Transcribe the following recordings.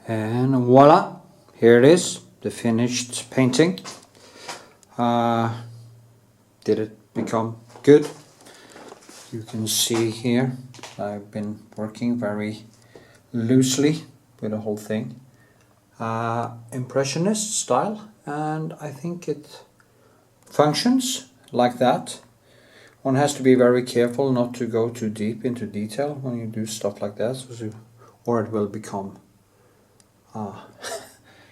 And voila, here it is, the finished painting. Did it become good? You can see here I've been working very loosely with the whole thing. Impressionist style, and I think it functions like that. One has to be very careful not to go too deep into detail when you do stuff like that, or it will become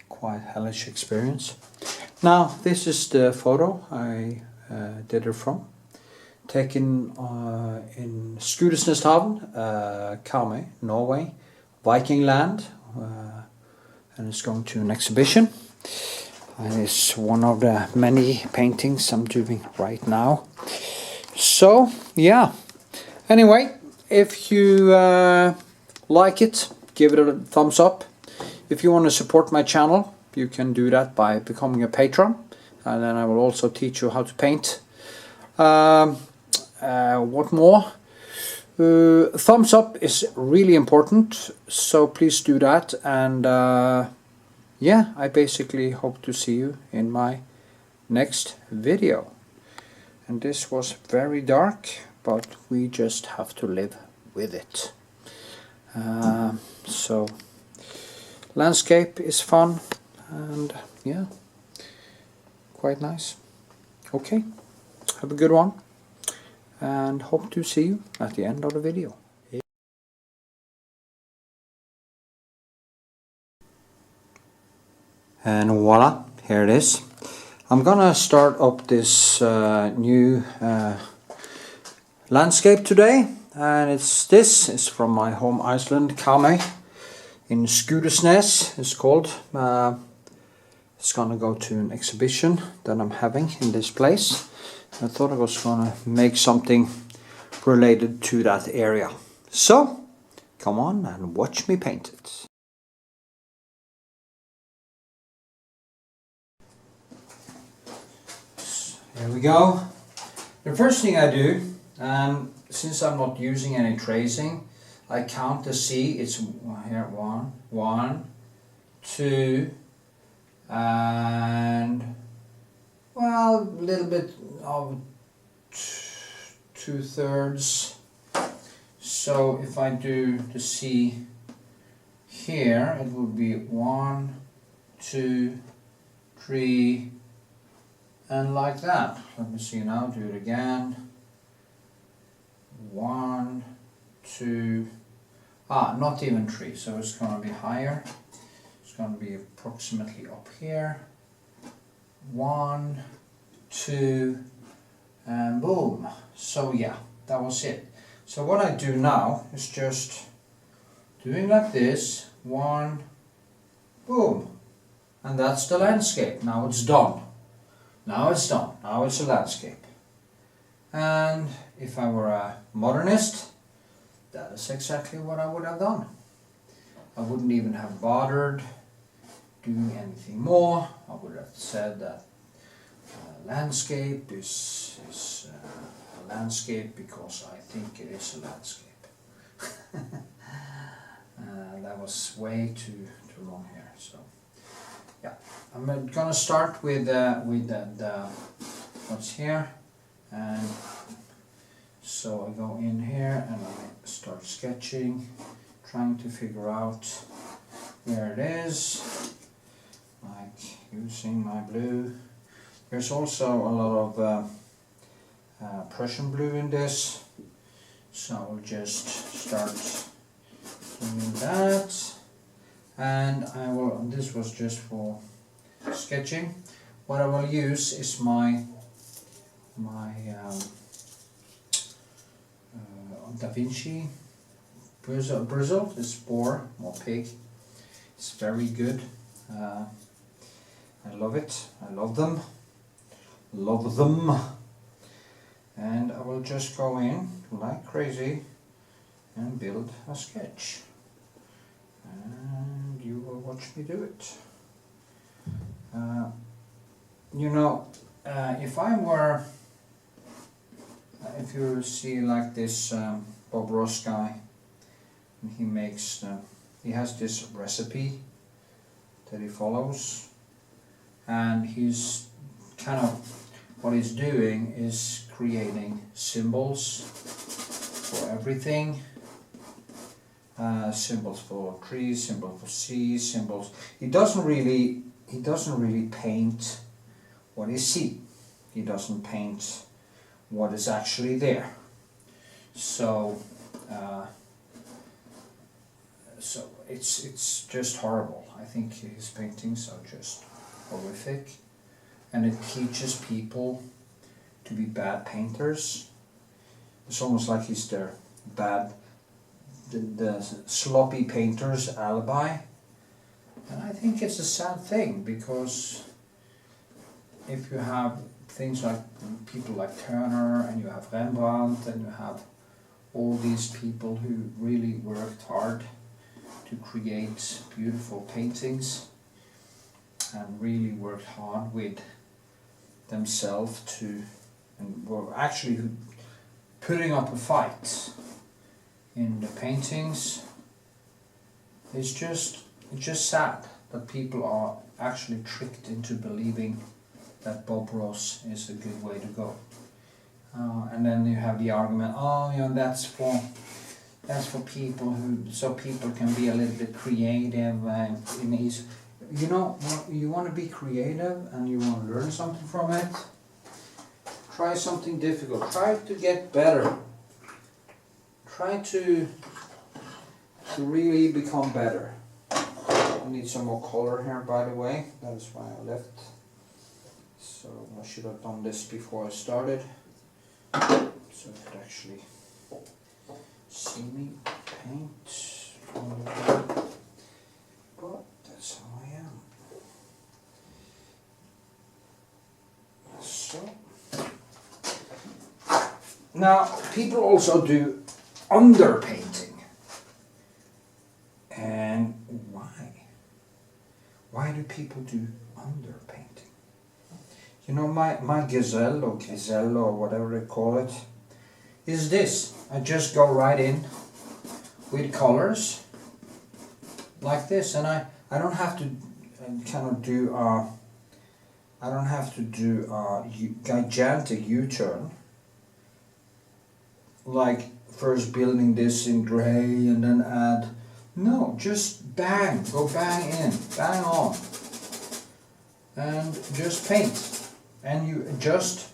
quite hellish experience. Now this is the photo I did it from, taken in Skudesneshavn, Karmøy, Norway, Vikingland, and it's going to an exhibition. And it's one of the many paintings I'm doing right now. So yeah, anyway, if you like it, give it a thumbs up. If you want to support my channel, you can do that by becoming a patron, and then I will also teach you how to paint. What more? Thumbs up is really important, so please do that. And yeah, I basically hope to see you in my next video. And this was very dark, but we just have to live with it. So landscape is fun, and yeah, quite nice. Okay, have a good one, and hope to see you at the end of the video. And voila, here it is. I'm gonna start up this new landscape today, and it's from my home Iceland, Karmøy in Skudesnes. It's called. It's gonna go to an exhibition that I'm having in this place. I thought I was gonna make something related to that area. So come on and watch me paint it. Here we go. The first thing I do, since I'm not using any tracing, I count the C. It's here 1, 2, and well, a little bit of 2/3. So if I do the C here, it will be 1, 2, 3. And like that. Let me see now, do it again. 1, 2, not even 3, so it's going to be higher. It's going to be approximately up here. 1, 2, and boom. So yeah, that was it. So what I do now is just doing like this. 1, boom. And that's the landscape. Now it's done. Now it's done. Now it's a landscape. And if I were a modernist, that is exactly what I would have done. I wouldn't even have bothered doing anything more. I would have said that landscape is a landscape because I think it is a landscape. That was way too long here. So yeah, I'm gonna start with what's here, and so I go in here and I start sketching, trying to figure out where it is, like using my blue. There's also a lot of Prussian blue in this, so I'll just start doing that. And this was just for sketching. What I will use is my Da Vinci bristle, this boar or pig. It's very good. I love it. I love them. Love them. And I will just go in like crazy and build a sketch. And you will watch me do it. You know, if you see like this Bob Ross guy, and he has this recipe that he follows, and he's kind of, what he's doing is creating symbols for everything. Symbols for trees, symbols for seas, symbols. He doesn't really paint what you see. He doesn't paint what is actually there. So so it's just horrible. I think his paintings are just horrific, and it teaches people to be bad painters. It's almost like he's their bad, the sloppy painter's alibi. And I think it's a sad thing, because if you have things like people like Turner, and you have Rembrandt, and you have all these people who really worked hard to create beautiful paintings and really worked hard with themselves to, and were actually putting up a fight in the paintings. It's just sad that people are actually tricked into believing that Bob Ross is a good way to go. And then you have the argument, oh, you know, that's for people who, so people can be a little bit creative. In his, you know, you want to be creative and you want to learn something from it. Try something difficult. Try to get better. Try to really become better. I need some more color here, by the way. That is why I left. So I should have done this before I started, so you could actually see me paint on the board. But that's how I am. So now people also do underpainting. And why? Why do people do underpainting? You know, my gazelle or whatever they call it is this. I just go right in with colors like this, and I don't have to kind of do I don't have to do a gigantic U-turn, like first building this in gray and then add. No, just bang, go bang in, bang on, and just paint. And you adjust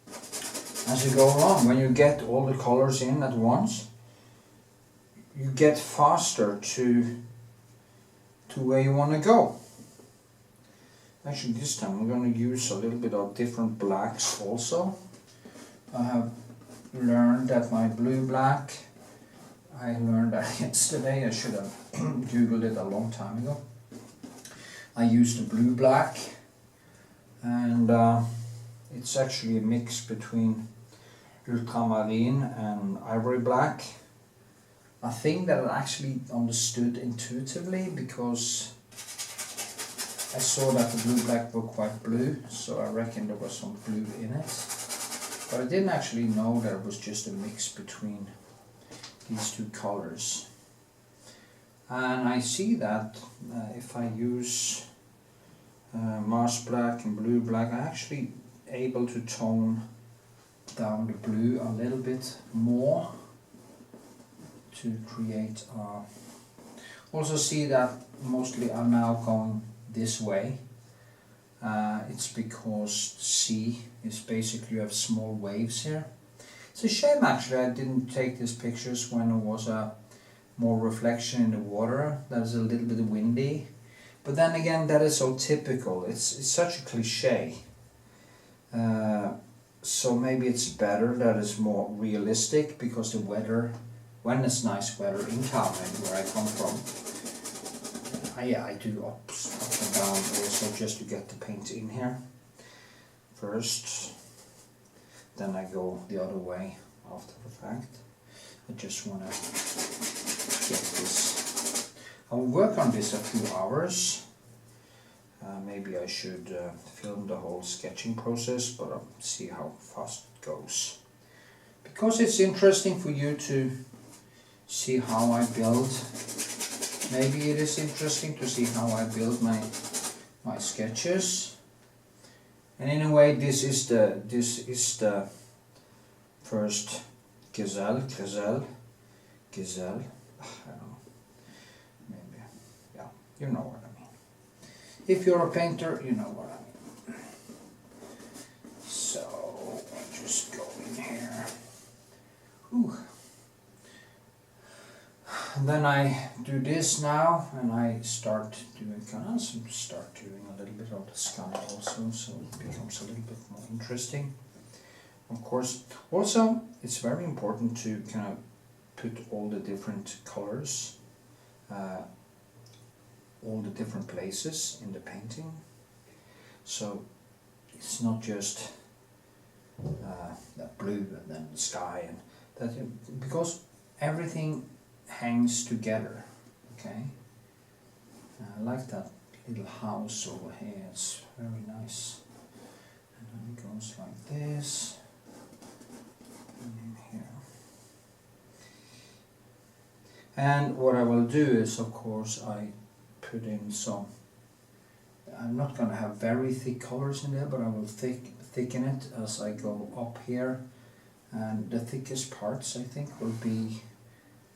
as you go along. When you get all the colors in at once, you get faster to where you want to go. Actually, this time I'm going to use a little bit of different blacks also. I have learned that my blue black, I learned that yesterday. I should have googled it a long time ago. I used the blue black, and it's actually a mix between ultramarine and ivory black. A thing that I actually understood intuitively, because I saw that the blue black were quite blue, so I reckon there was some blue in it. But I didn't actually know that it was just a mix between these two colors. And I see that if I use Mars black and blue black, I'm actually able to tone down the blue a little bit more to create also see that mostly I'm now going this way. It's because the sea is basically, you have small waves here. It's a shame actually I didn't take these pictures when there was more reflection in the water. That is a little bit windy. But then again, that is so typical. It's such a cliche. So maybe it's better that it's more realistic, because the weather, when it's nice weather in Kalmar, where I come from, I do up and down also just to get the paint in here first. Then I go the other way after the fact. I just want to get this. I will work on this a few hours. Maybe I should film the whole sketching process, but I'll see how fast it goes. Because it's interesting for you to see how I build maybe it is interesting to see how I build my sketches. And in a way, this is the first gazelle. I don't know, maybe, yeah, you know what I mean. If you're a painter, you know what I mean. So I'll just go in here. Whew. And then I do this now, and I start doing a little bit of the sky also, so it becomes a little bit more interesting. Of course, also it's very important to kind of put all the different colors, all the different places in the painting. So it's not just that blue and then the sky, and that, because everything hangs together. Okay, I like that little house over here, it's very nice. And then it goes like this, and in here. And what I will do is, of course, I put in some, I'm not going to have very thick colors in there, but I will thicken it as I go up here. And the thickest parts, I think, will be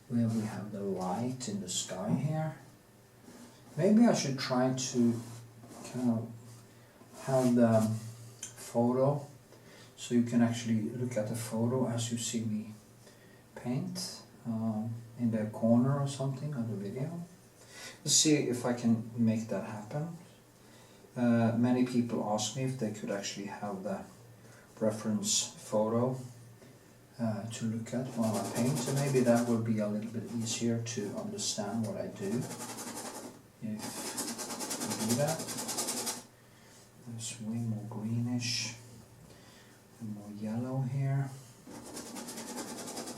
where we have the light in the sky here. Maybe I should try to kind of have the photo, so you can actually look at the photo as you see me paint in the corner or something of the video. Let's see if I can make that happen. Many people ask me if they could actually have the reference photo to look at while I paint, so maybe that will be a little bit easier to understand what I do if I do that. There's way more greenish and more yellow here.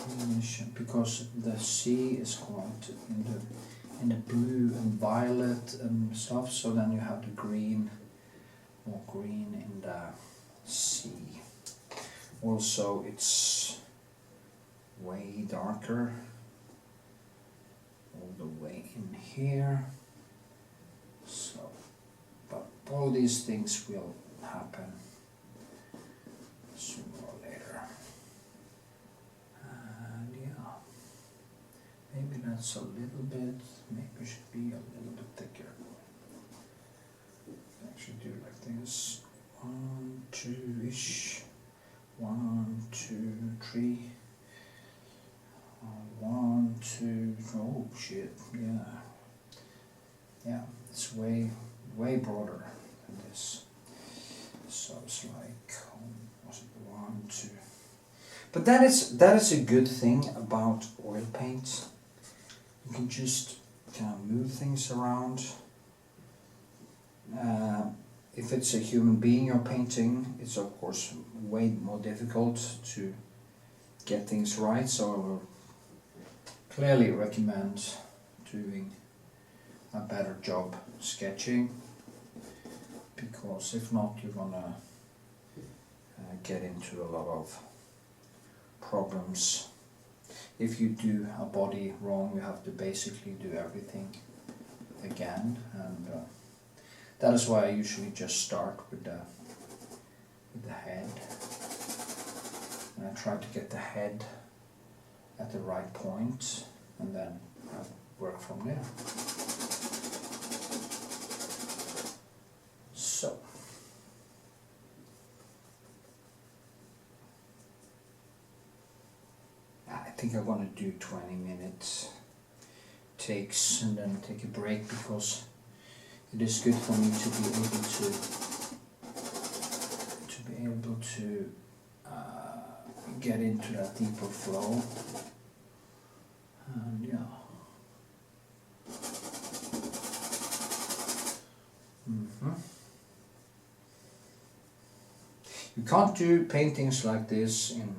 Greenish, because the sea is quite in the blue and violet and stuff, so then you have the green, more green in the sea. Also, it's way darker all the way in here. So, but all these things will happen sooner or later. And yeah, maybe that's a little bit, maybe it should be a little bit thicker. I should do it like this. 1, 2-ish. 1, 2, 3. 1, 2, oh shit, yeah, it's way broader than this. So it's like, was it 1, 2? But that is a good thing about oil paint. You can just kind of move things around. If it's a human being you're painting, it's of course way more difficult to get things right, so I will clearly recommend doing a better job sketching, because if not, you're gonna get into a lot of problems. If you do a body wrong, you have to basically do everything again, and that is why I usually just start with the head, and I try to get the head at the right point, and then I work from there. So, I think I'm gonna do 20-minute takes and then take a break, because it is good for me to be able to get into that deeper flow. And yeah. You can't do paintings like this in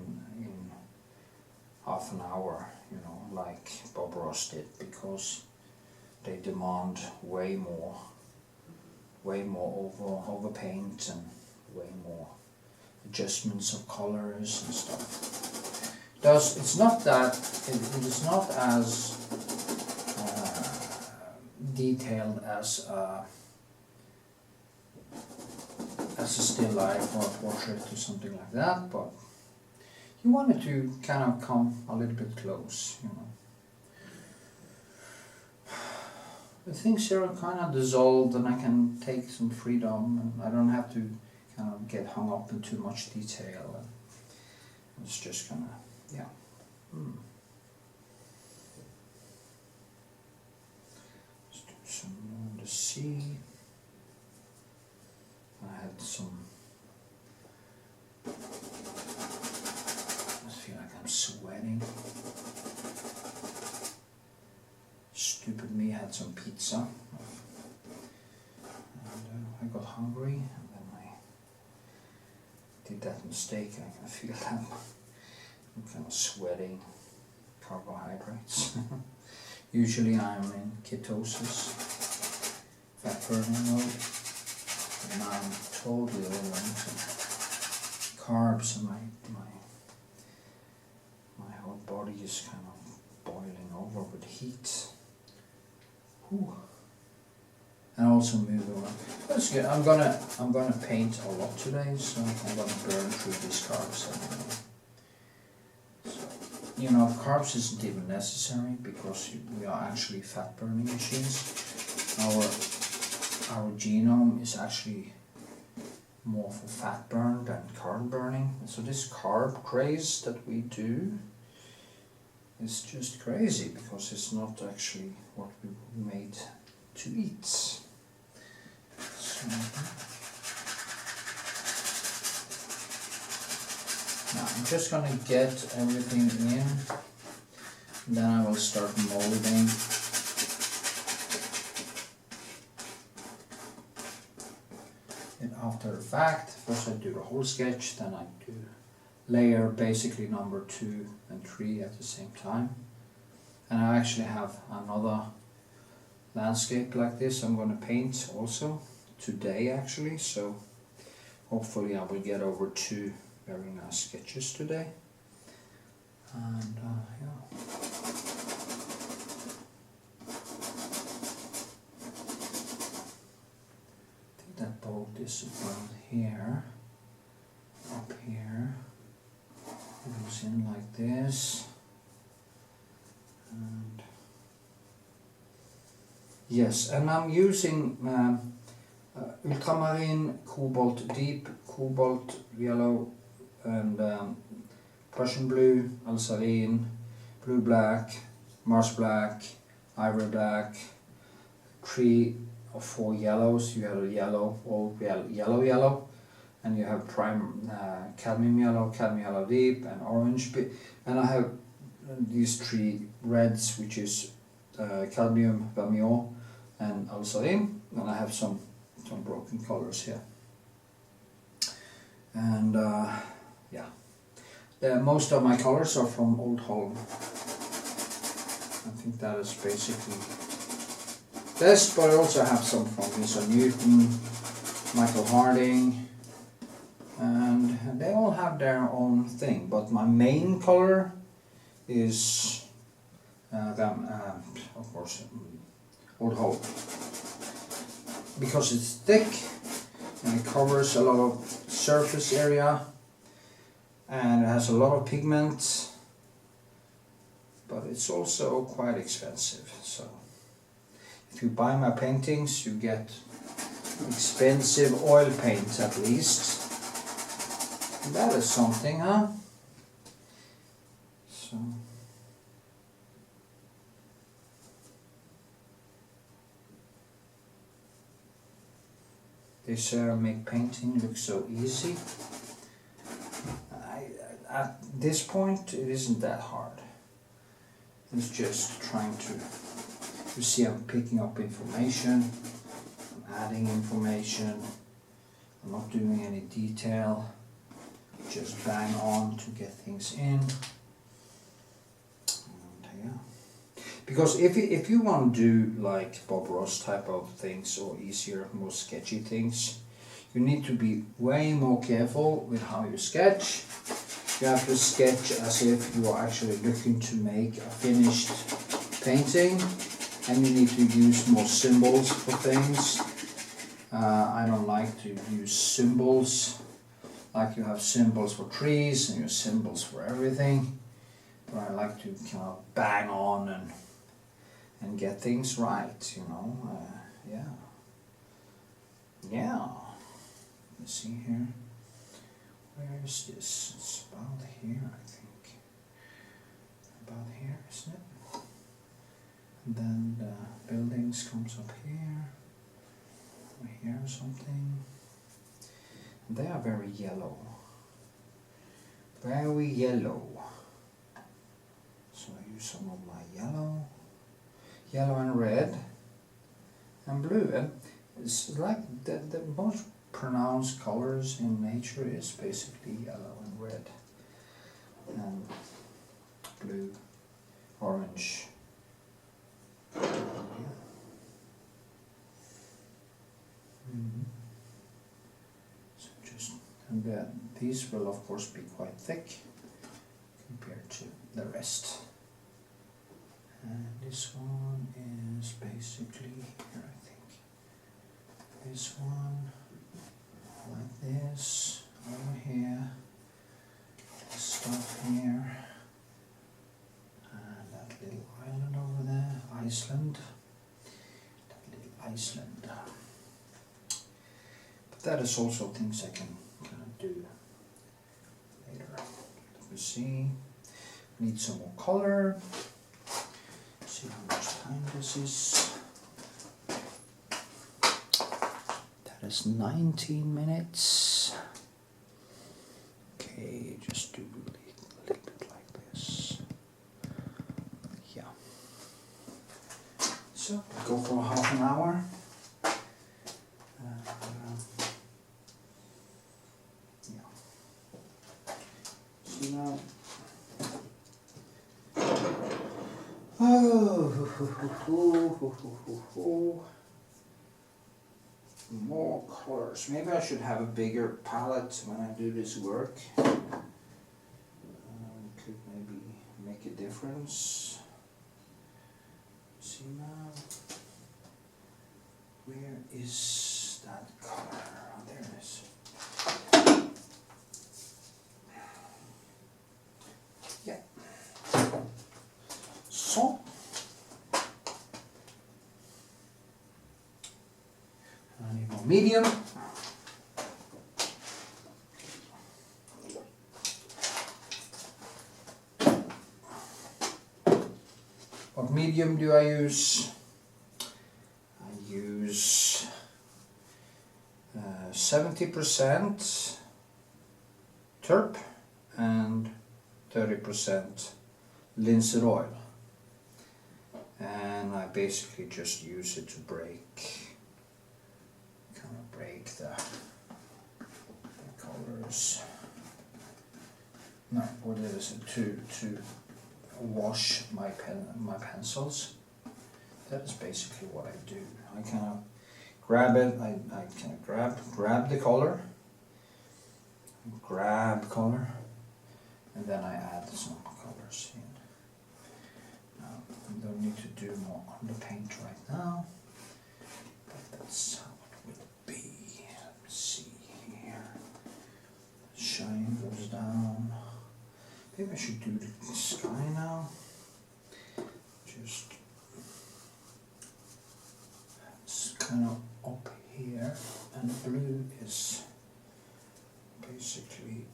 half an hour, you know, like Bob Ross did, because they demand way more over paint and way more adjustments of colors and stuff. It is not as detailed as a still life or a portrait or something like that, but you want it to kind of come a little bit close, you know. The things here are kind of dissolved and I can take some freedom and I don't have to kind of get hung up in too much detail. And it's just kind of, yeah. Let's do some on the sea. I had some, I feel like I'm sweating. Stupid me had some pizza and I got hungry and then I did that mistake. I can feel that I'm kind of sweating carbohydrates. Usually I'm in ketosis, fat burning mode, and I'm totally over into carbs and my whole body is kind of boiling over with heat. Ooh. And also move around. That's good. I'm gonna paint a lot today, so I'm gonna burn through these carbs anyway. So, you know, carbs isn't even necessary because we are actually fat burning machines. Our genome is actually more for fat burn than carb burning. So this carb craze that we do is just crazy because it's not actually what we were made to eat. So, now I'm just gonna get everything in, and then I will start molding. And after the fact, first I do the whole sketch, then I do layer basically number 2 and 3 at the same time. And I actually have another landscape like this I'm going to paint also today actually, so hopefully I will get over 2 very nice sketches today. And yeah. I think that boat is around here, up here. It goes in like this, and yes, and I'm using ultramarine, cobalt deep, cobalt yellow, and Prussian blue, alizarin, blue black, Mars black, ivory black, 3 or 4 yellows. You have a yellow, all yellow. And you have cadmium yellow deep, and orange. And I have these 3 reds, which is cadmium, vermilion, and alizarin. And I have some broken colors here. And yeah, most of my colors are from Old Holland. I think that is basically best, but I also have some from Winsor Newton, Michael Harding. And they all have their own thing, but my main color is, of course, Old Holland, because it's thick and it covers a lot of surface area and it has a lot of pigment, but it's also quite expensive. So if you buy my paintings, you get expensive oil paint at least. That is something, huh? So they say make painting look so easy. At this point, it isn't that hard. It's just trying to. You see, I'm picking up information. I'm adding information. I'm not doing any detail. Just bang on to get things in. And yeah. Because if you want to do like Bob Ross type of things or easier, more sketchy things, you need to be way more careful with how you sketch. You have to sketch as if you are actually looking to make a finished painting. and you need to use more symbols for things. I don't like to use symbols, like you have symbols for trees and you have symbols for everything, but I like to kind of bang on and get things right, you know. Yeah. Let's see here. Where is this? It's about here, I think. About here, isn't it? And then the buildings comes up here. Over here or something. And they are very yellow. Very yellow. So I use some of my yellow. Yellow and red. And blue. And it's like the most pronounced colors in nature is basically yellow and red. And blue, orange. So just, and then these will of course be quite thick compared to the rest. And this one is basically here, I think. This one like this over here. This stuff here. And that little island over there, Iceland. That little Iceland. But that is also things I can kind of do later. Let me see. Need some more color. See how much time this is. That is 19 minutes. Okay, just do a little bit like this. Yeah. So go for half an hour. Yeah. So now. More colors. Maybe I should have a bigger palette when I do this work. Could maybe make a difference. See now. Where is that color? Oh, there it is. Yeah. So. I need more medium. What medium do I use? I use 70% turp and 30% linseed oil. And I basically just use it to break the colors. No, what is it? To wash my pencils. That is basically what I do. I kind of grab it. I kind of grab the color, and then I add some colors in. Now I don't need to do more on the paint right now, but that's how it will be. Let's see here. Shine goes down. Maybe I should do the sky now. Just it's kind of up here, and the blue is basically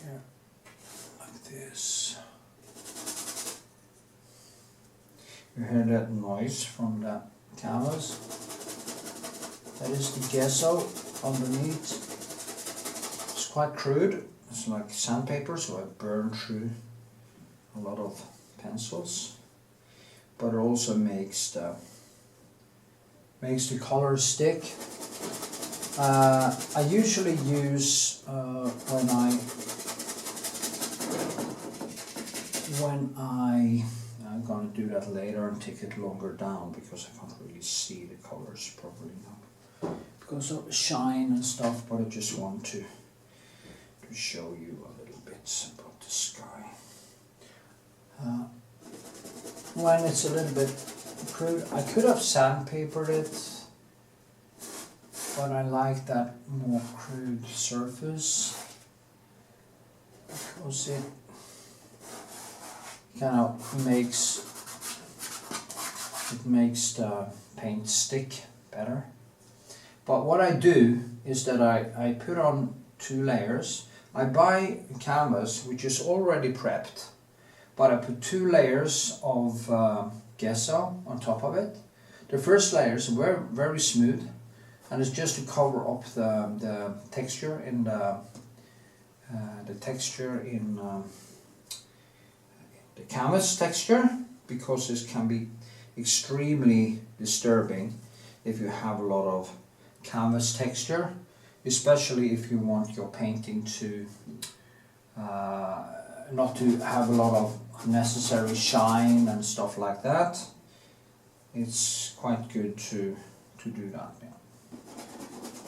here, like this. You hear that noise from the canvas? That is the gesso underneath. It's quite crude. It's like sandpaper, so I burn through a lot of pencils. But it also makes the color stick. I usually use when I'm gonna do that later and take it longer down because I can't really see the colors properly now because of the shine and stuff, but I just want to show you a little bit about the sky. When it's a little bit crude, I could have sandpapered it, but I like that more crude surface because it kind of makes the paint stick better. But what I do is that I put on 2 layers. I buy a canvas which is already prepped, but I put 2 layers of gesso on top of it. The first layer is very smooth, and it's just to cover up the texture in the canvas texture, because this can be extremely disturbing if you have a lot of canvas texture, especially if you want your painting to not to have a lot of unnecessary shine and stuff like that. It's quite good to do that. Yeah.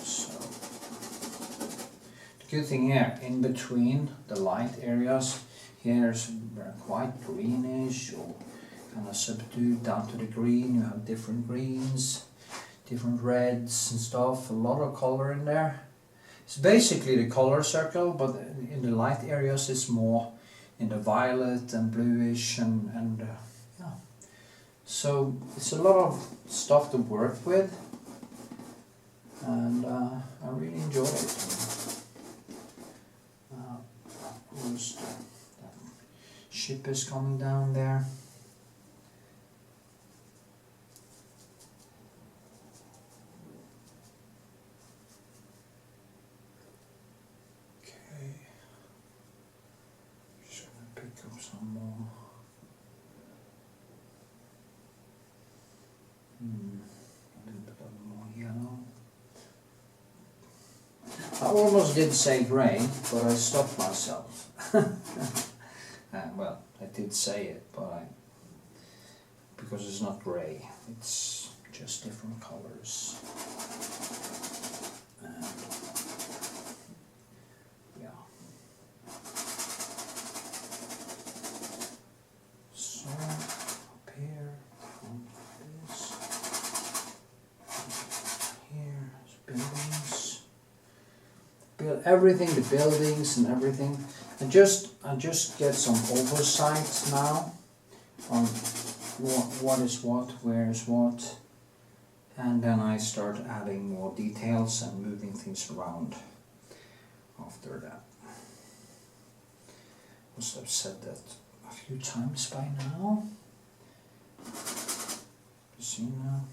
So the good thing here, in between the light areas, here's quite greenish or kind of subdued down to the green. You have different greens, different reds and stuff, a lot of color in there. It's basically the color circle, but in the light areas it's more in the violet and bluish and yeah. So it's a lot of stuff to work with, and I really enjoy it. That ship is coming down there. Some more. A little bit of more yellow. I almost did say grey, but I stopped myself. Well, I did say it, but because it's not grey, it's just different colors. Everything, the buildings and everything. I just get some oversight now on what is what, where is what, and then I start adding more details and moving things around after that. Must have said that a few times by now. You see now.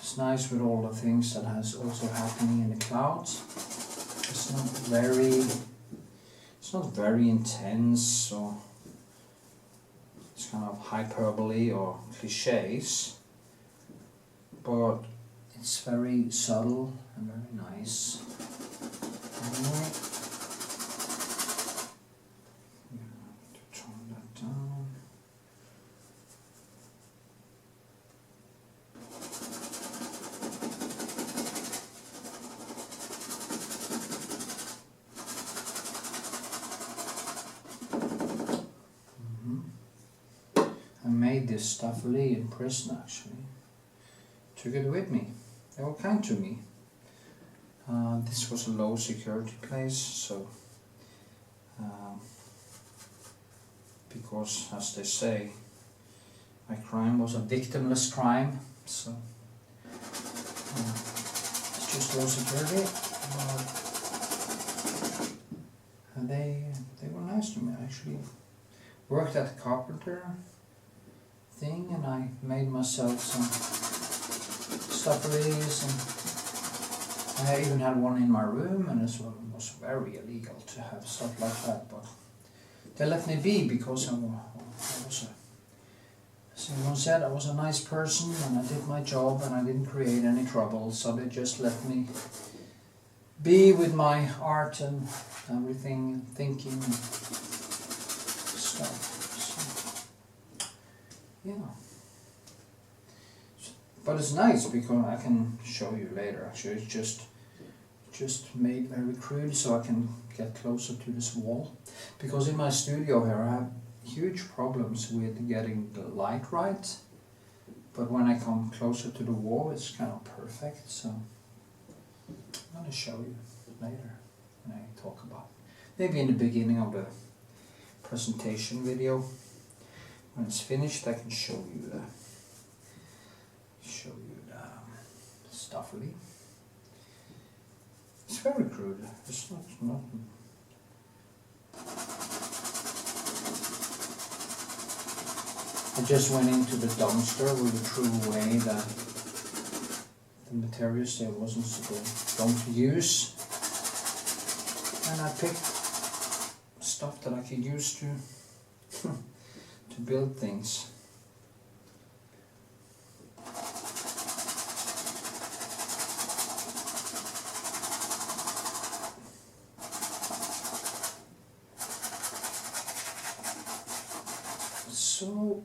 It's nice with all the things that has also happening in the clouds. It's not very intense, or it's kind of hyperbole or cliches, but it's very subtle and very nice. Anyway, I'm going to tone that down. I made this staffeli in prison actually. Took it with me. They were kind to me. This was a low security place, so because, as they say, my crime was a victimless crime, so it's just low security. And they were nice to me. I actually worked at the carpenter thing, and I made myself some stufferys, and I even had one in my room, and it was very illegal to have stuff like that, but they let me be because I was as everyone said, I was a nice person and I did my job and I didn't create any trouble, so they just let me be with my art and everything, and thinking and stuff. So, yeah. But it's nice because I can show you later. Actually, it's just made very crude so I can get closer to this wall. Because in my studio here I have huge problems with getting the light right. But when I come closer to the wall it's kind of perfect. So I'm going to show you later when I talk about it. Maybe in the beginning of the presentation video. When it's finished I can show you the stuff really. It's very crude. It's not I just went into the dumpster with a true away the materials I wasn't going to use, and I picked stuff that I could use to to build things. So,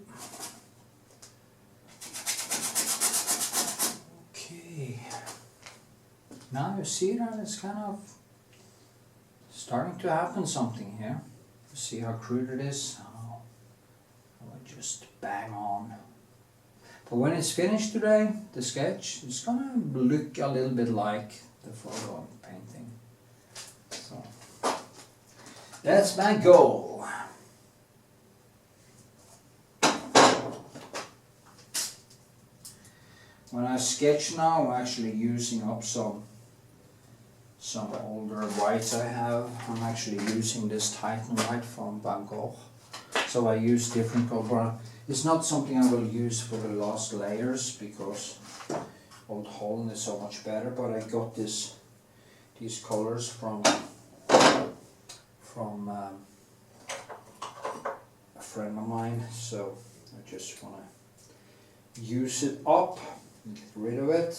okay, now you see that it's kind of starting to happen something here. You see how crude it is? How I just bang on. But when it's finished today, the sketch, it's gonna look a little bit like the photo I'm painting. So, that's my goal. When I sketch now, I'm actually using up some older whites I have. I'm actually using this Titan white from Van Gogh. So I use different colors, but it's not something I will use for the last layers because Old Holland is so much better. But I got these colors from a friend of mine, so I just want to use it up. Get rid of it.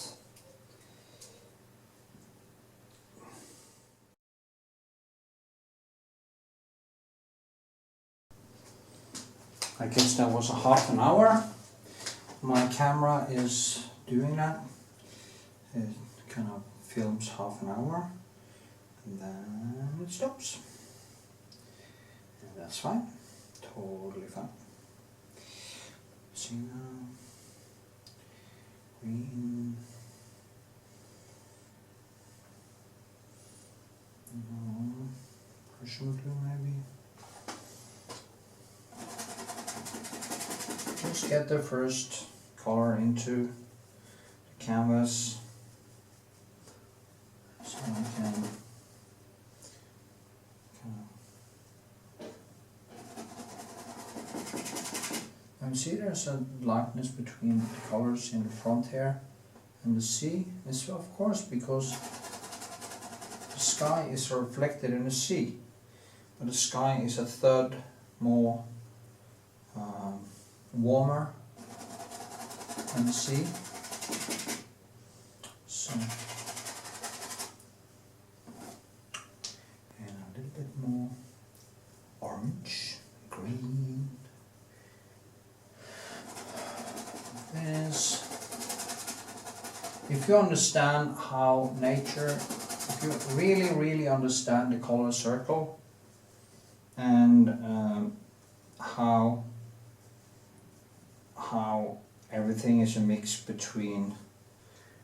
I guess that was a half an hour. My camera is doing that. It kind of films half an hour and then it stops. And that's fine. Totally fine. See now. Green. Prussian blue maybe. Just get the first color into the canvas so I can you see there's a likeness between the colors in the front here and the sea. It's of course because the sky is reflected in the sea, but the sky is a third more warmer than the sea. So, and a little bit more orange, green. Is if you understand how nature, if you really understand the color circle and how everything is a mix between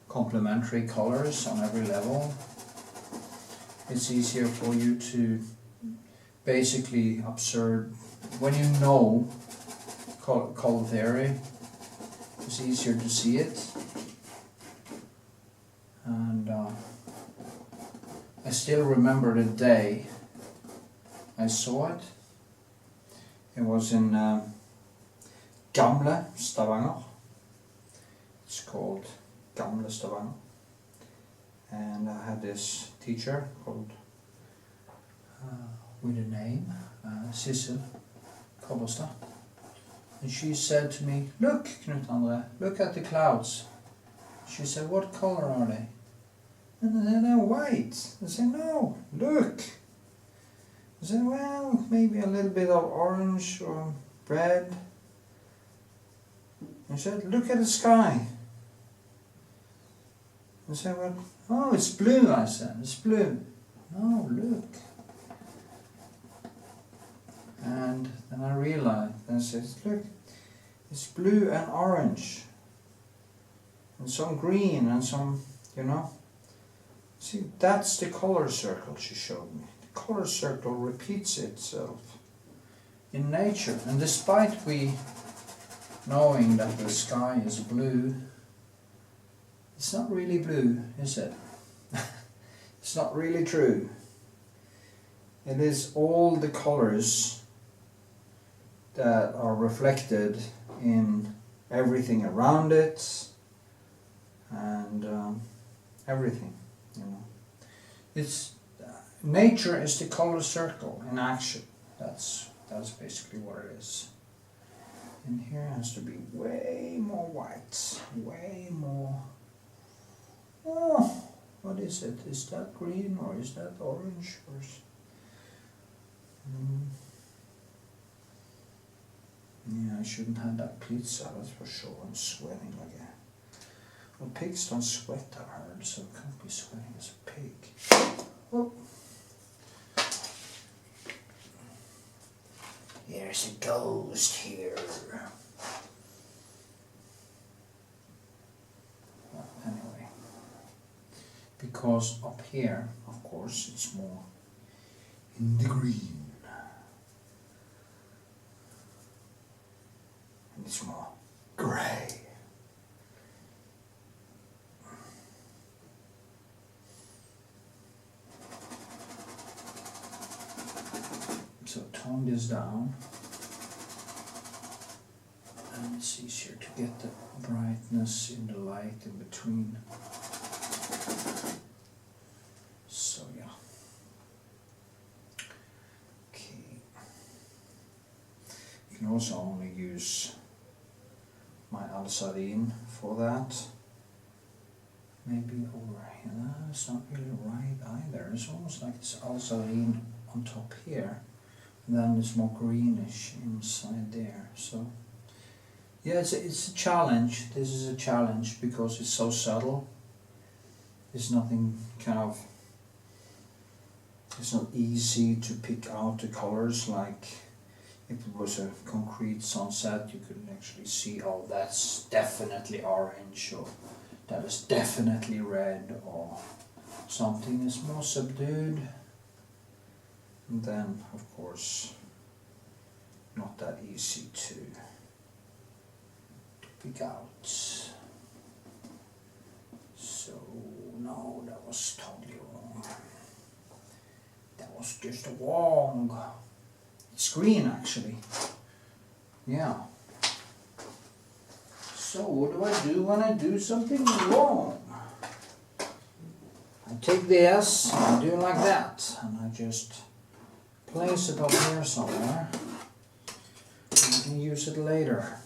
complementary colors on every level, it's easier for you to basically observe. When you know color theory, it's easier to see it. And I still remember the day I saw it. It was in Gamle Stavanger. It's called Gamle Stavanger. And I had this teacher called, with a name, Sissel Kobberstad. And she said to me, "Look, Knut Andre, look at the clouds." She said, "What color are they?" And I said, "They're white." I said, "No, look." I said, "Well, maybe a little bit of orange or red." I said, "Look at the sky." And say, well, oh, it's blue, I said, it's blue. No, look. And then I realized, and I said, look, it's blue and orange. And some green and some, you know. See, that's the color circle she showed me. The color circle repeats itself in nature. And despite we knowing that the sky is blue, it's not really blue, is it? It's not really true. It is all the colors that are reflected in everything around it and everything, you know. It's nature is the color circle in action. That's basically what it is. And here has to be way more white, way more. Oh, what is it? Is that green or is that orange? Or is, yeah, I shouldn't have that pizza, that's for sure. I'm sweating like a... Well, pigs don't sweat, I've heard, so I can't be sweating as a pig. Oh. There's a ghost here. Well, anyway. Because up here, of course, it's more in the green. And it's more grey. So tone this down, and it's easier to get the brightness in the light in between. So yeah. Okay. You can also only use my alitle for that. Maybe over here. No, it's not really right either. It's almost like it's alitle on top here. Then it's more greenish inside there. So yeah, it's a challenge. This is a challenge because it's so subtle. It's nothing kind of, it's not easy to pick out the colors. Like if it was a concrete sunset, you could actually see, oh, that's definitely orange, or that is definitely red, or something is more subdued. And then, of course, not that easy to pick out. So, no, that was totally wrong. That was just wrong. It's green, actually. Yeah. So, what do I do when I do something wrong? I take this, and I do it like that, and I just place it up here somewhere, and I can use it later.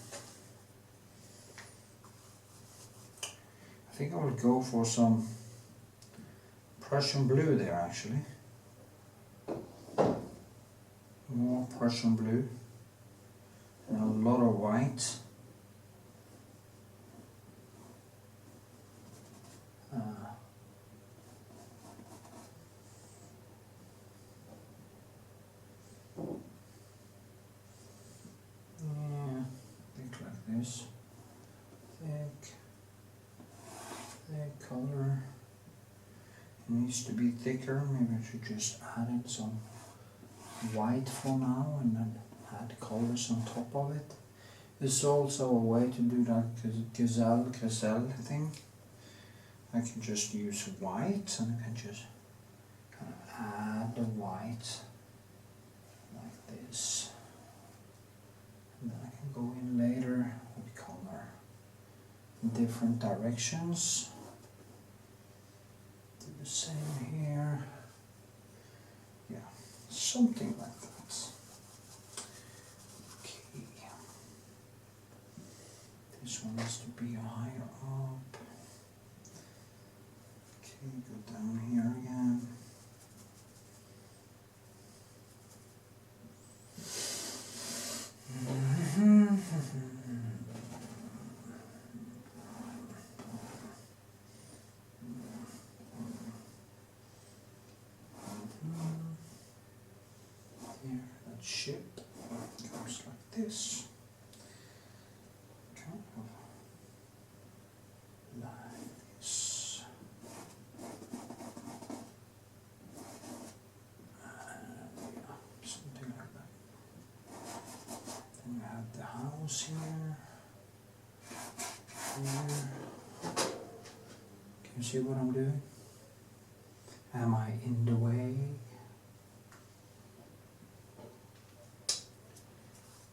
I think I will go for some Prussian blue there, actually. More Prussian blue, and a lot of white. Yeah, think like this. Thick color. It needs to be thicker. Maybe I should just add in some white for now and then add colors on top of it. There's also a way to do that gazelle thing. I can just use white and I can just kind of add the white like this. And then I can go in later with color in different directions. Do the same here. Yeah, something like that. Okay. This one has to be higher up. Okay, go down here again. ship goes like this. Okay. Like this. And yeah, something like that. Then we have the house here. Can you see what I'm doing? Am I in the way?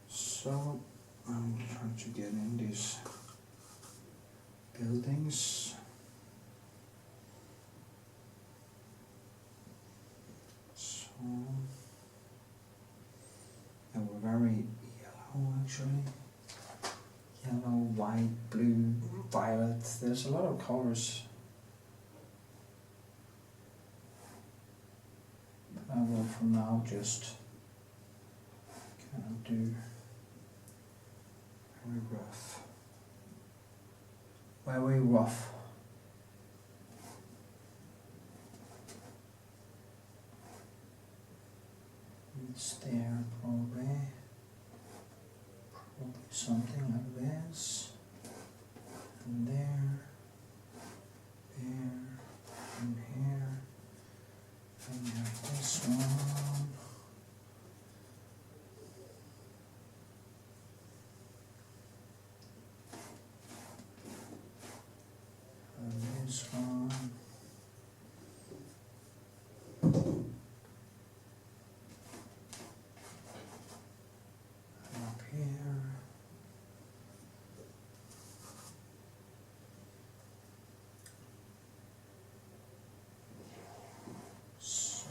So I'm trying to get in these buildings. So they were very yellow actually. Yellow, white, blue, violet. There's a lot of colors. But I will from now just kind of do very rough. Very rough. It's there probably. Something like this, and there, and here, and you have this one, and this one, and up here. Yes.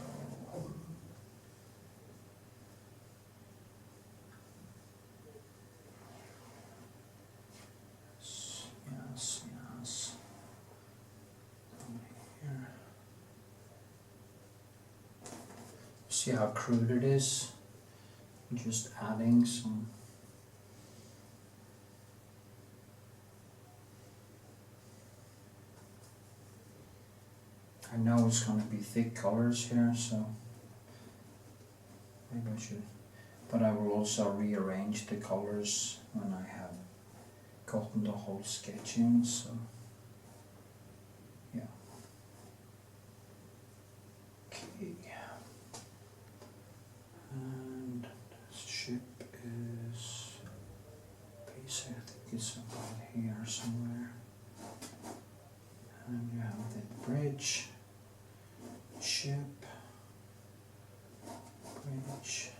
Down here. See how crude it is? Just adding some. I know it's going to be thick colors here, so maybe I should. But I will also rearrange the colors when I have gotten the whole sketching, so yeah. Okay. And the ship is basic, I think it's about here somewhere. And you have the bridge, ship, bridge,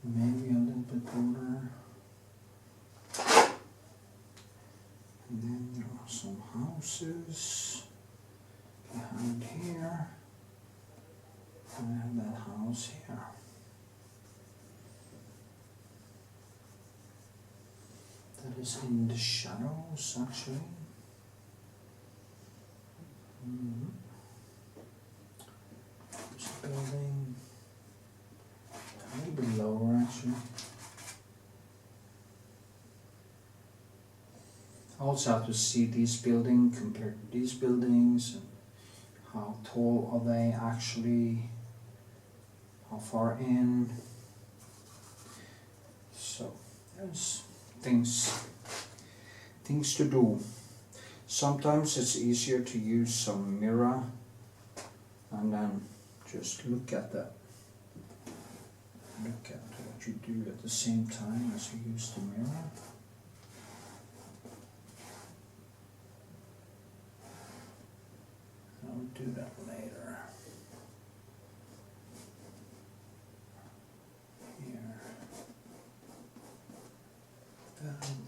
maybe a little bit broader. And then there are some houses behind here, and I have that house here. That is in the shadows actually. This building a little bit lower actually. I also have to see this building compared to these buildings, and how tall are they actually, how far in. So there's things to do. Sometimes it's easier to use some mirror and then just look at what you do at the same time as you use the mirror. I'll do that later. Here. And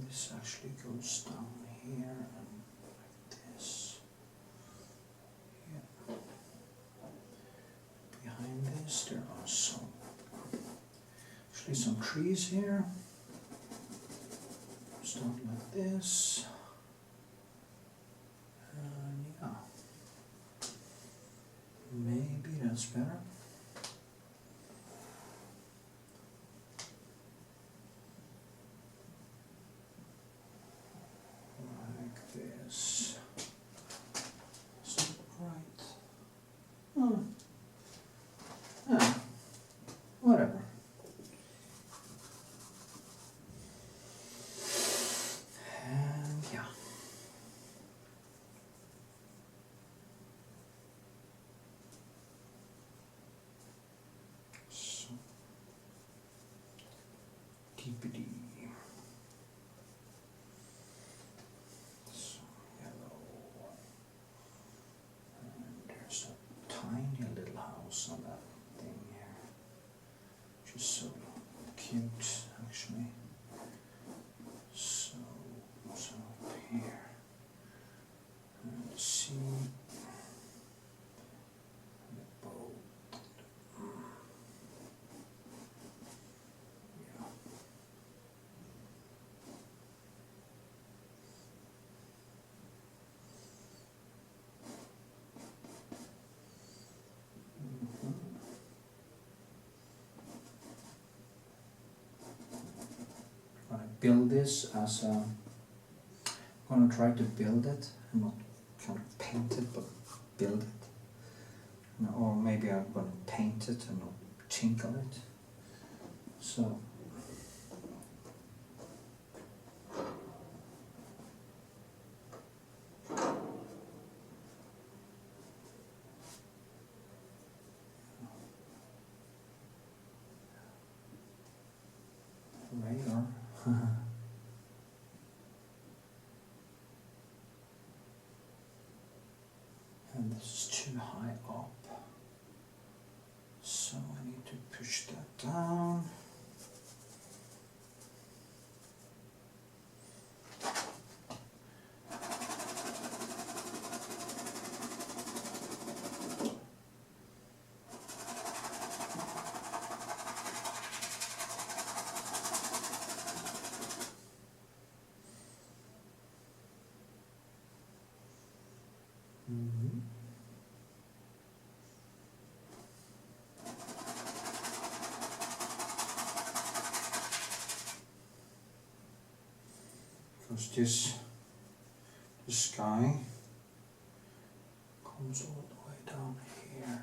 this actually goes down here and like this. Yeah. Behind this there are some trees here. Start like this. And yeah. Maybe that's better. deepity. Some yellow. And there's a tiny little house on that thing here. Just so cute, actually. So up here. And the sea. And the boat. Yeah. I'm gonna build this as a. I'm gonna try to build it, not kind of paint it, but build it. Or maybe I'm gonna paint it and not tinkle it. So. Later. And this is too high up, so I need to push that down. Because this sky comes all the way down here.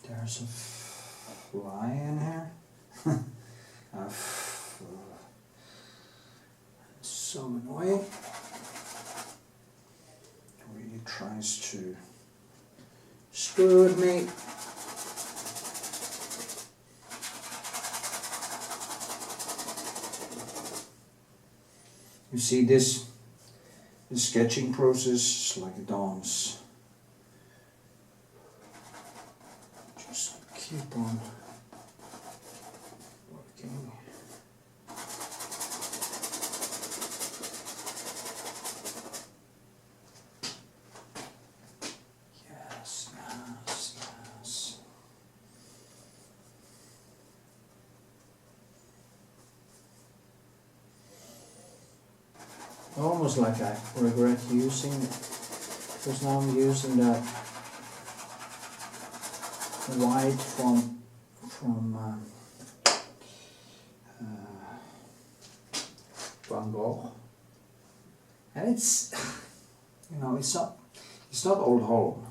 There's a fly in here. So annoying. Really tries to screw with me. You see this sketching process is like a dance. Just keep on working. Yes, yes, yes. Almost like I regret using it, because now I'm using that white from Van Gogh, and it's, you know, it's not Old Holland,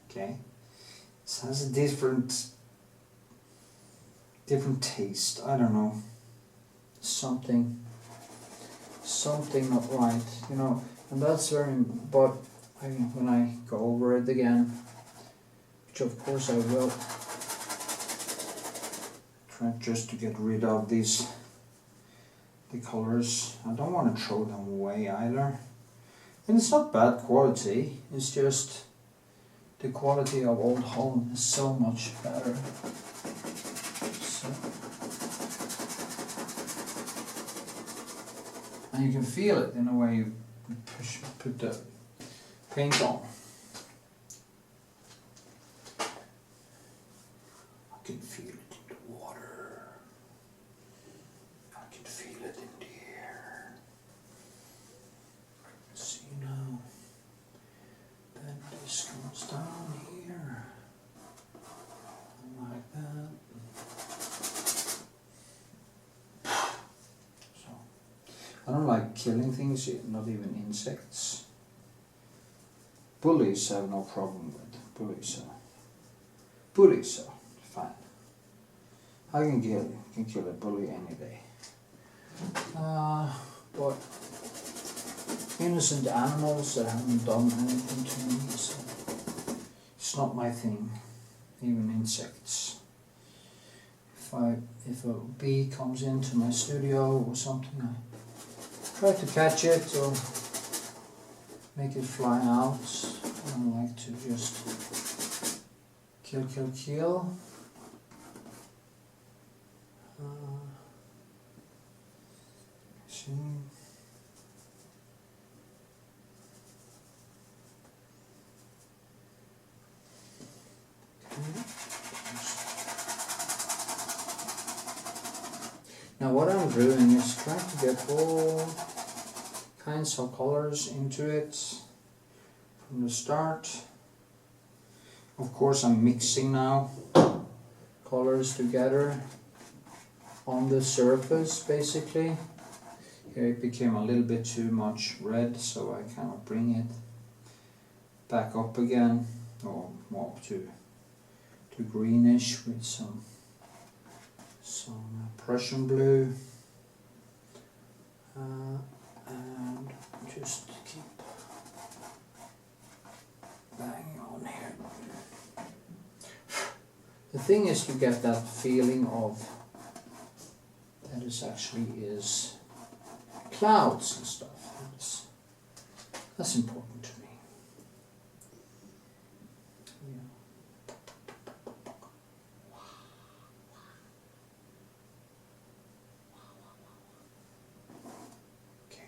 okay? It has a different taste. I don't know, something not right, you know, and that's very. But when I go over it again, which of course I will, try just to get rid of the colors. I don't want to throw them away either. And it's not bad quality, it's just the quality of Old Holland is so much better. So. And you can feel it in the way you put the paint on. I can feel it in the water. I can feel it in the air. See now. Then this comes down here. Like that. I don't like killing things, not even insects. Bullies I have no problem with. Bullies are fine. I can kill a bully any day. But innocent animals that haven't done anything to me, so it's not my thing. Even insects. If a bee comes into my studio or something, I try to catch it or make it fly out. I don't like to just kill. See. Now what I'm doing is trying to get all kinds of colors into it from the start. Of course I'm mixing now colors together on the surface basically. Here it became a little bit too much red, so I kind of bring it back up again, or more up to greenish with some Prussian blue, and just keep banging on here. The thing is to get that feeling of that it actually is clouds and stuff. That's important to me.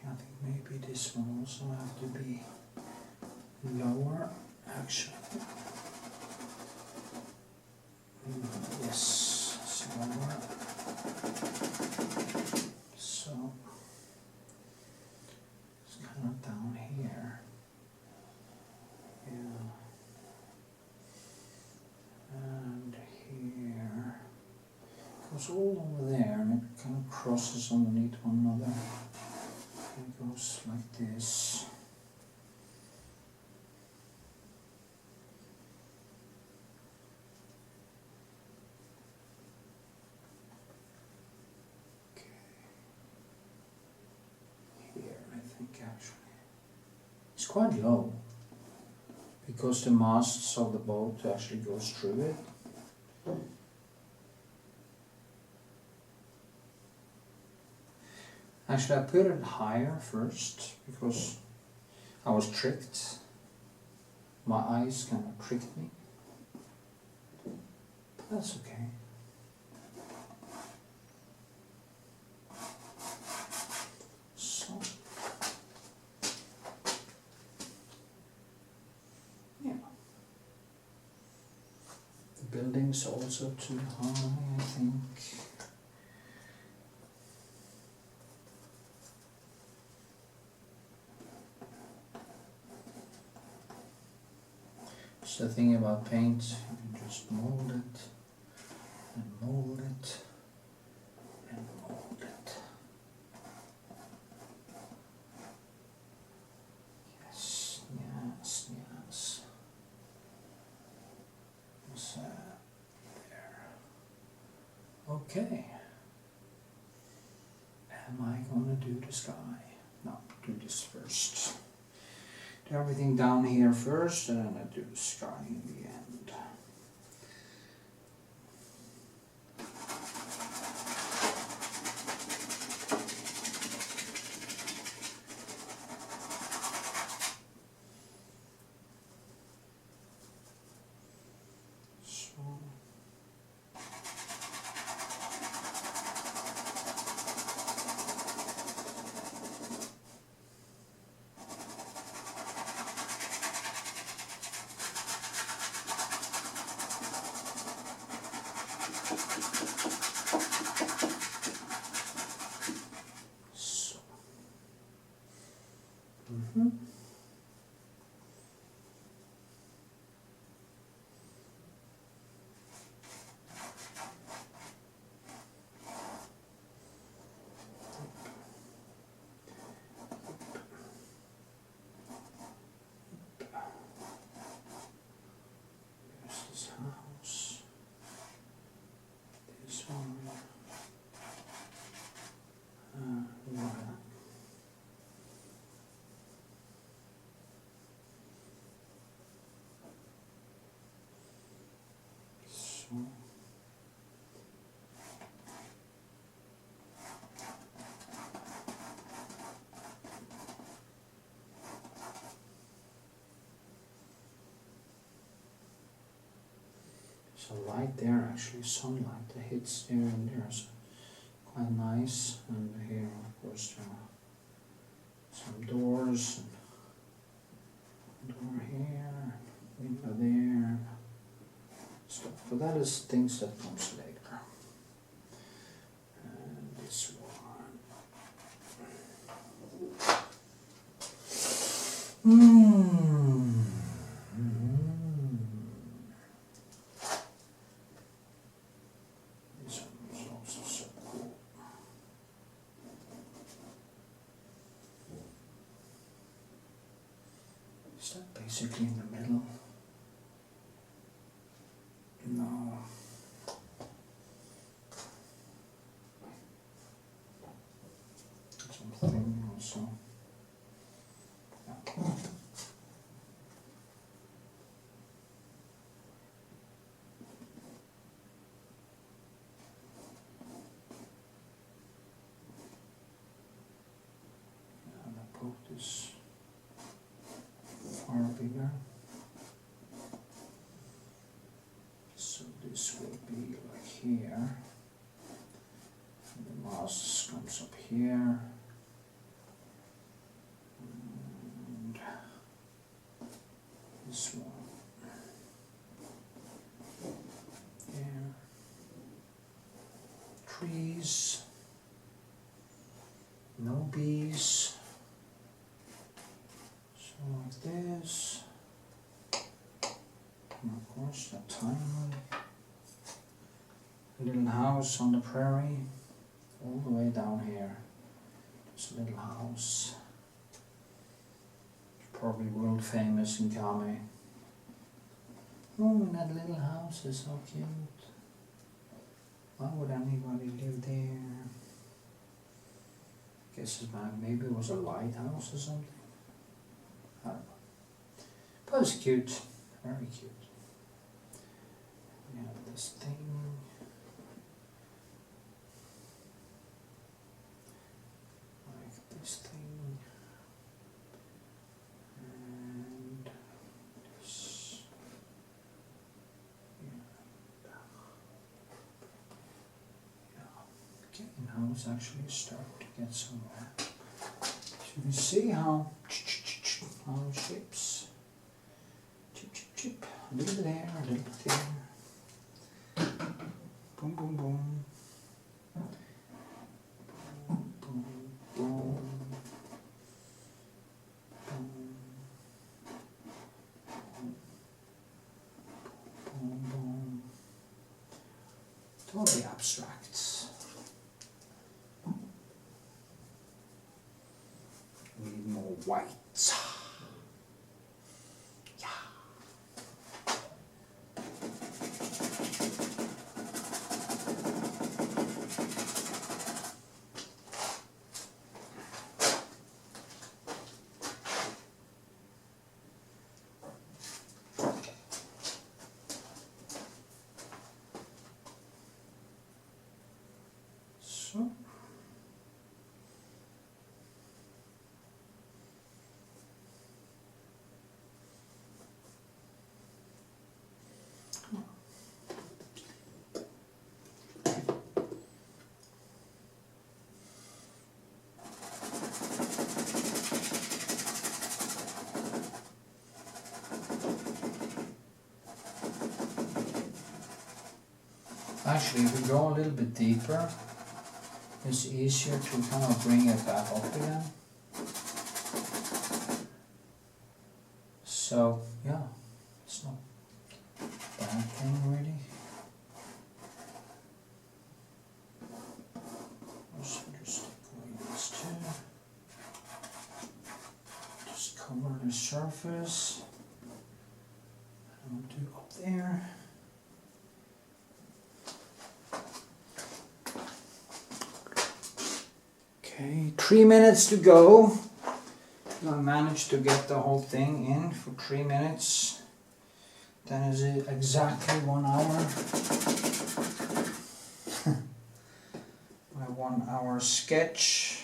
I think maybe this one also have to be lower, actually. Yes, it's lower. So it's kind of down here. Yeah. And here. It goes all over there and it kind of crosses underneath one another. It goes like this. Okay. Here, I think actually. It's quite low because the masts of the boat actually goes through it. Actually, I put it higher first because I was tricked. My eyes kind of tricked me. But that's okay. So, yeah. The building's also too high, I think. The thing about paint, you can just mold it and mold it and mold it. Yes, yes, yes. So, there. Okay. Am I going to do the sky? No, do this first. Do everything down here first, and then I do the sky in the end. House. This one. Yeah. There's a light there actually, sunlight that hits there and there, so quite nice. And here of course there are some doors, and door here, window there, stuff. But that is things that comes later. And this one. This one is also so cool. Is that basically in the middle? No. Something also. Yeah. The boat is far bigger. So this will be like here. And the mast comes up here. And this one. There. Trees. No bees. So like this. And of course that tiny little house on the prairie, all the way down here. This little house, probably world famous in Kame. Oh, that little house is so cute. Why would anybody live there? Guess maybe it was a lighthouse or something. I don't know. But it's cute, very cute. We have this thing. Like this thing. And this. Yeah. Okay, now it's actually starting to get somewhere. So you can see how it shapes. Chip, chip, chip. A little bit there, a little bit there. Boom, boom, boom. Boom, boom, boom. Boom, boom. Totally abstract. We need more white. So. Actually, if we go a little bit deeper, it's easier to kind of bring it back up again. So, yeah, it's not a bad thing really. Also just take away these two. Just cover the surface. And I'll do up there. Okay, 3 minutes to go. I managed to get the whole thing in for 3 minutes. Then is it exactly 1 hour. My 1 hour sketch.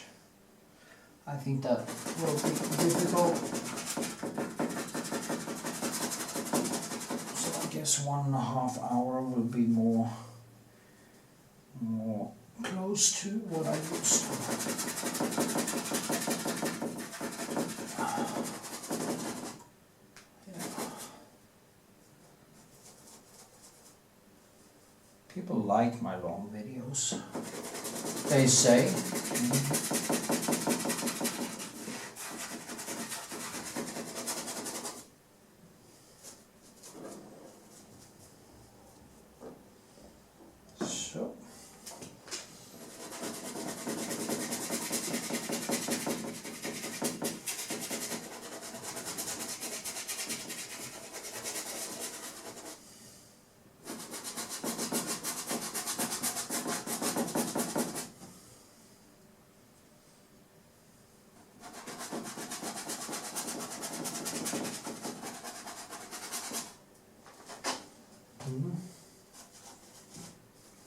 I think that will be difficult. So I guess 1.5 hours will be more close to what I used to. Yeah. People like my long videos, they say. So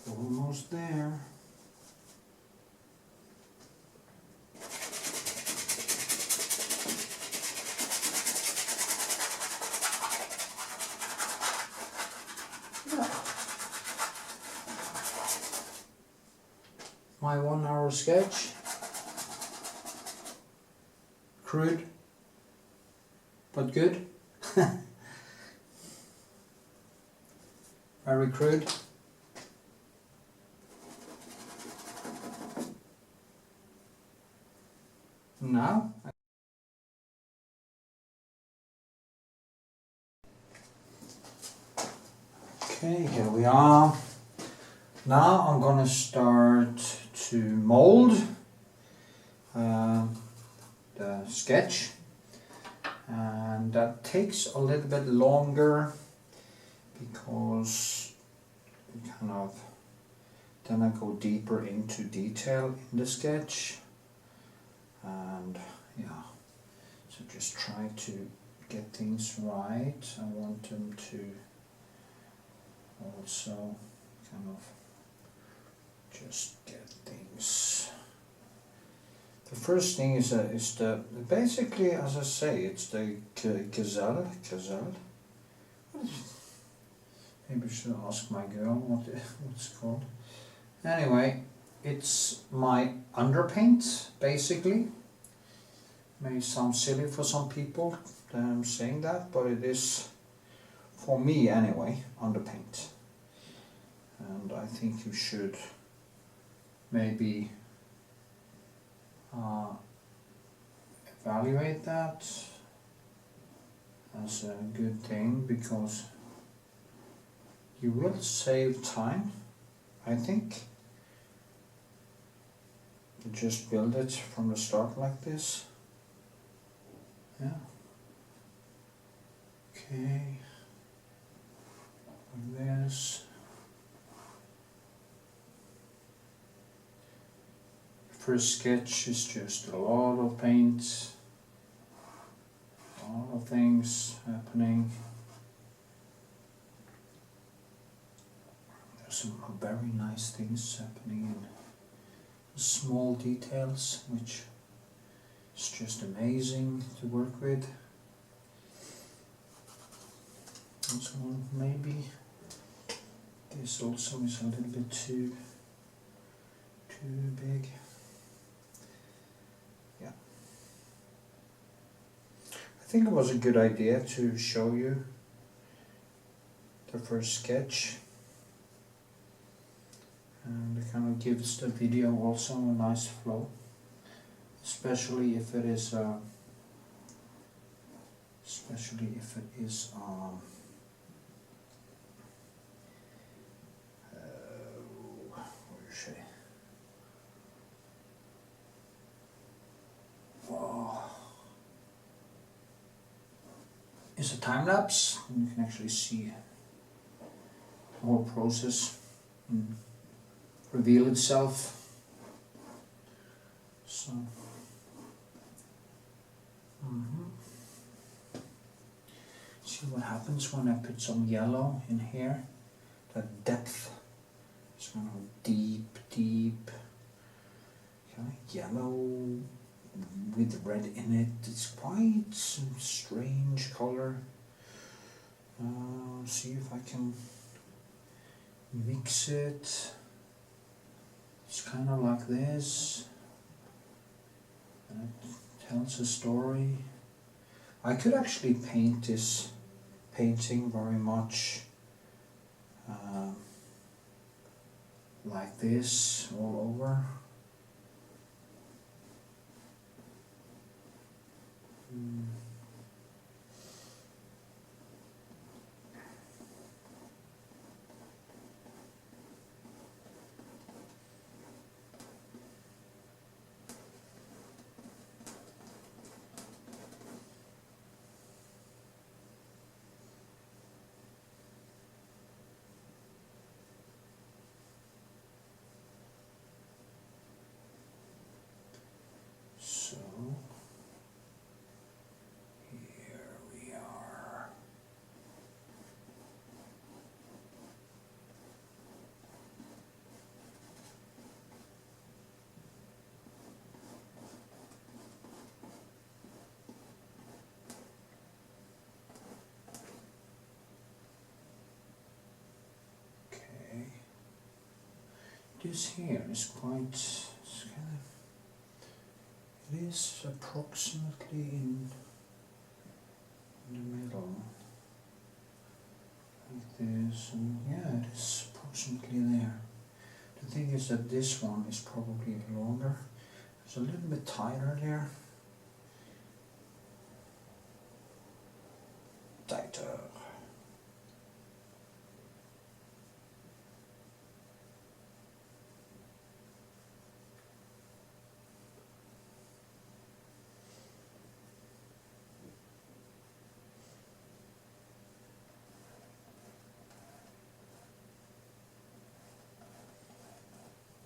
almost there. My 1 hour sketch. Crude, but good. Very crude. Now, okay, here we are. Now I'm gonna start to mold the sketch, and that takes a little bit longer because kind of then I go deeper into detail in the sketch, and yeah, so just try to get things right. I want them to also kind of just get things. The first thing is the basically, as I say, it's the gazelle. Maybe I should ask my girl what it's called. Anyway, it's my underpaint basically. May sound silly for some people that I'm saying that, but it is for me anyway, underpaint. And I think you should maybe evaluate that as a good thing, because you will save time, I think. You just build it from the start like this. Yeah. Okay. Like this. First sketch is just a lot of paint, a lot of things happening. There's some very nice things happening in small details, which is just amazing to work with. This one maybe, this also is a little bit too big. Yeah. I think it was a good idea to show you the first sketch, and it kind of gives the video also a nice flow, especially if it is where is it? It's a time lapse, and you can actually see the whole process reveal itself. So, see what happens when I put some yellow in here. That depth is kind of deep, kind of yellow with red in it. It's quite some strange color. See if I can mix it. It's kind of like this, and it tells a story. I could actually paint this painting very much like this all over. So here we are. Okay. This here is quite, it's kind of, it is approximately in the middle, like this, and yeah, it is approximately there. The thing is that this one is probably longer. It's a little bit tighter there. Tighter.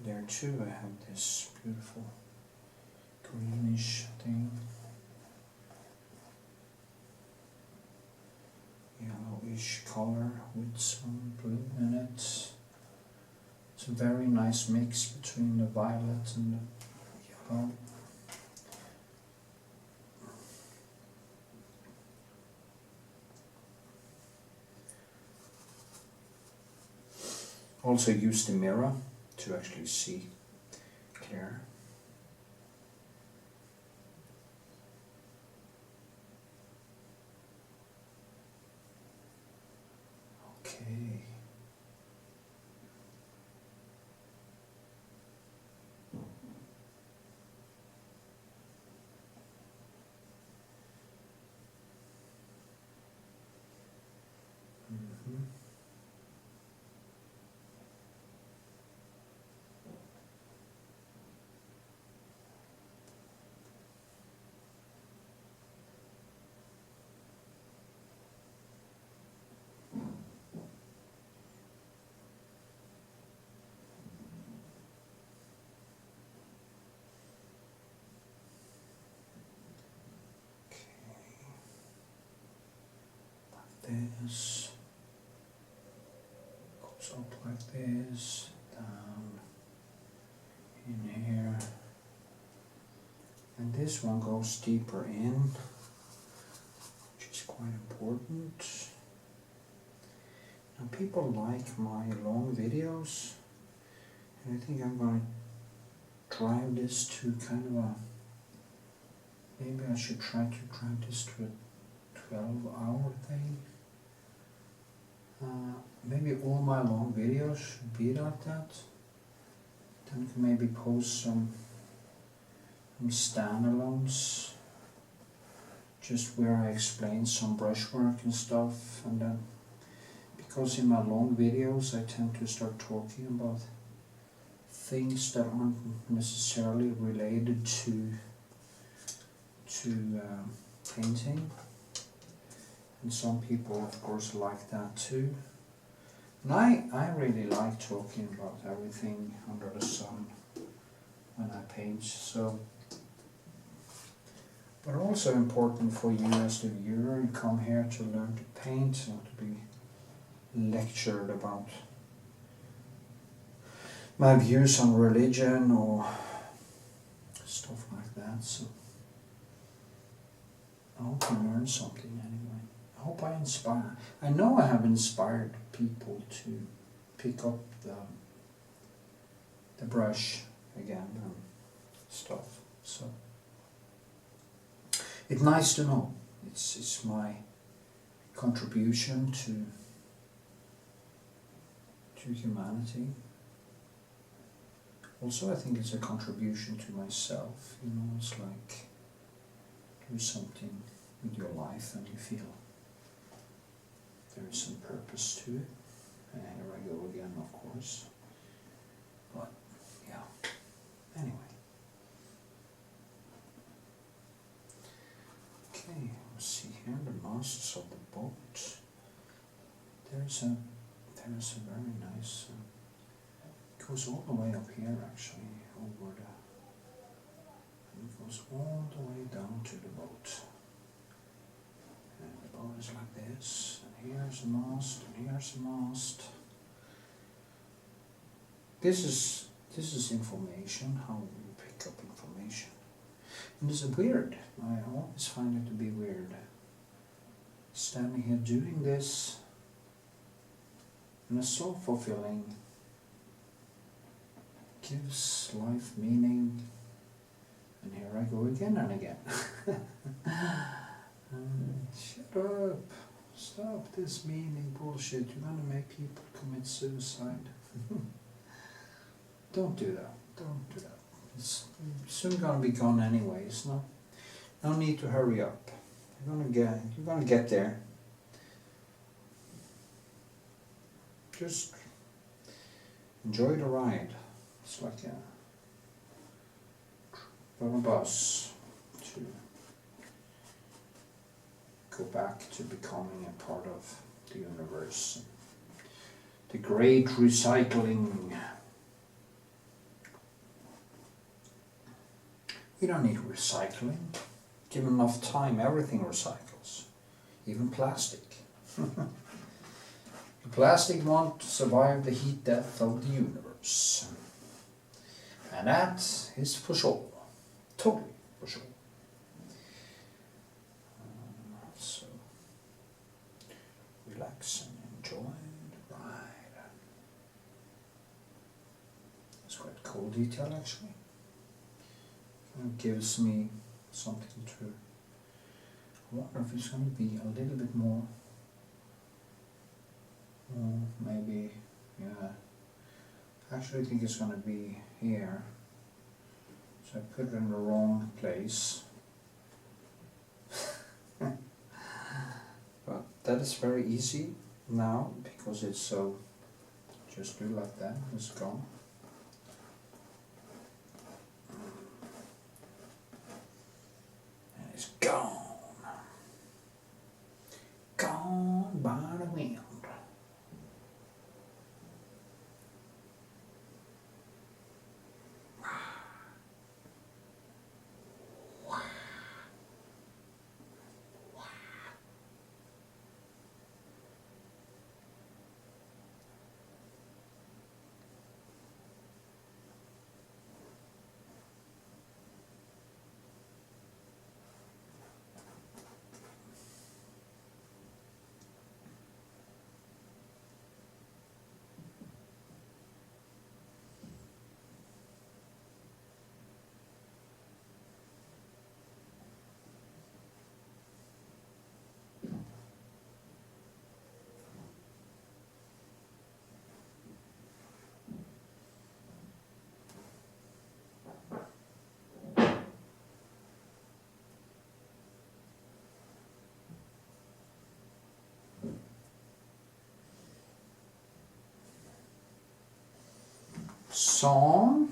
There too I have this beautiful greenish thing, yellowish color with some blue in it. It's a very nice mix between the violet and the yellow. Also use the mirror to actually see clear. Okay. This goes up like this, down in here, and this one goes deeper in, which is quite important. Now people like my long videos, and I think I'm going to drive this to kind of a, maybe I should try to drive this to a 12-hour thing. Maybe all my long videos should be like that. Then I can maybe post some standalones, just where I explain some brushwork and stuff, and then because in my long videos I tend to start talking about things that aren't necessarily related to painting. And some people of course like that too. And I really like talking about everything under the sun when I paint. So, but also important for you as the viewer, you come here to learn to paint, not to be lectured about my views on religion or stuff like that. So I hope you learned something anyway. I hope hope I inspire. I know I have inspired people to pick up the brush again and stuff. So it's nice to know. It's my contribution to humanity. Also, I think it's a contribution to myself. You know, it's like do something with your life and you feel there is some purpose to it. And here I go again, of course. But yeah. Anyway. Okay, let's see here the masts of the boat. There's a very nice. It goes all the way up here actually, over the. And it goes all the way down to the boat. And the boat is like this. And here's a mast. And here's a mast. This is information. How you pick up information. And it's weird. I always find it to be weird. Standing here doing this. And it's so fulfilling. Gives life meaning. And here I go again and again. Shut up. Stop this meaning bullshit. You're gonna make people commit suicide. Don't do that. Don't do that. It's soon gonna be gone anyway. It's no need to hurry up. You're gonna get there. Just enjoy the ride. It's like on a bus to go back to becoming a part of the universe. The great recycling. We don't need recycling. Given enough time, everything recycles. Even plastic. The plastic won't survive the heat death of the universe. And that is for sure. Totally for sure. So, relax and enjoy the ride. It's quite cool detail actually. It gives me something to. I wonder if it's going to be a little bit more. Maybe, yeah. Actually, I think it's going to be here. So I put it in the wrong place. But that is very easy now because it's so. Just do like that. It's gone. And it's gone. Gone by the wind. Song.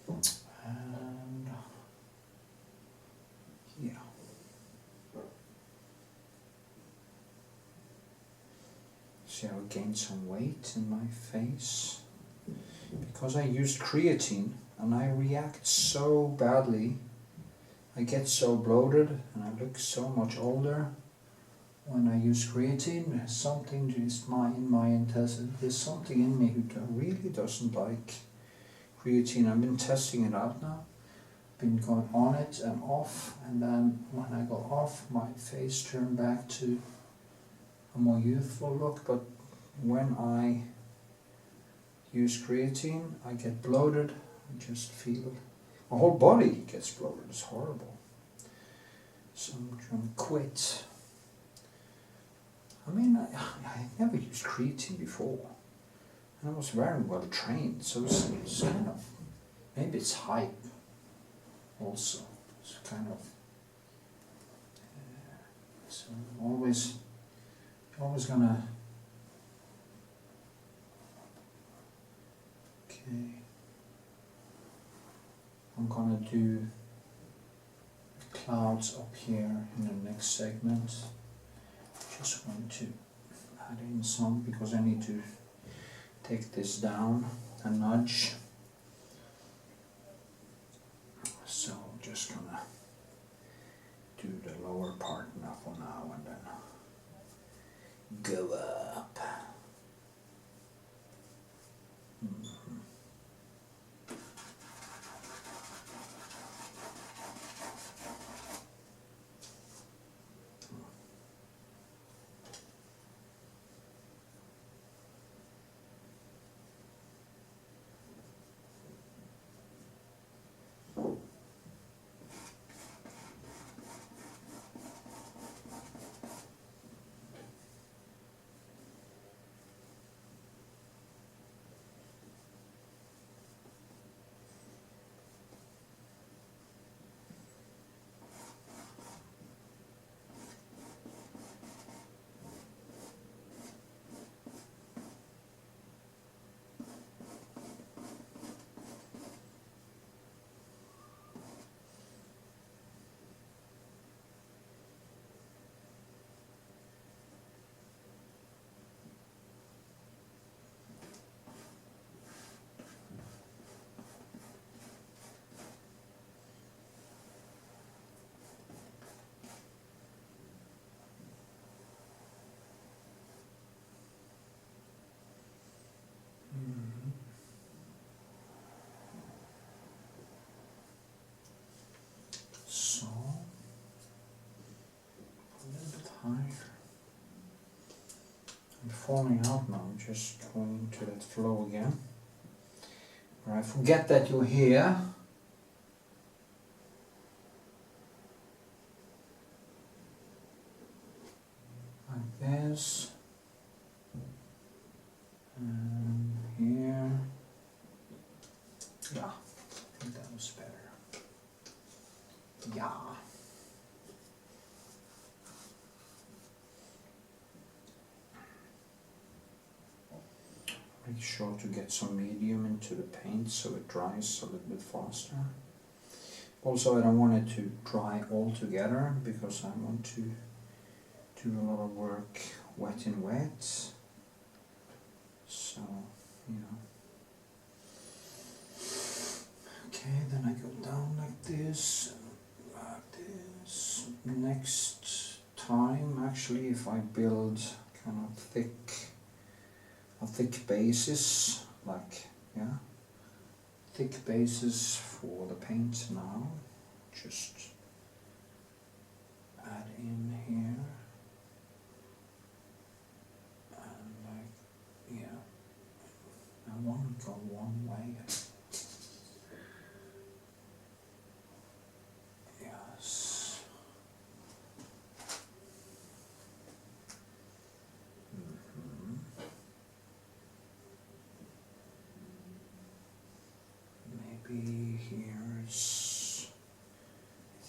And yeah. See how I gained some weight in my face because I used creatine and I react so badly. I get so bloated and I look so much older when I use creatine. Something is in my intestine. There's something in me who really doesn't like creatine. I've been testing it out now. Been going on it and off, and then when I go off, my face turned back to a more youthful look. But when I use creatine, I get bloated. I just feel my whole body gets bloated. It's horrible. So I'm trying to quit. I mean, I never used creatine before, and I was very well trained. So it's kind of, maybe it's hype. Also, it's kind of so always gonna. Okay, I'm gonna do clouds up here in the next segment. Just want to add in some because I need to take this down a nudge. So I'm just gonna do the lower part now for now and then go up. So, a little bit higher. I'm falling out now, I'm just going into that flow again. Where I forget that you're here. Like this. And here. Yeah, I think that was better. Yeah. Make sure to get some medium into the paint so it dries a little bit faster. Also, I don't want it to dry all together because I want to do a lot of work wet in wet. So, you know. Okay, then I go down like this. Next time, actually, if I build kind of a thick basis, like, yeah, thick basis for the paint now, just add in here, and like, yeah, I want to go one way.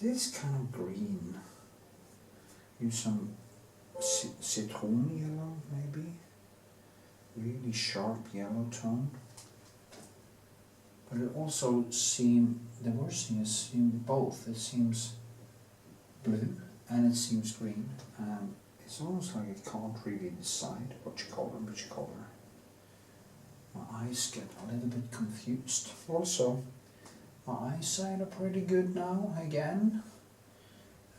It is kind of green. Use some citron yellow, maybe. Really sharp yellow tone. But it also seems, the worst thing is both. It seems blue and it seems green. And it's almost like I can't really decide which color. My eyes get a little bit confused. Also, my eyesight are pretty good now, again.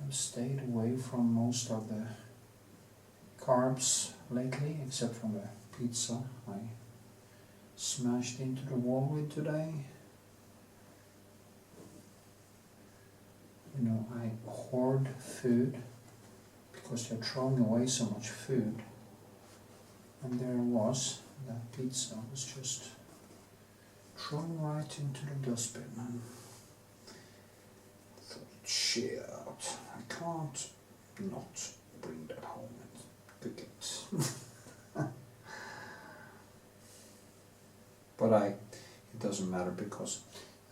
I've stayed away from most of the carbs lately, except from the pizza I smashed into the wall with today. you know, I hoard food because they're throwing away so much food. And there it was, that pizza was just thrown right into the dustbin. And I thought, shit, I can't not bring that home and cook it. But it doesn't matter because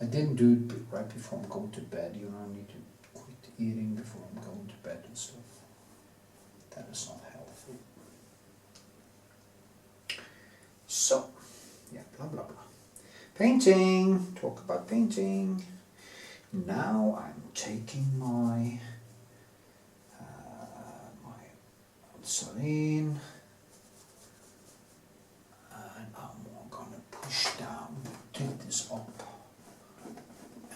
I didn't do it right before I'm going to bed. You know, I need to quit eating before I'm going to bed and stuff. That is not healthy. So, yeah, blah blah blah. Painting. Talk about painting. Now I'm taking my saline, and I'm gonna push down. Take this up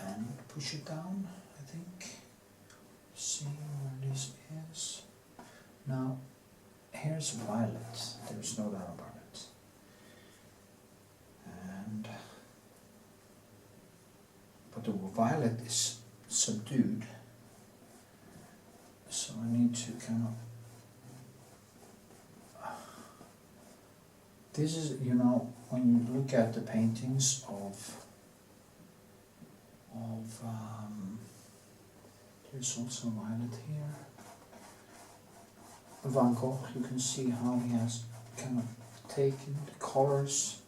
and push it down. I think. See where this is. Now, here's violet. There's no doubt about it. But the violet is subdued, so I need to kind of. This is, you know, when you look at the paintings of there's also violet here. Van Gogh, you can see how he has kind of taken the colors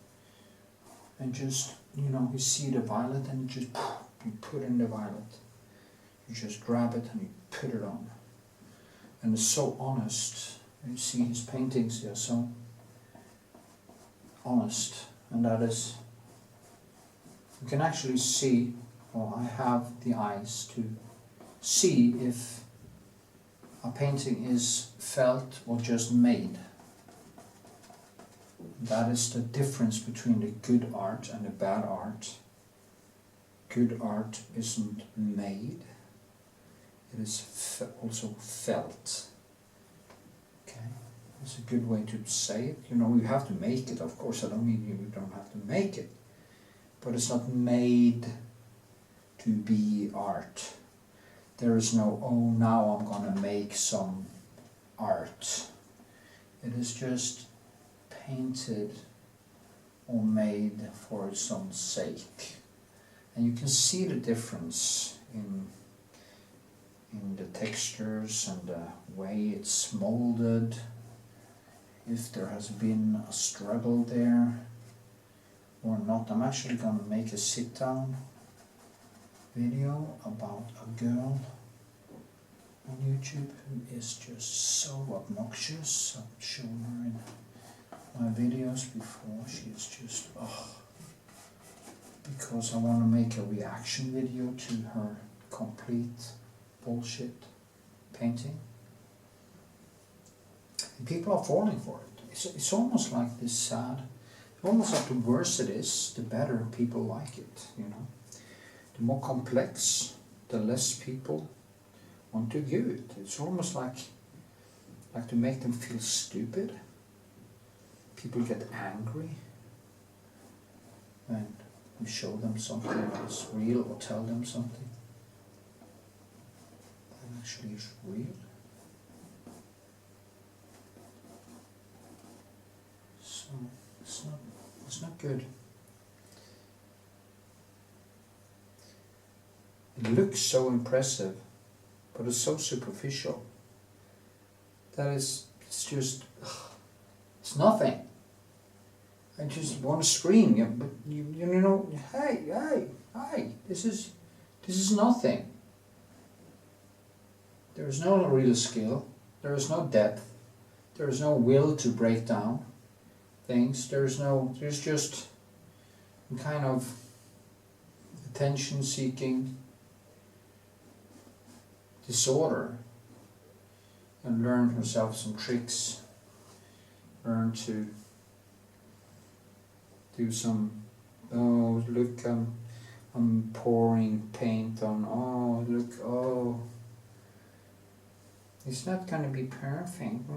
and just, you know, you see the violet and just you put in the violet. You just grab it and you put it on. And it's so honest. You see his paintings, they are so honest. And that is, you can actually see, or I have the eyes to see if a painting is felt or just made. That is the difference between the good art and the bad art. Good art isn't made, it is also felt. Okay, that's a good way to say it. You know, you have to make it, of course. I don't mean you don't have to make it, but it's not made to be art. There is no, oh, now I'm gonna make some art. It is just painted or made for its own sake. And you can see the difference in the textures and the way it's molded, if there has been a struggle there or not. I'm actually gonna make a sit-down video about a girl on YouTube who is just so obnoxious. I've shown her in my videos before. She is just, because I want to make a reaction video to her complete bullshit painting. And people are falling for it. It's almost like this sad, almost like the worse it is, the better people like it, you know. The more complex, the less people want to view it. It's almost like to make them feel stupid. People get angry when we show them something that is real or tell them something that actually is real. So it's not good. It looks so impressive, but it's so superficial. That is, it's just, it's nothing. I just want to scream, yeah, but you know, hey, this is nothing. There is no real skill. There is no depth. There is no will to break down things. There's just kind of attention-seeking disorder, and learn herself some tricks, learn to do some, oh look, I'm pouring paint on, oh look, oh, it's not going to be perfect.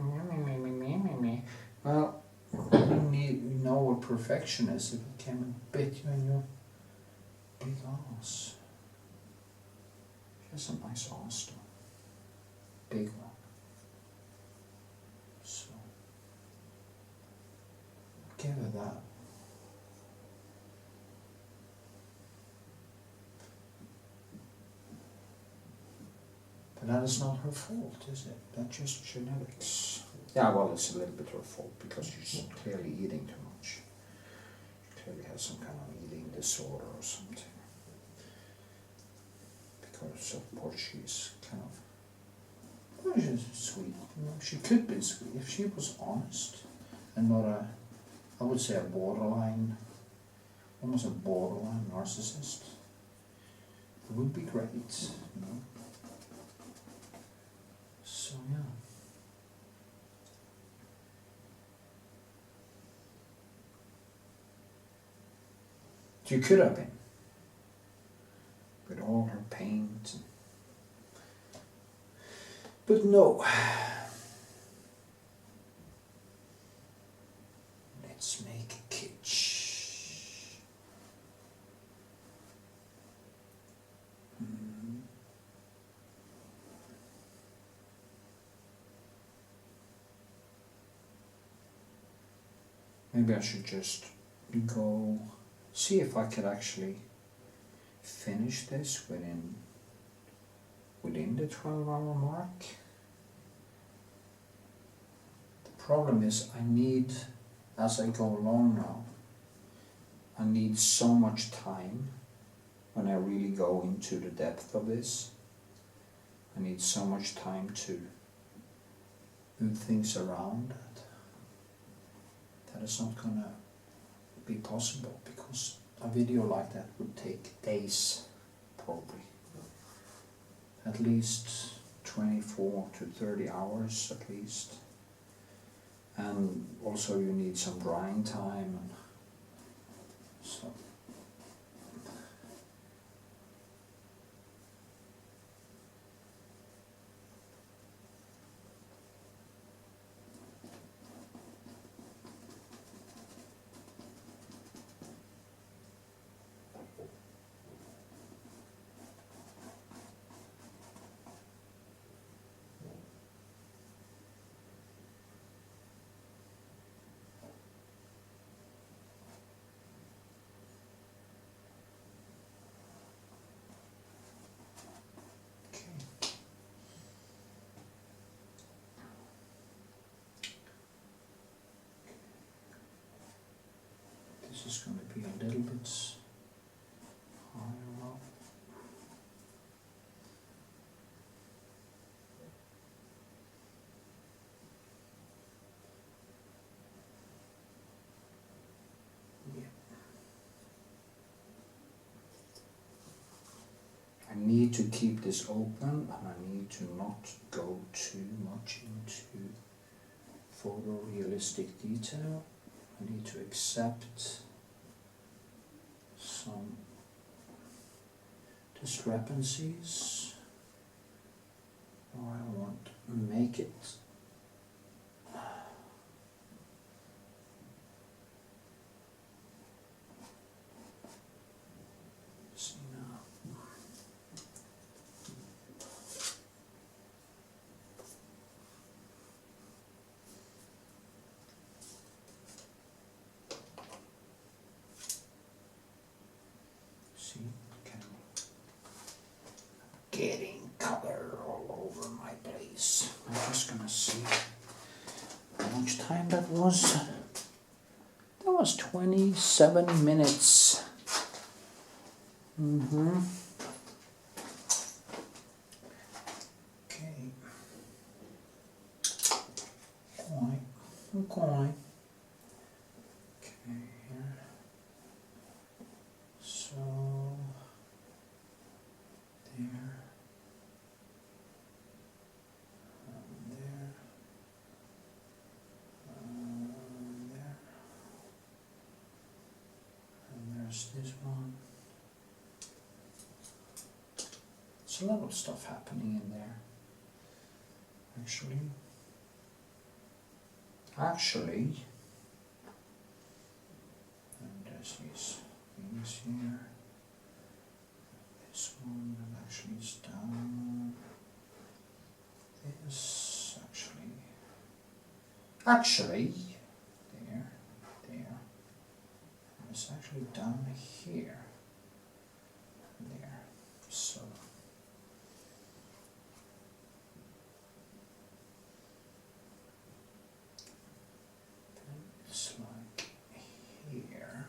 Well, you know what perfection is if it came and bit you in your big ass. is a nice honest one. Big one. So give her that. But that is not her fault, is it? That's just genetics. Yeah, well, it's a little bit her fault because she's clearly eating too much. She clearly has some kind of eating disorder or something. Because of course she's kind of, well, she's sweet. You know, she could be sweet if she was honest and not a, I would say a borderline, almost a borderline narcissist. It would be great, you know. So yeah. She could have been, with all her paint. But no. Let's make a kitsch. Maybe I should just go see if I could actually finish this within the 12-hour mark. The problem is I need, as I go along now, I need so much time when I really go into the depth of this. I need so much time to move things around that it's not gonna be possible, because a video like that would take days, probably. At least 24 to 30 hours at least. And also you need some drying time, and so. This is going to be a little bit higher up. Yeah. I need to keep this open, and I need to not go too much into photorealistic detail. I need to accept some discrepancies, or I want to make it see now. See, kind of getting color all over my place. I'm just gonna see how much time that was. That was 27 minutes. Okay. Okay. Okay, here. So there, and there, and there, and there's this one. There's a lot of stuff happening in there, actually. And there's these things here. This one that actually is down. Actually, there, it's actually down here, there, so. It's like here.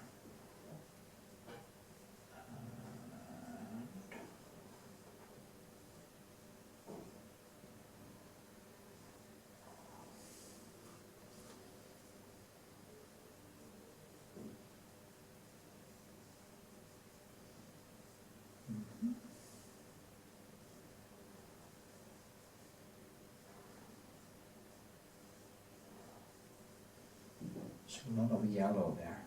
There's a lot of yellow there.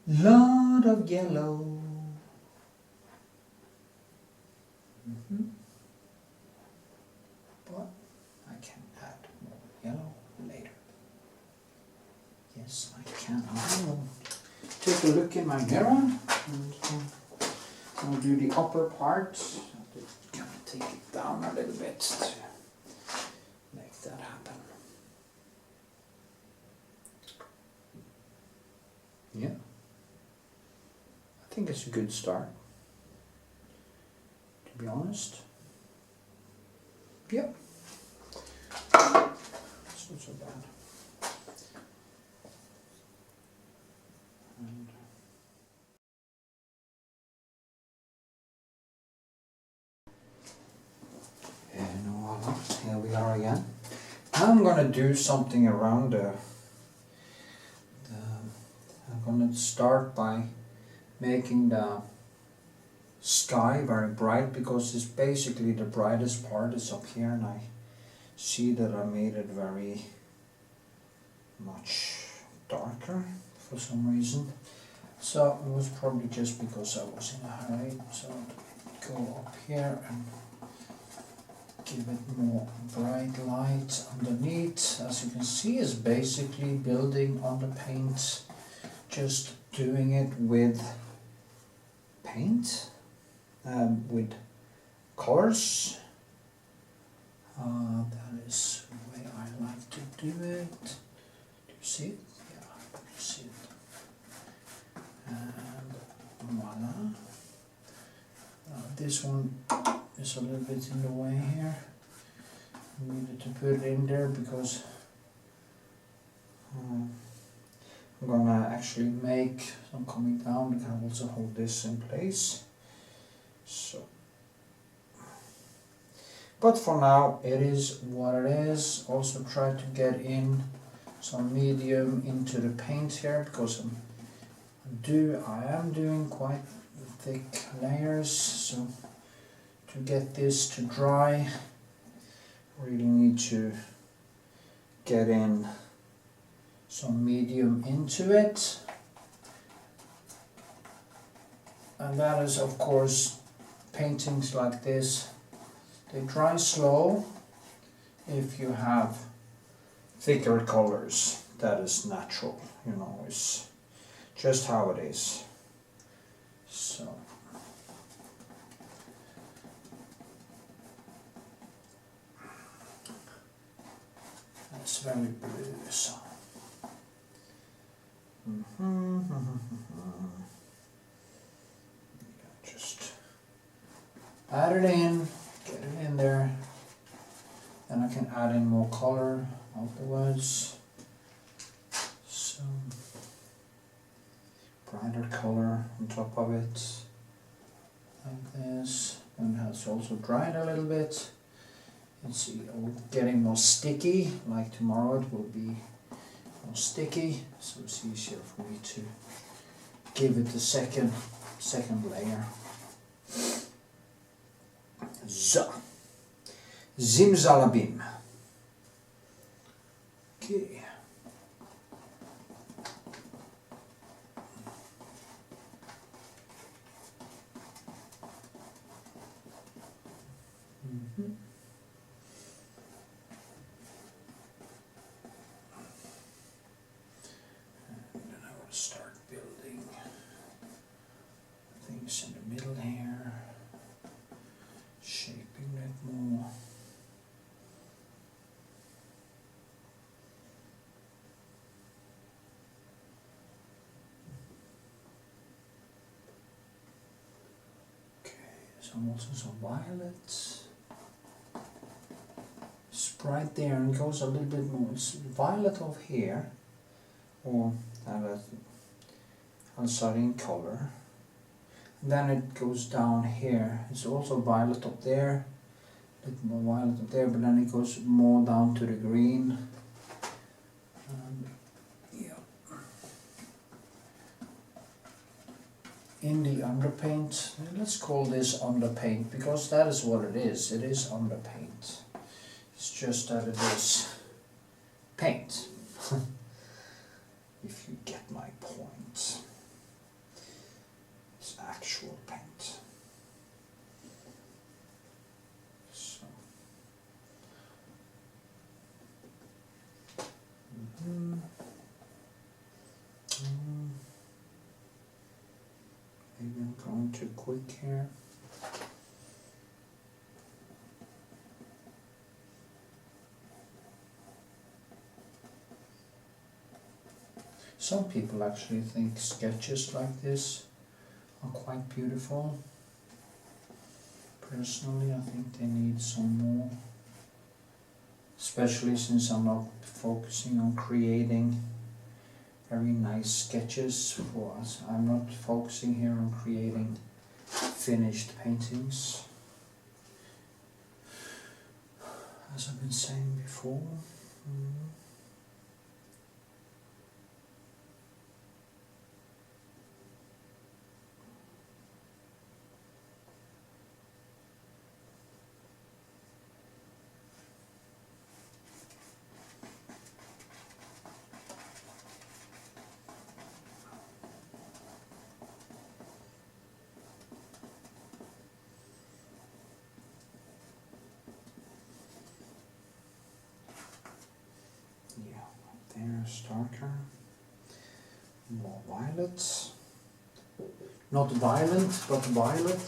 Lot of yellow. But I can add more yellow later. Yes, I can. I will take a look in my mirror and I'll do the upper part. I'm gonna take it down a little bit to make that happen. Yeah, I think it's a good start, to be honest. Yep, it's not so bad. And voila, here we are again. Now I'm gonna do something around I'm going to start by making the sky very bright, because it's basically the brightest part is up here, and I see that I made it very much darker for some reason. So it was probably just because I was in a hurry. So I'll go up here and give it more bright light underneath. As you can see, it's basically building on the paint. Just doing it with paint, with colors. That is the way I like to do it. Do you see it? Yeah, you see it. And voila. This one is a little bit in the way here. I needed to put it in there because I'm gonna actually make some coming down. I can also hold this in place. So, but for now it is what it is. Also try to get in some medium into the paint here, because I am doing quite thick layers. So to get this to dry, really need to get in some medium into it, and that is, of course, paintings like this, they dry slow. If you have thicker colors, that is natural, you know, it's just how it is. So that's very blue, so just add it in, get it in there, and I can add in more color afterwards. So brighter color on top of it, like this. And it has also dried a little bit. You see, getting more sticky. Like tomorrow, it will be more sticky, so it's easier for me to give it the second layer. So, zimzalabim. Okay. Start building things in the middle here, shaping it more. Also some violet. Sprite there, and it goes a little bit more. It's violet over here, or in color. And then it goes down here. It's also violet up there, a bit more violet up there, but then it goes more down to the green. Yeah. In the underpaint, let's call this underpaint because that is what it is. It is underpaint. It's just that it is paint. If you get my point. It's actual paint. So. Maybe I'm going too quick here. Some people actually think sketches like this are quite beautiful. Personally, I think they need some more. Especially since I'm not focusing on creating very nice sketches for us. I'm not focusing here on creating finished paintings. As I've been saying before. There's darker, more violet, not violent, but violet.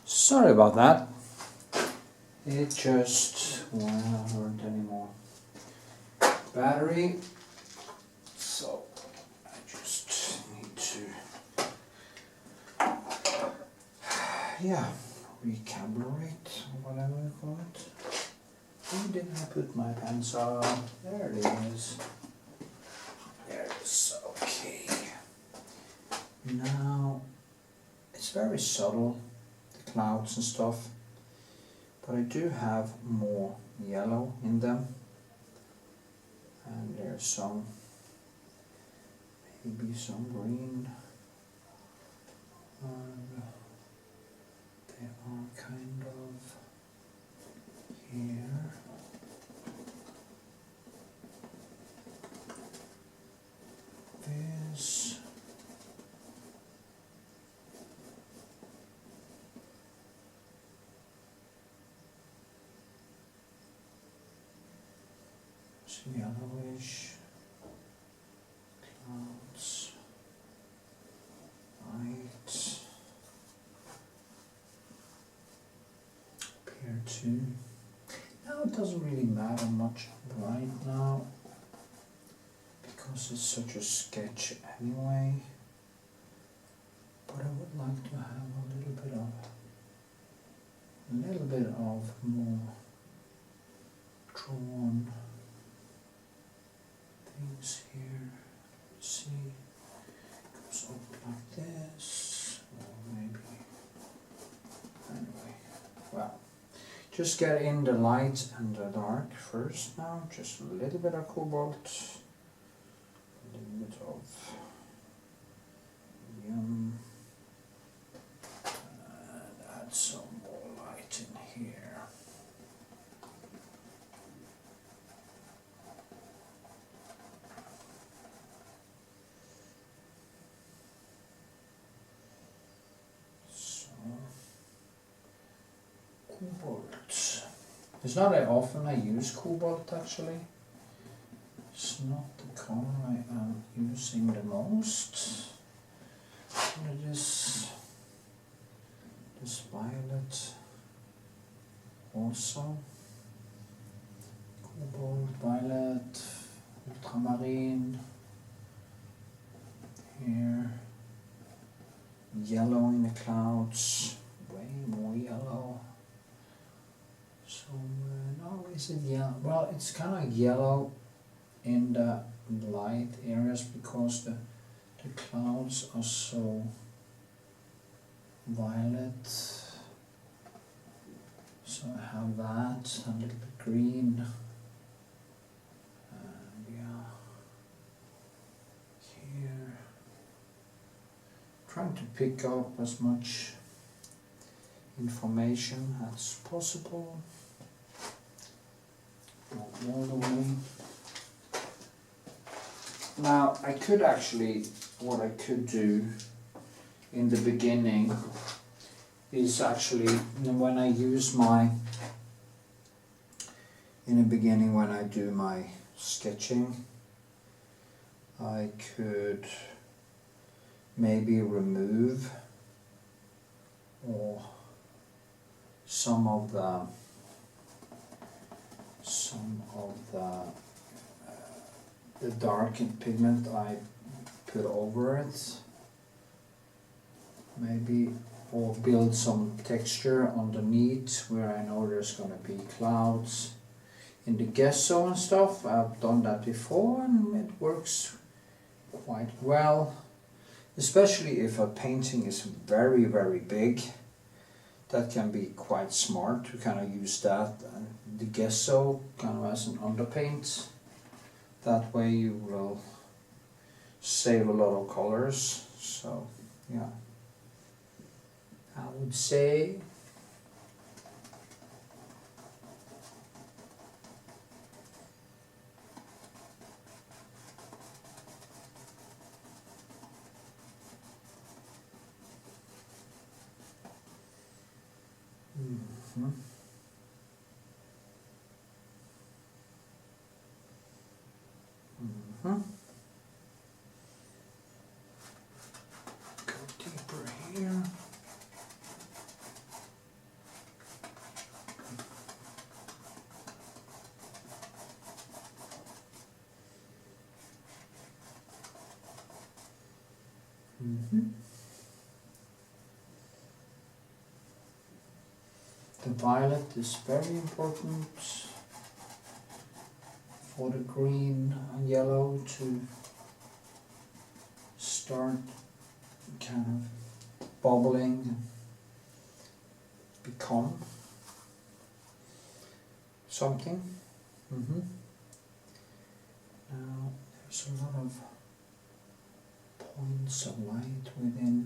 Sorry about that. It just weren't anymore. Battery. So I just need to, recalibrate, or whatever you call it. Where did I put my pencil? There it is. There it is, okay. Now, it's very subtle, the clouds and stuff, but I do have more yellow in them. And there's some, maybe some green. They are kind of here. This. Some yellowish clouds. Light. Here too. Now it doesn't really matter much right now because it's such a sketch anyway. But I would like to have a little bit of more drawn things here. Let's see. It goes up like this, or maybe. Anyway, well. Just get in the light and the dark first now, just a little bit of cobalt, a little bit of medium, and add some more light in here. So, cobalt. It's not that often I use cobalt actually. It's not the color I am using the most. But it is this violet also. Cobalt, violet, ultramarine. here. Yellow in the clouds, way more yellow. So no, is it yellow? Well, it's kind of yellow in the light areas because the clouds are so violet. So I have that, a little bit green. And yeah, here. Trying to pick up as much information as possible. Not all the way. Now I could actually, what I could do in the beginning is actually when I use my, in the beginning when I do my sketching, I could maybe remove or some of the darkened pigment I put over it, maybe, or build some texture underneath where I know there's gonna be clouds in the gesso and stuff. I've done that before and it works quite well, especially if a painting is very big. That can be quite smart to kind of use that the gesso kind of as an underpaint. That way you will save a lot of colors. So yeah, I would say go deeper here. The violet is very important for the green and yellow to start kind of bubbling and become something. Now there's a lot of points of light within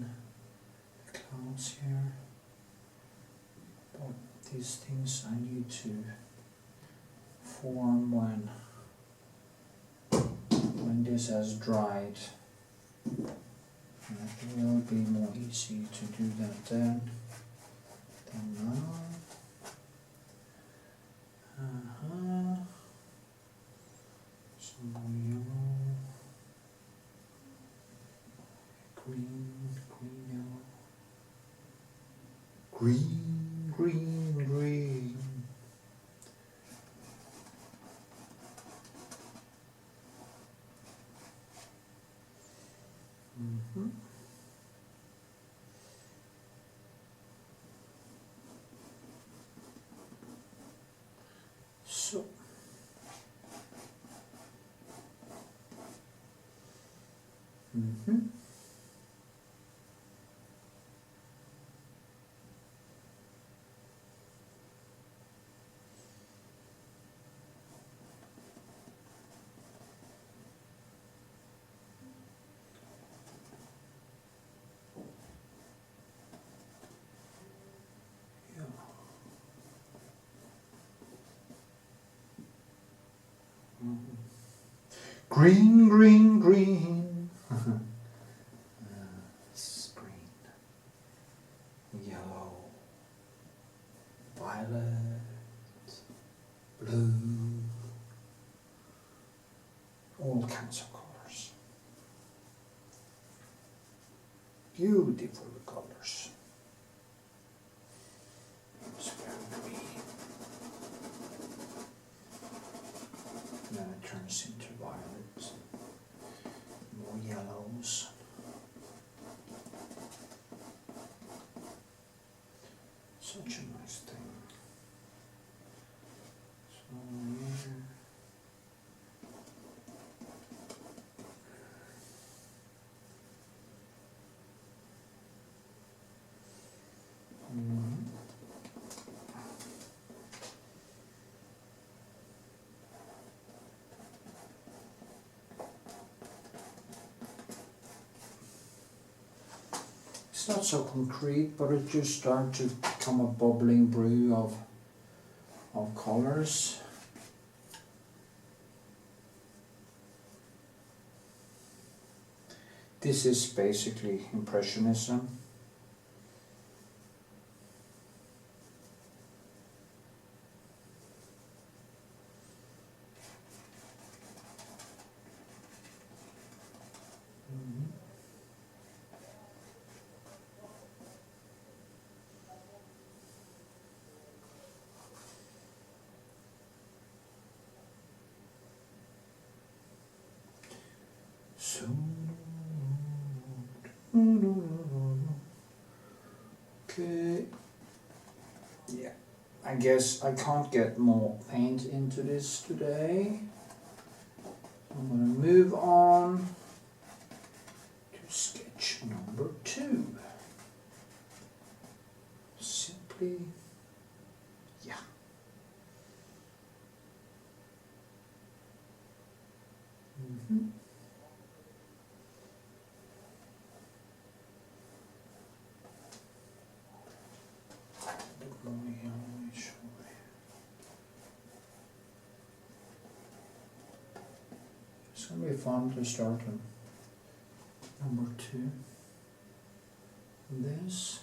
the clouds here, but these things I need to form when this has dried. And it will be more easy to do that then than now. Some more yellow, green, yellow, green. So green. It's green, yellow, violet, blue, all kinds of colors. Beautiful colors. It's very green. Then it turns into violet, more yellows. It's not so concrete, but it just starts to become a bubbling brew of colours. This is basically Impressionism. So, okay, yeah, I guess I can't get more paint into this today. I'm going to move on to sketch number 2. Simply, yeah. Mm-hmm. It's going to be fun to start on number 2. This.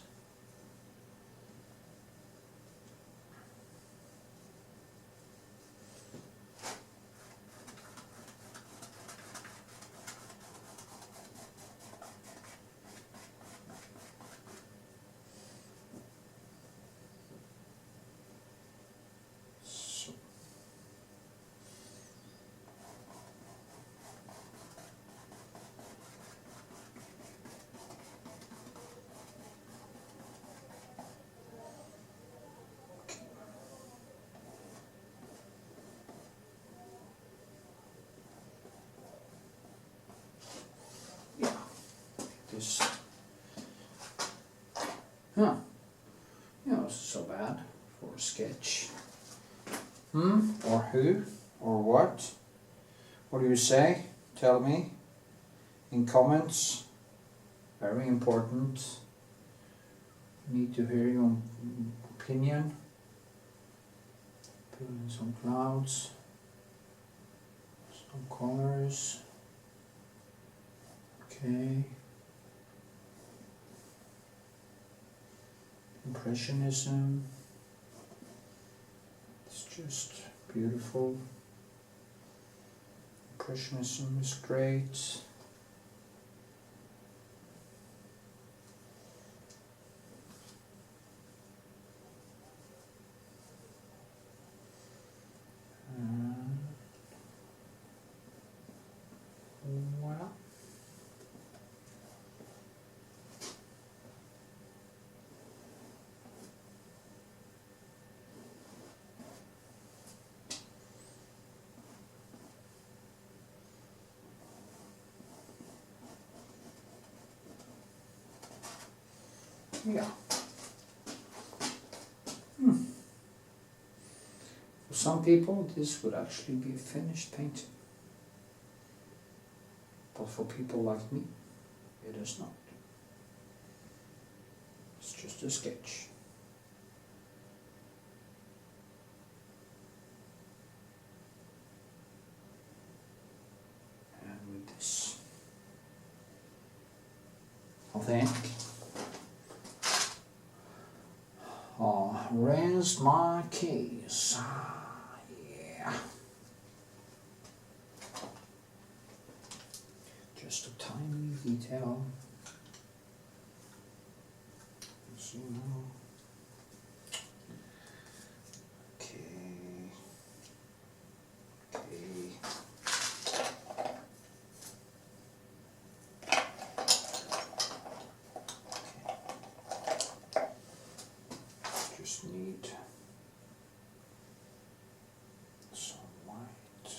So. Yeah, this, huh, you know, it's so bad for a sketch. Or who, or what? What do you say? Tell me in comments. Very important. Need to hear your opinion. Put in some clouds, some colors. Okay. Impressionism. It's just beautiful. Impressionism is great. Well. Yeah. For some people, this would actually be a finished painting. But for people like me, it is not. It's just a sketch. And with this, I think I'll rinse my keys. Yeah. Just a tiny detail. So, okay. Just need some white.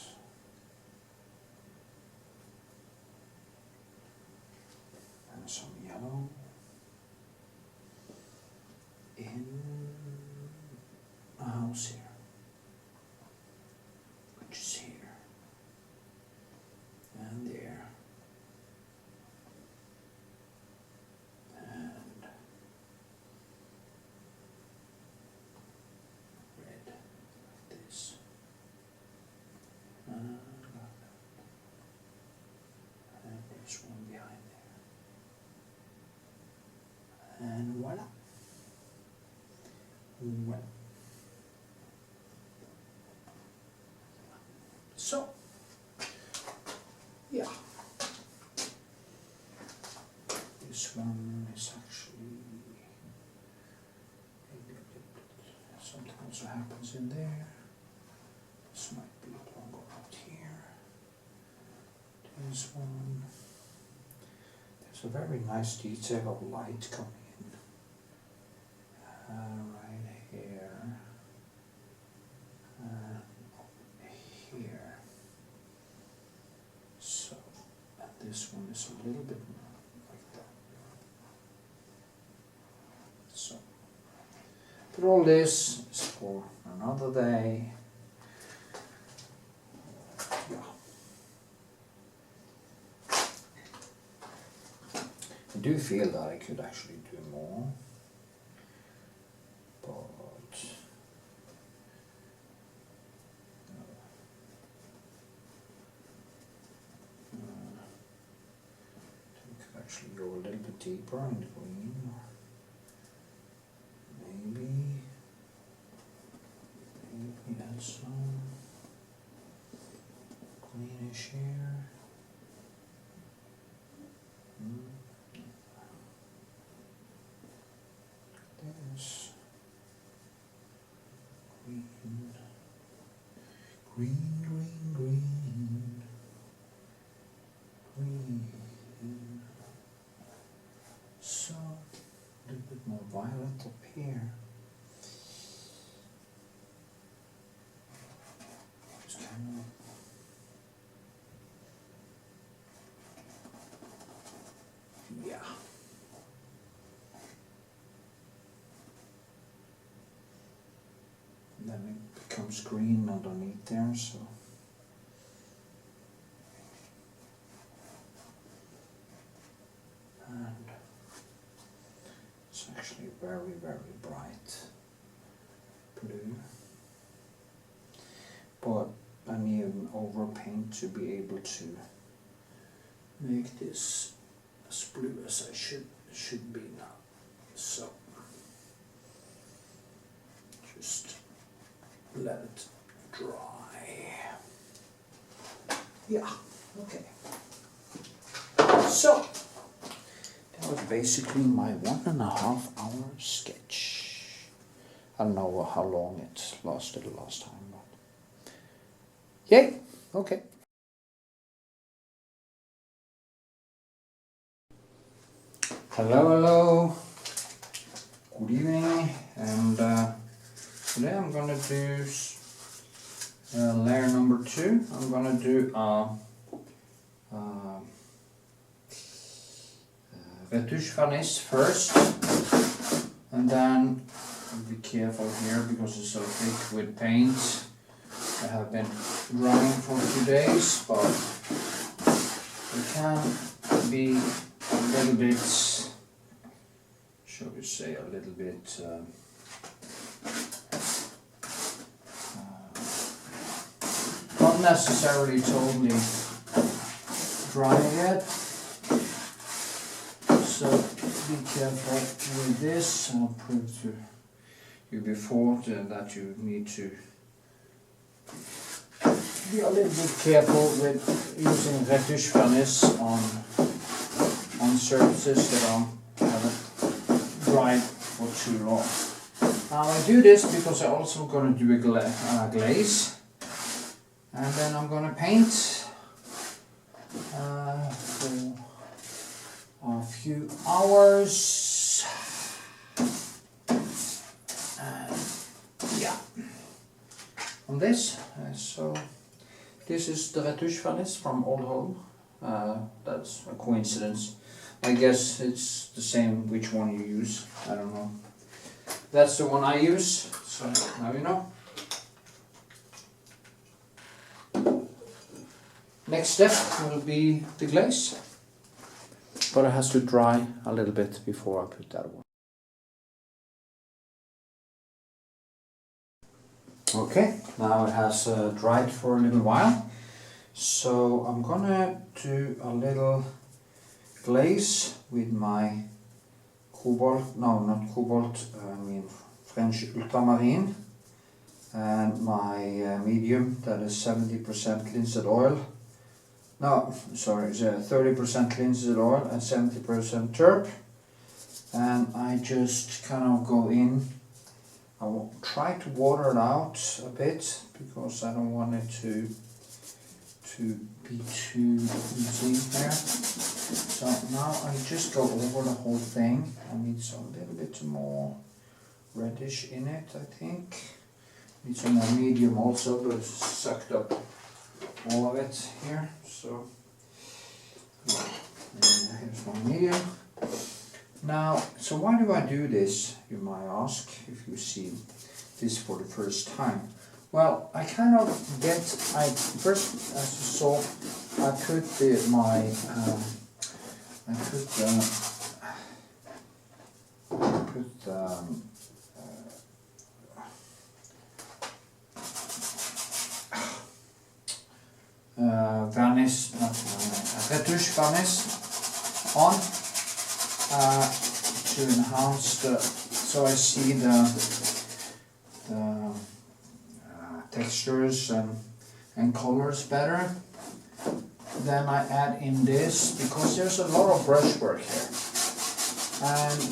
And some yellow in a house here, which is here and there and this one is actually, something also happens in there. This might be longer out here. This one, there's a very nice detail of light coming in right here and here. So, and this one is a little bit more like that. So, but all this is for another day. Yeah. I do feel that I could actually do more, but I could actually go a little bit deeper in the green, maybe add some greenish here. This green, green, green, green, green. So a little bit more violet up here. Just kind of yeah. And then it becomes green underneath there, so and it's actually very, very bright blue, but I need an overpaint to be able to make this as blue as I should be now. So just let it dry. Yeah, okay. So that was basically my 1.5 hour sketch. I don't know how long it lasted the last time, but yay, okay. Hello, hello. Good evening, and today I'm gonna do layer number 2. I'm gonna do retouch varnish first, and then be careful here because it's so thick with paint. I have been drying for 2 days, but it can be a little bit, shall we say, a little bit not necessarily totally dry yet, so be careful with this. I'll prove to you before that you need to be a little bit careful with using retouch varnish on surfaces that haven't dried for too long. Now I do this because I'm also going to do a glaze, and then I'm going to paint for a few hours. Yeah, on this. So this is the retouch varnish from Old Home. That's a coincidence. I guess it's the same which one you use. I don't know. That's the one I use, so now you know. Next step will be the glaze, but it has to dry a little bit before I put that one. Okay, now it has dried for a little while, so I'm gonna do a little glaze with my cobalt, no not cobalt, I mean French ultramarine, and my medium, that is 70% linseed oil, No, sorry, it's 30% linseed oil and 70% turp. And I just kind of go in. I will try to water it out a bit because I don't want it to be too easy there. So now I just go over the whole thing. I need some little bit more reddish in it, I think. Need some more medium also, but it's sucked up all of it here. So here's my medium. Now, so why do I do this, you might ask, if you see this for the first time. Well, I kind of first, as you saw, I put Varnish, not Retouch varnish on to enhance the, so I see the textures and colors better. Then I add in this because there's a lot of brushwork here. And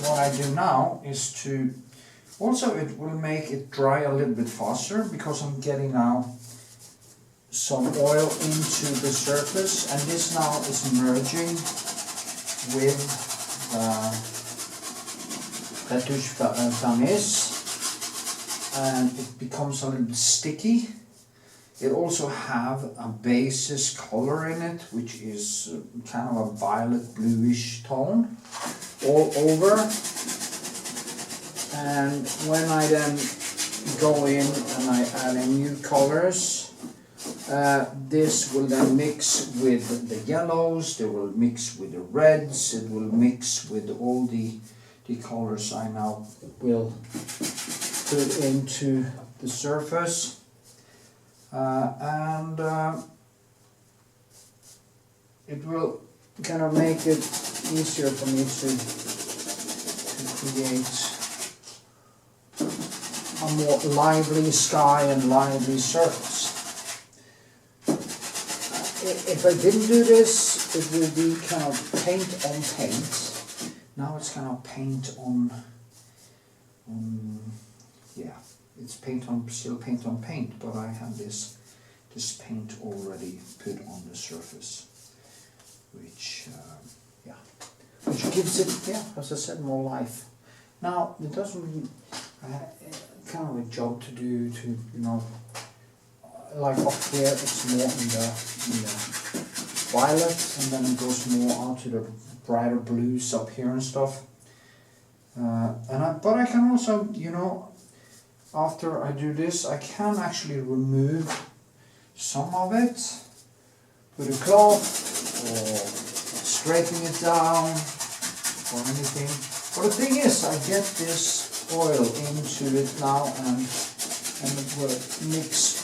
what I do now is to, also it will make it dry a little bit faster because I'm getting now some oil into the surface, and this now is merging with Retouch varnish, and it becomes a little bit sticky. It also have a basis color in it, which is kind of a violet bluish tone all over. And when I then go in and I add in new colors, this will then mix with the yellows, it will mix with the reds, it will mix with all the colors I now will put into the surface. And it will kind of make it easier for me to create a more lively sky and lively surface. If I didn't do this, it will be kind of paint on paint. Now it's kind of paint on yeah, it's paint on, still paint on paint, but I have this paint already put on the surface, which yeah, which gives it, yeah, as I said, more life. Now it doesn't kind of a job to do to, you know, like up here it's more in the violet, and then it goes more out to the brighter blues up here and stuff. But I can also, you know, after I do this, I can actually remove some of it with a cloth or straighten it down or anything. But the thing is, I get this oil into it now, and it will mix.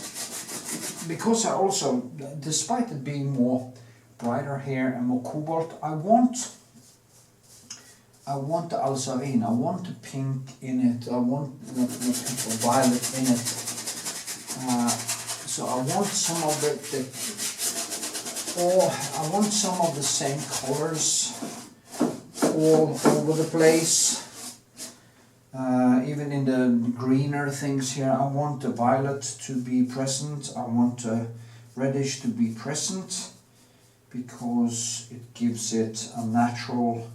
Because I also, despite it being more brighter here and more cobalt, I want the alsavine, I want the pink in it, I want not pink or violet in it. So I want some of I want some of the same colors all over the place. Even in the greener things here, I want the violet to be present, I want the reddish to be present, because it gives it a natural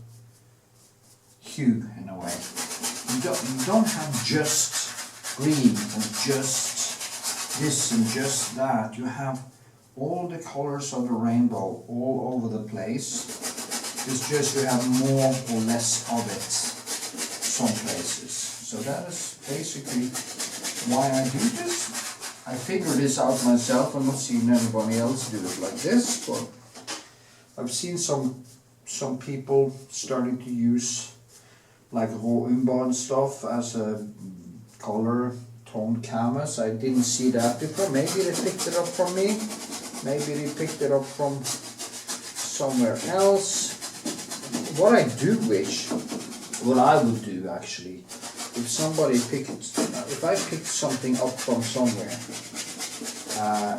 hue in a way. You don't have just green and just this and just that. You have all the colors of the rainbow all over the place. It's just you have more or less of it some places. So that is basically why I do this. I figured this out myself. I'm not seeing anybody else do it like this, but I've seen some people starting to use like raw umber and stuff as a color tone canvas. I didn't see that before. Maybe they picked it up from me. Maybe they picked it up from somewhere else. What I would do actually, if I picked something up from somewhere,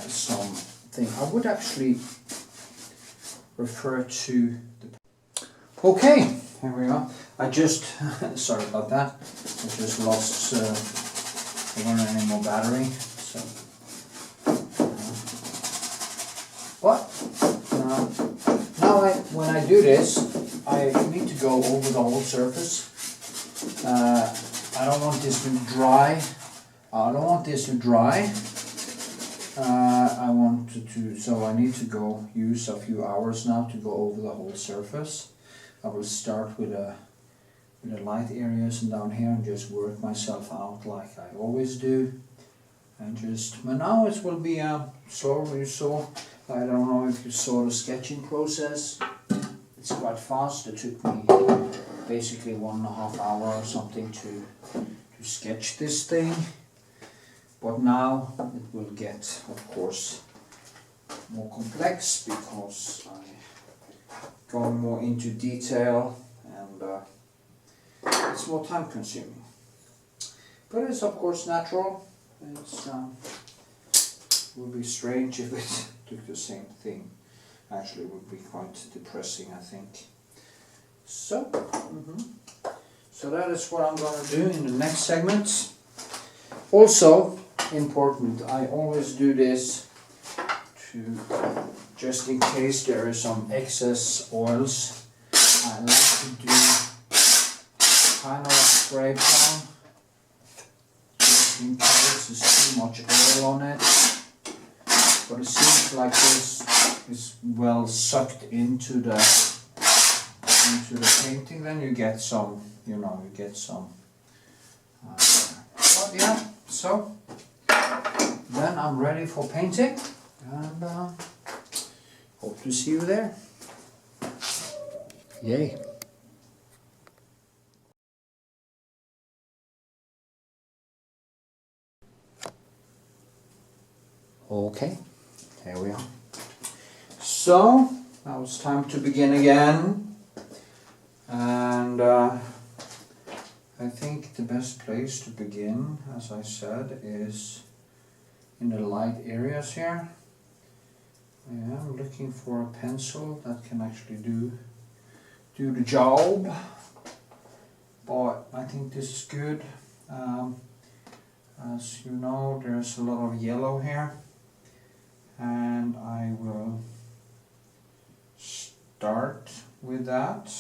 some thing. I would actually refer to the... Okay, here we are. I just, sorry about that, I just lost, there weren't any more battery, so... Now when I do this, I need to go over the whole surface. I don't want this to dry. I don't want this to dry. I want to, so I need to go use a few hours now to go over the whole surface. I will start with the light areas and down here and just work myself out like I always do. And just, but now it will be slow. You saw, I don't know if you saw the sketching process. It's quite fast. It took me basically 1.5 hours or something to sketch this thing. But now it will get, of course, more complex because I'm going more into detail and it's more time consuming. But it's of course natural. It's would be strange if it took the same thing. Actually, it would be quite depressing, I think. So, so that is what I'm going to do in the next segment. Also important, I always do this to, just in case there is some excess oils, I like to do kind of a spray down, just in case there's too much oil on it. But it seems like this is well sucked into the painting, then you get some, you know, you get some. But yeah, so then I'm ready for painting, and hope to see you there. Yay! Okay, here we are. So now it's time to begin again, and I think the best place to begin, as I said, is in the light areas here. I am looking for a pencil that can actually do the job, but I think this is good. As you know, there's a lot of yellow here, and I will start with that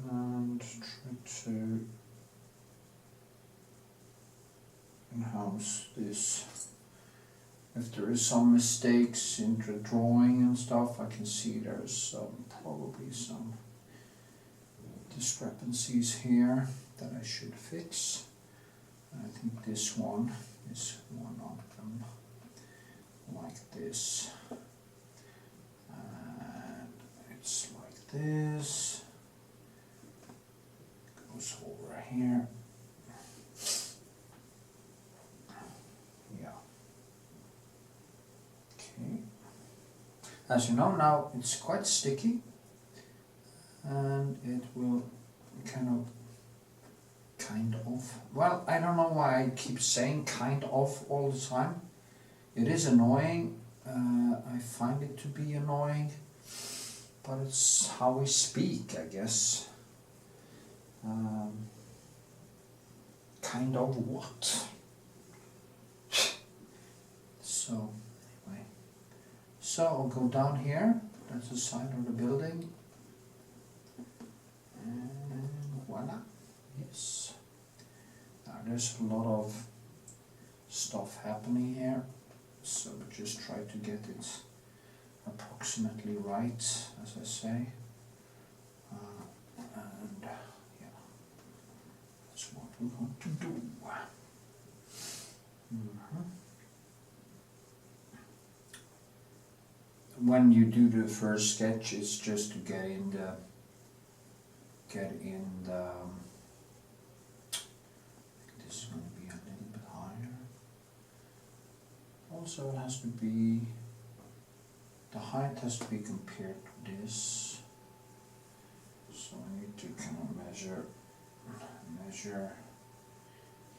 and try to enhance this. If there is some mistakes in the drawing and stuff, I can see there's probably some discrepancies here that I should fix. I think this one is one of them, like this, and it's like this, goes over here. Yeah. Okay. As you know, now it's quite sticky, and it will kind of, well, I don't know why I keep saying kind of all the time. It is annoying. I find it to be annoying, but it's how we speak, I guess. Kind of what? So anyway, so I'll go down here. That's the side of the building, and voila. Yes. Now there's a lot of stuff happening here, so just try to get it approximately right, as I say. And yeah, that's what we want to do. When you do the first sketch, it's just to get in the this is going to be a little bit higher. Also, it has to be, the height has to be compared to this. So I need to kind of measure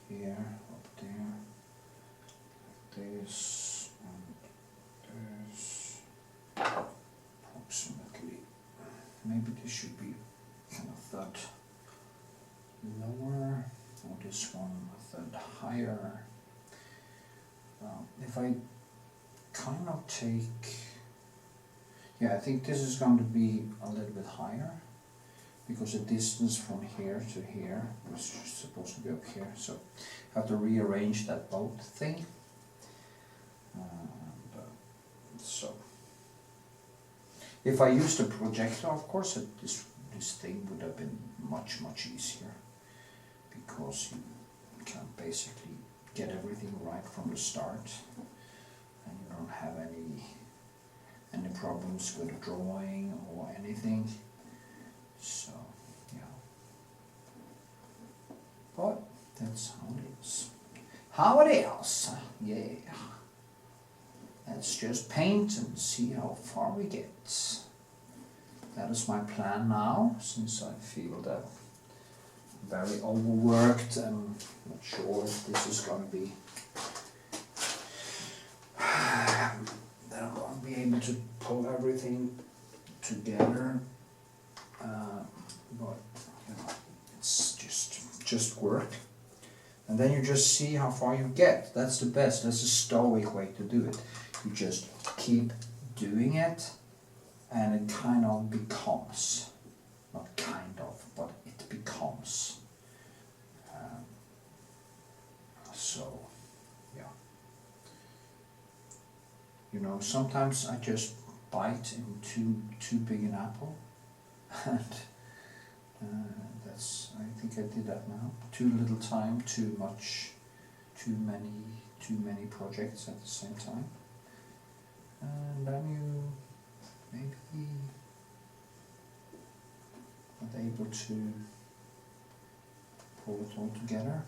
here, up there, like this, and this should be kind of third lower, or this one a third higher. If I kind of take, yeah, I think this is going to be a little bit higher, because the distance from here to here was supposed to be up here, so I have to rearrange that boat thing. So if I used a projector, of course, this thing would have been much easier, because you can basically get everything right from the start, and you don't have any problems with the drawing or anything. So yeah, but that's how it is. How it is, yeah. Let's just paint and see how far we get. That is my plan now, since I feel that I'm very overworked and not sure if this is going to be that I'm going to be able to pull everything together. But you know, it's just work, and then you just see how far you get. That's the best. That's a stoic way to do it. You just keep doing it, and it kind of becomes, not kind of, but it becomes. So, yeah. You know, sometimes I just bite in too big an apple, and I think I did that now. Too little time, too many projects at the same time. And then you maybe not able to pull it all together.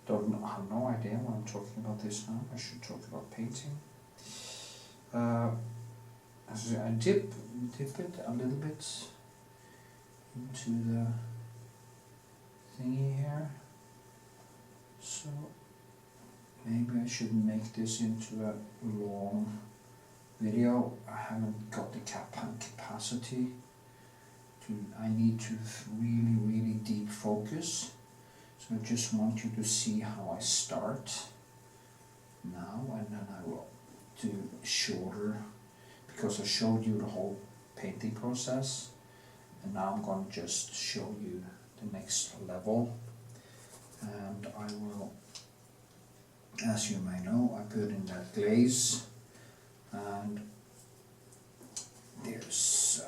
I have no idea why I'm talking about this now. I should talk about painting. As I dip it a little bit into the thingy here. So maybe I shouldn't make this into a long video. I haven't got the capacity to. I need to really deep focus. So I just want you to see how I start now, and then I will do shorter, because I showed you the whole painting process, and now I'm going to just show you the next level. And I will, as you may know, I put in that glaze, and there's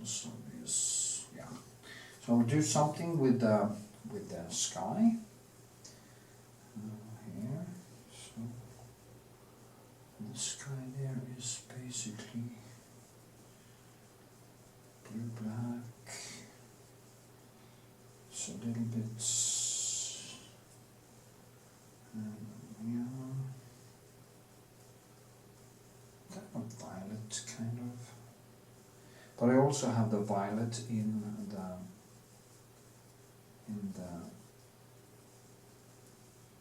also this, yeah. So I'll do something with the sky here. So the sky there is basically blue black. It's a little bit yeah, kind of violet, kind of. But I also have the violet in the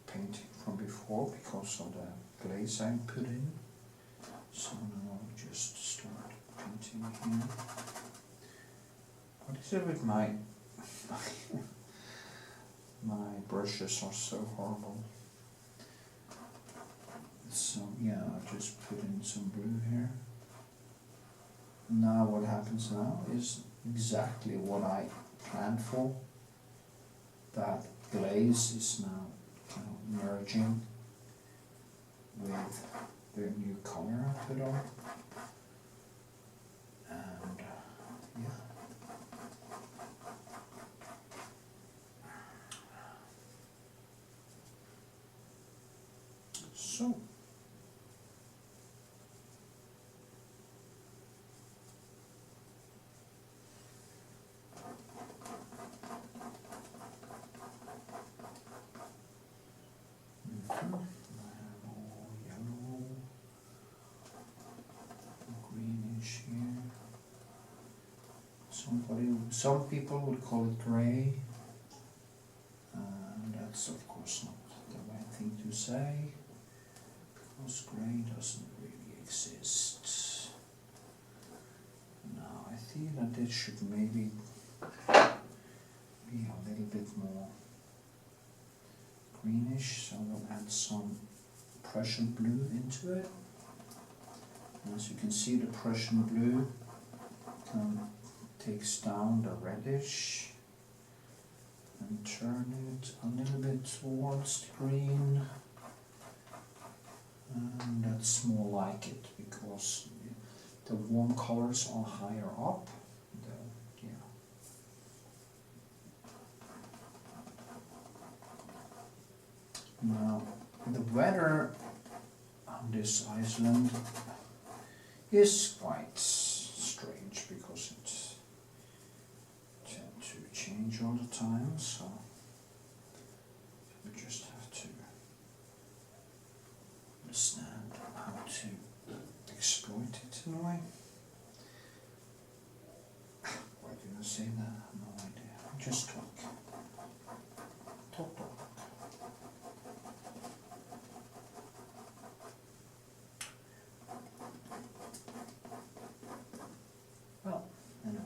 painting from before, because of the glaze I put in. So now I'll just start painting here. What is it with my brushes are so horrible. So yeah, I'll just put in some blue here. Now what happens now is exactly what I planned for. That glaze is now kind of merging with the new color I put on. And yeah. So some people would call it grey, and that's of course not the right thing to say, because grey doesn't really exist. see that it should maybe be a little bit more greenish, so we'll add some Prussian blue into it. And as you can see, the Prussian blue takes down the reddish and turn it a little bit towards the green, and that's more like it because the warm colors are higher up. Now the weather on this island is quite strange because it tends to change all the time, so we just have to understand how to exploit it in a way. Why did I say that? I have no idea. Just talk. Talk. Well, anyway.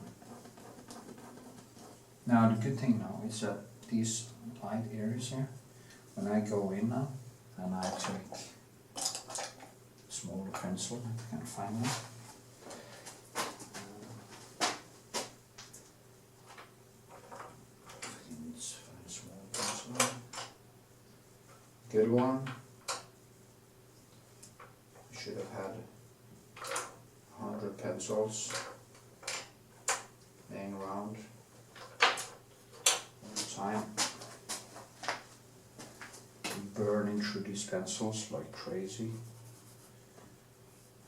Now the good thing now is that these light areas here, when I go in now and I take a smaller pencil, if I can find one. Good one. I should have had 100 pencils laying around all the time. I'm burning through these pencils like crazy.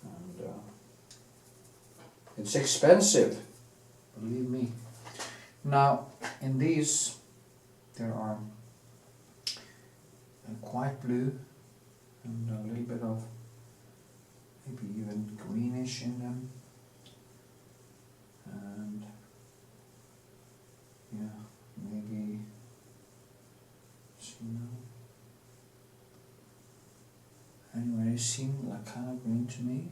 And it's expensive, believe me. Now, in these, there are quite blue and a little bit of maybe even greenish in them, and yeah, maybe see now. Anyway, they seem like kind of green to me,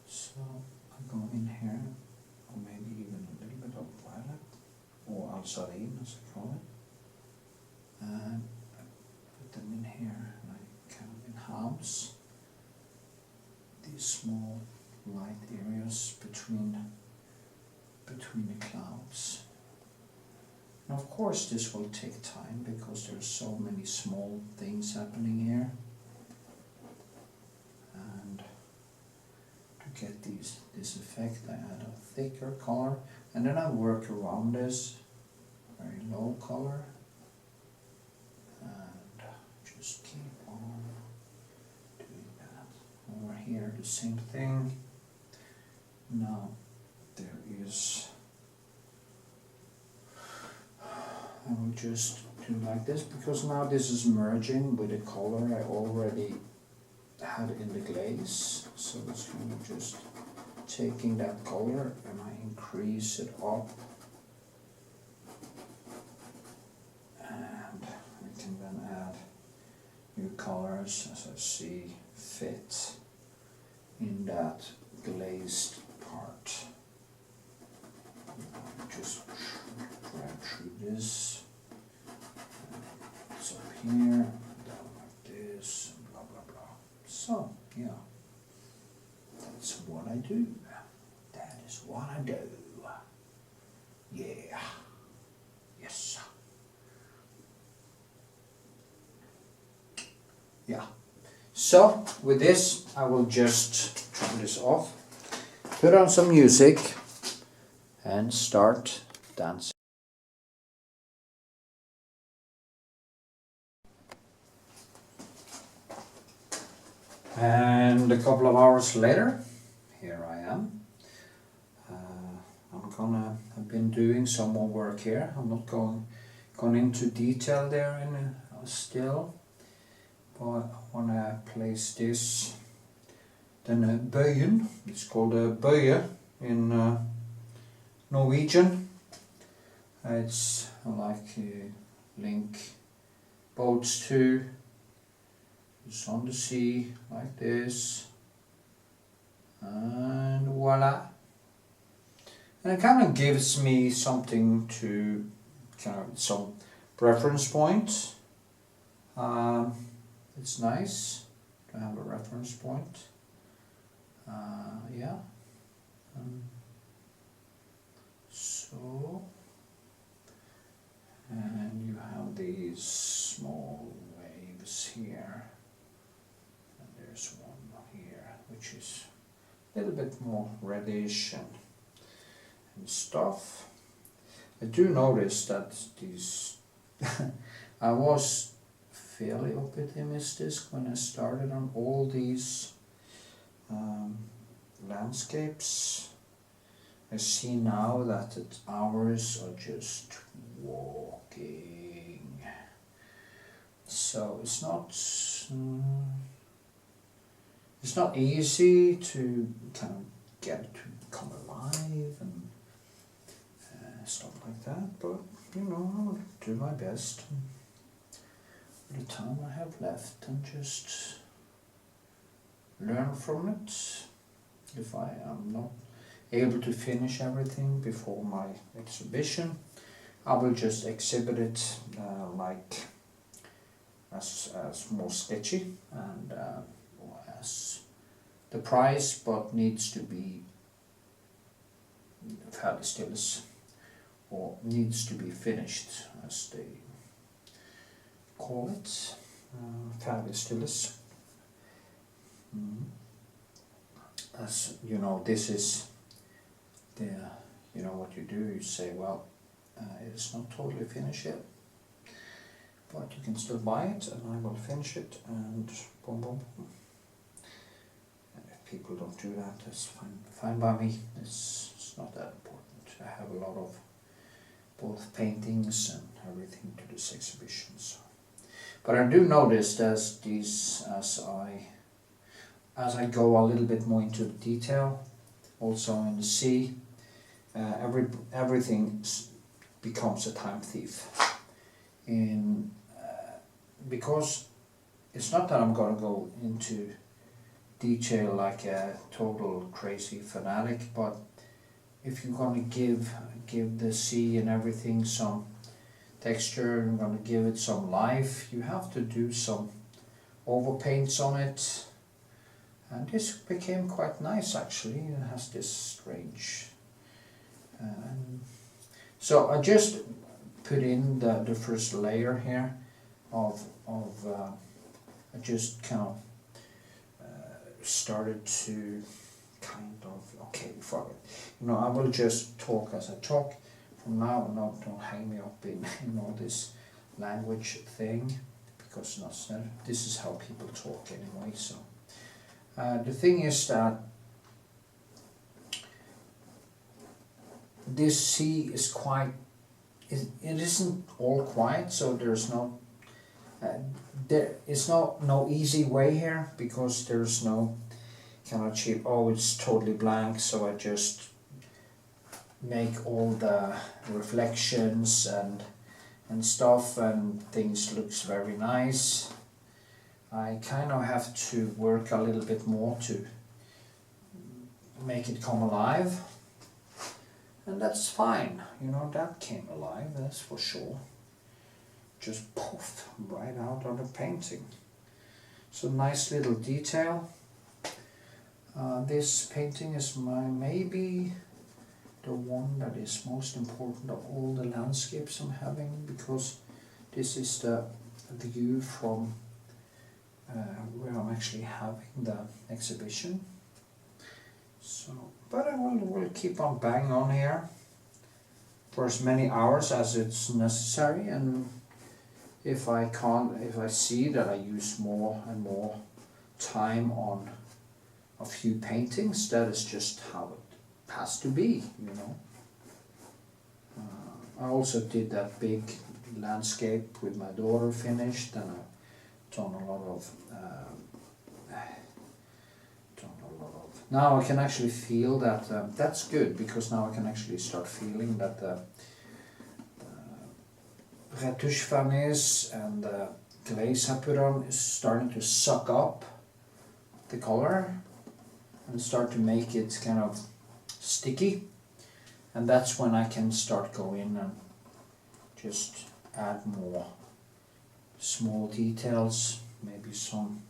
so I go in here, or maybe even a little bit of violet or alzarine as I call it, and them in here, and I kind of enhance these small light areas between the clouds. Now of course this will take time because there's so many small things happening here, and to get this effect I add a thicker color, and then I work around this very low color. Just keep on doing that. Over here, the same thing. Now, there is, I will just do like this because now this is merging with the color I already had in the glaze. So it's kind of just taking that color and I increase it up. And I can then add new colors as I see fit in that glazed part. Just drag through this. It's up here, down like this, and blah blah blah. So yeah, that's what I do. That is what I do. Yeah. Yes. Yeah, so with this I will just turn this off, put on some music and start dancing. And a couple of hours later, here I am. I've been doing some more work here. I'm not going into detail there still. But I want to place this, then bøyen, it's called a bøye in Norwegian. It's like link boats to, it's on the sea like this, and voila. And it kind of gives me something to, kind of some reference point. It's nice to have a reference point. Yeah. So, and you have these small waves here, and there's one here which is a little bit more reddish and stuff. I do notice that these I was fairly optimistic when I started on all these landscapes. I see now that the hours are just walking, so it's not easy to kind of get it to come alive and stuff like that, but you know, I'll do my best with the time I have left and just learn from it. If I am not able to finish everything before my exhibition, I will just exhibit it like as more sketchy and as the price, but needs to be fairly stills, or needs to be finished, as they call it, fairly stills. As you know, this is the, you know what you do, you say, well, it's not totally finished yet, but you can still buy it and I will finish it, and boom boom boom. And if people don't do that, that's fine by me. It's not that important. I have a lot of both paintings and everything to this exhibition, so. But I do notice that as I go a little bit more into the detail, also in the sea, everything becomes a time thief. Because it's not that I'm gonna go into detail like a total crazy fanatic, but if you're gonna give the sea and everything some texture, and you're gonna give it some life, you have to do some overpaints on it. And this became quite nice actually. It has this strange. So I just put in the first layer here of I just kind of started to kind of, okay, fuck it. You know, I will just talk as I talk from now on. Don't hang me up in all this language thing, because this is how people talk anyway. So the thing is that this sea is quite, it isn't all quiet, so there's no there is no easy way here, because there's no kind of cheap, oh it's totally blank, so I just make all the reflections and stuff, and things looks very nice. I kind of have to work a little bit more to make it come alive, and that's fine. You know, that came alive, that's for sure. Just poof, right out of the painting. So nice little detail. This painting is maybe the one that is most important of all the landscapes I'm having, because this is the view from where I'm actually having the exhibition. So, but I will keep on banging on here for as many hours as it's necessary, and if I see that I use more and more time on a few paintings, that is just how it has to be, you know. I also did that big landscape with my daughter finished, and I've done a lot of now I can actually feel that that's good, because now I can actually start feeling that the Retouch Varnish and the Glaze I put on is starting to suck up the color and start to make it kind of sticky. And that's when I can start go in and just add more small details, maybe some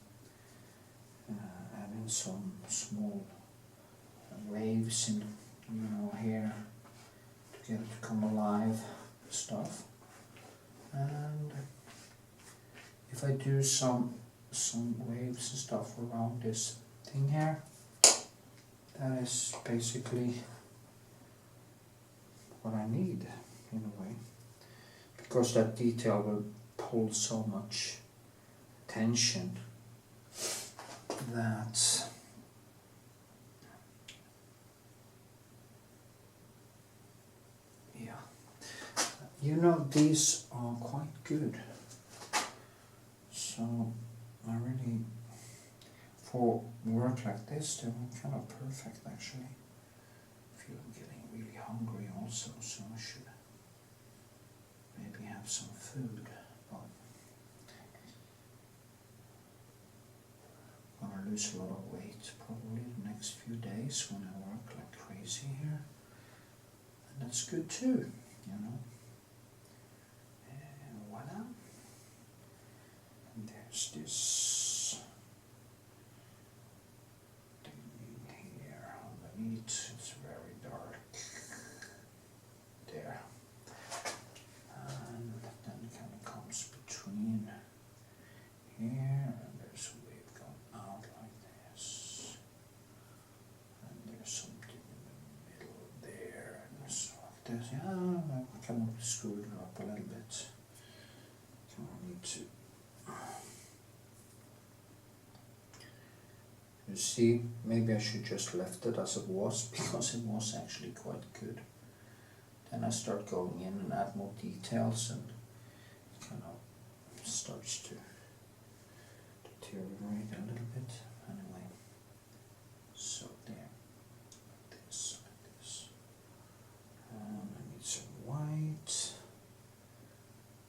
adding some small waves in, here to get it to come alive, stuff. And if I do some waves and stuff around this thing here, that is basically what I need in a way, because that detail will pull so much attention that these are quite good. So I really, for work like this, they were kind of perfect actually. I feel I'm getting really hungry also, so I should maybe have some food. But I'm gonna lose a lot of weight probably the next few days when I work like crazy here, and that's good too, And voila. And there's this thing here underneath. It's very dark there, and then it kind of comes between here, and there's a wave going out like this, and there's something in the middle there, and so like this. Yeah, I kind of screwed it up a little bit. Kind of need to. You see, maybe I should just left it as it was, because it was actually quite good. Then I start going in and add more details, and it kind of starts to deteriorate a little bit. Anyway, so there, like this, and I need some white,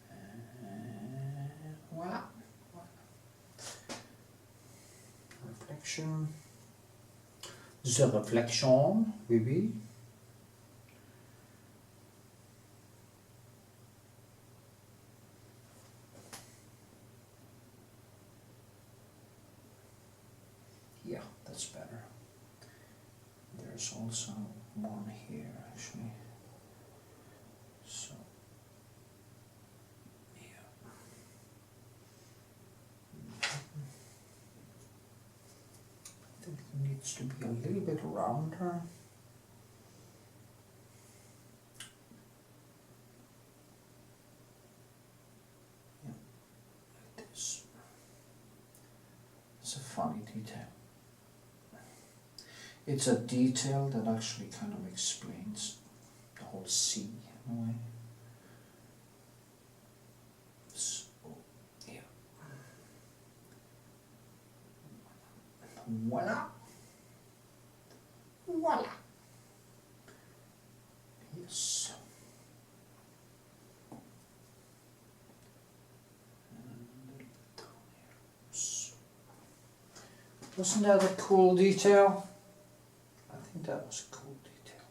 and voila. Reflection. The reflection, oui. Yeah, that's better. There's also one here actually. So, yeah. I think it needs to be a little bit rounder. Yeah, like this. It's a funny detail. It's a detail that actually kind of explains the whole sea in a way. So, yeah. Voila. Voila. Yes. And a little bit down here. So. Wasn't that a cool detail? I think that was a cool detail.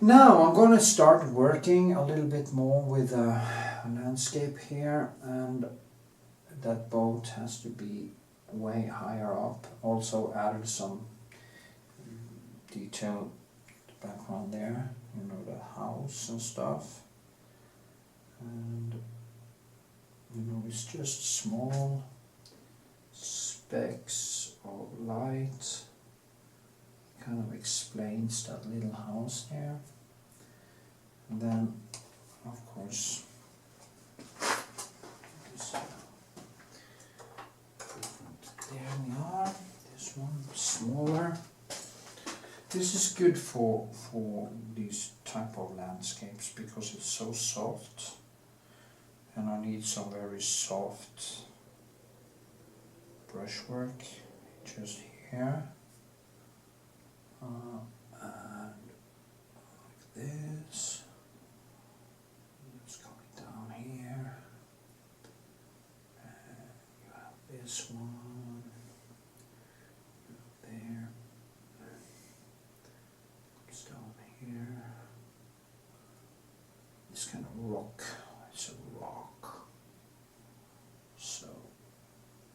Now I'm going to start working a little bit more with a landscape here, and that boat has to be way higher up. Also added some detail background there, the house and stuff, and it's just small specks of light. Kind of explains that little house there, and then of course this there we are. This one smaller. This is good for these type of landscapes because it's so soft, and I need some very soft brushwork just here, and like this. It's coming down here, and you have this one there, this kind of rock. It's a rock. So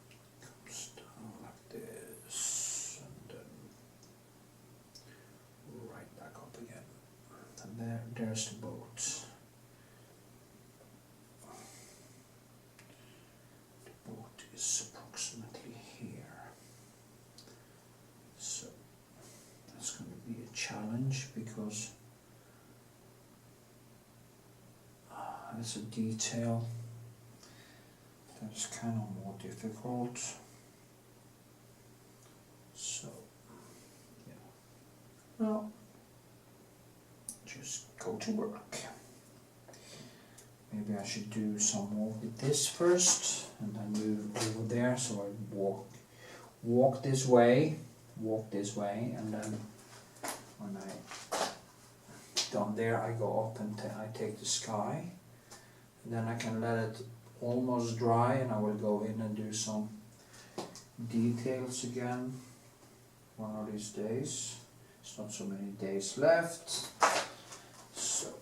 it comes down like this, and then right back up again. And there's the boat. The boat is approximately here. So that's going to be a challenge because it's a detail that's kind of more difficult. So, yeah. Well, just go to work. Maybe I should do some more with this first and then move over there. So I walk this way, and then when I done there, I go up and I take the sky. And then I can let it almost dry, and I will go in and do some details again one of these days. It's not so many days left. So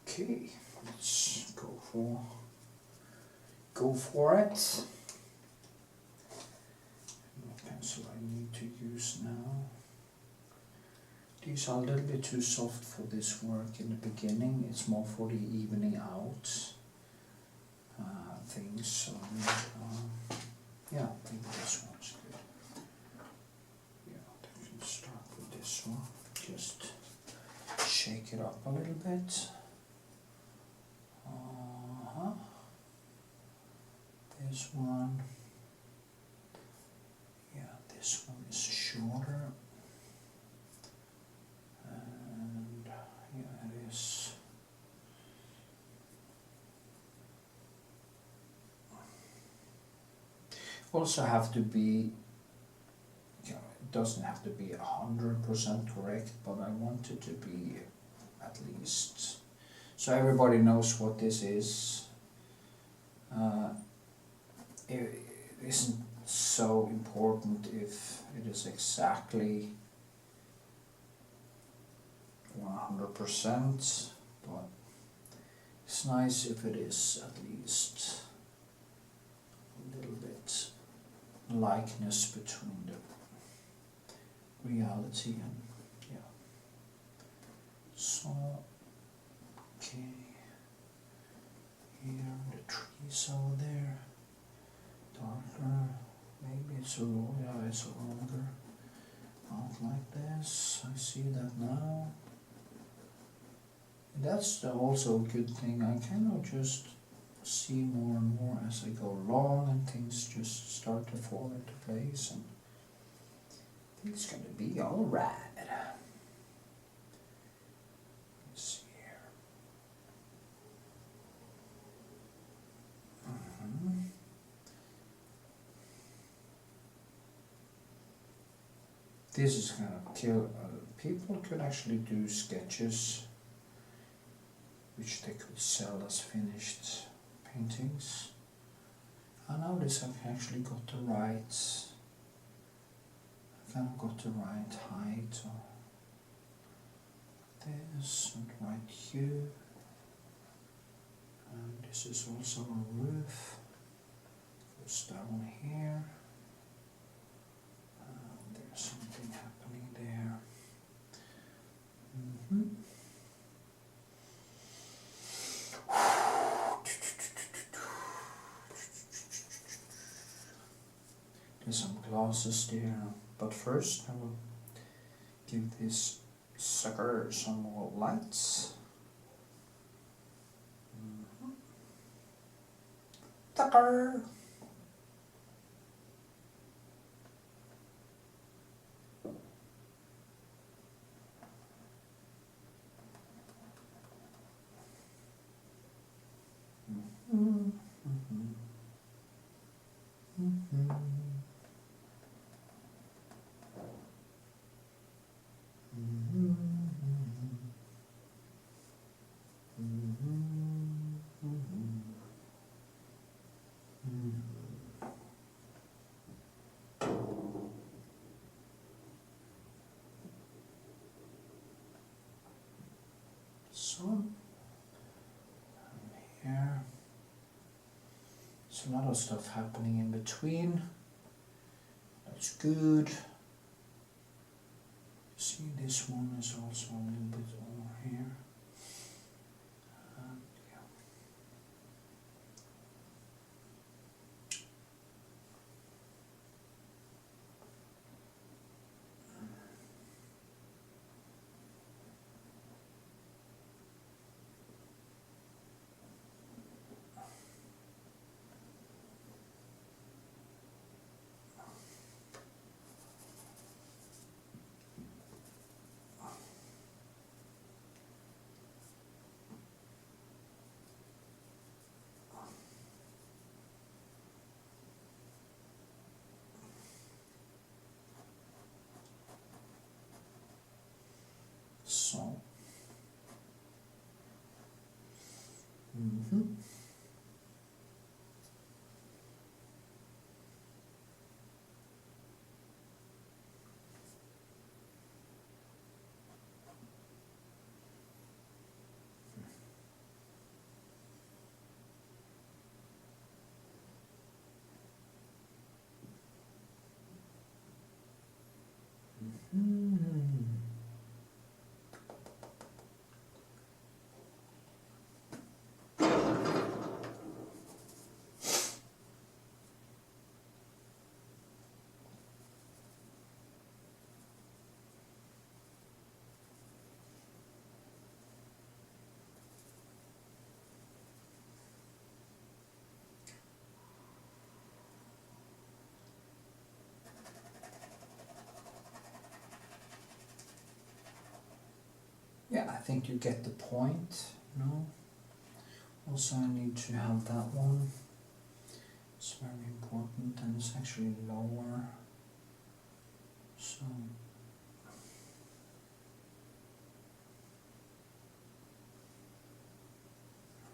okay, let's go for it. What pencil I need to use now. These are a little bit too soft for this work in the beginning. It's more for the evening out things. So yeah, I think this one's good. Yeah, I can start with this one. Just shake it up a little bit. This one. Yeah, this one is shorter. And yeah, it is. Also have to be, you know, it doesn't have to be 100% correct, but I want it to be at least, so everybody knows what this is. It isn't so important if it is exactly 100%, but it's nice if it is at least a little bit likeness between the reality and yeah. So okay, here the trees over there, darker, maybe it's a roll, yeah, it's a longer, out like this. I see that now. That's also a good thing. I kind of just see more and more as I go along, and things just start to fall into place, and I think it's going to be all right. Let's see here. This is kind of kill. People could actually do sketches which they could sell as finished paintings. I notice I've actually got the right, height or this, and right hue, and this is also a roof, goes down here, and there's something happening there. There's some glasses there, but first I will give this sucker some more lights. Sucker! There's a lot of stuff happening in between. That's good. See, this one is also a little bit over here. Yeah. So, yeah, I think you get the point, no? Also, I need to have that one. It's very important, and it's actually lower. So,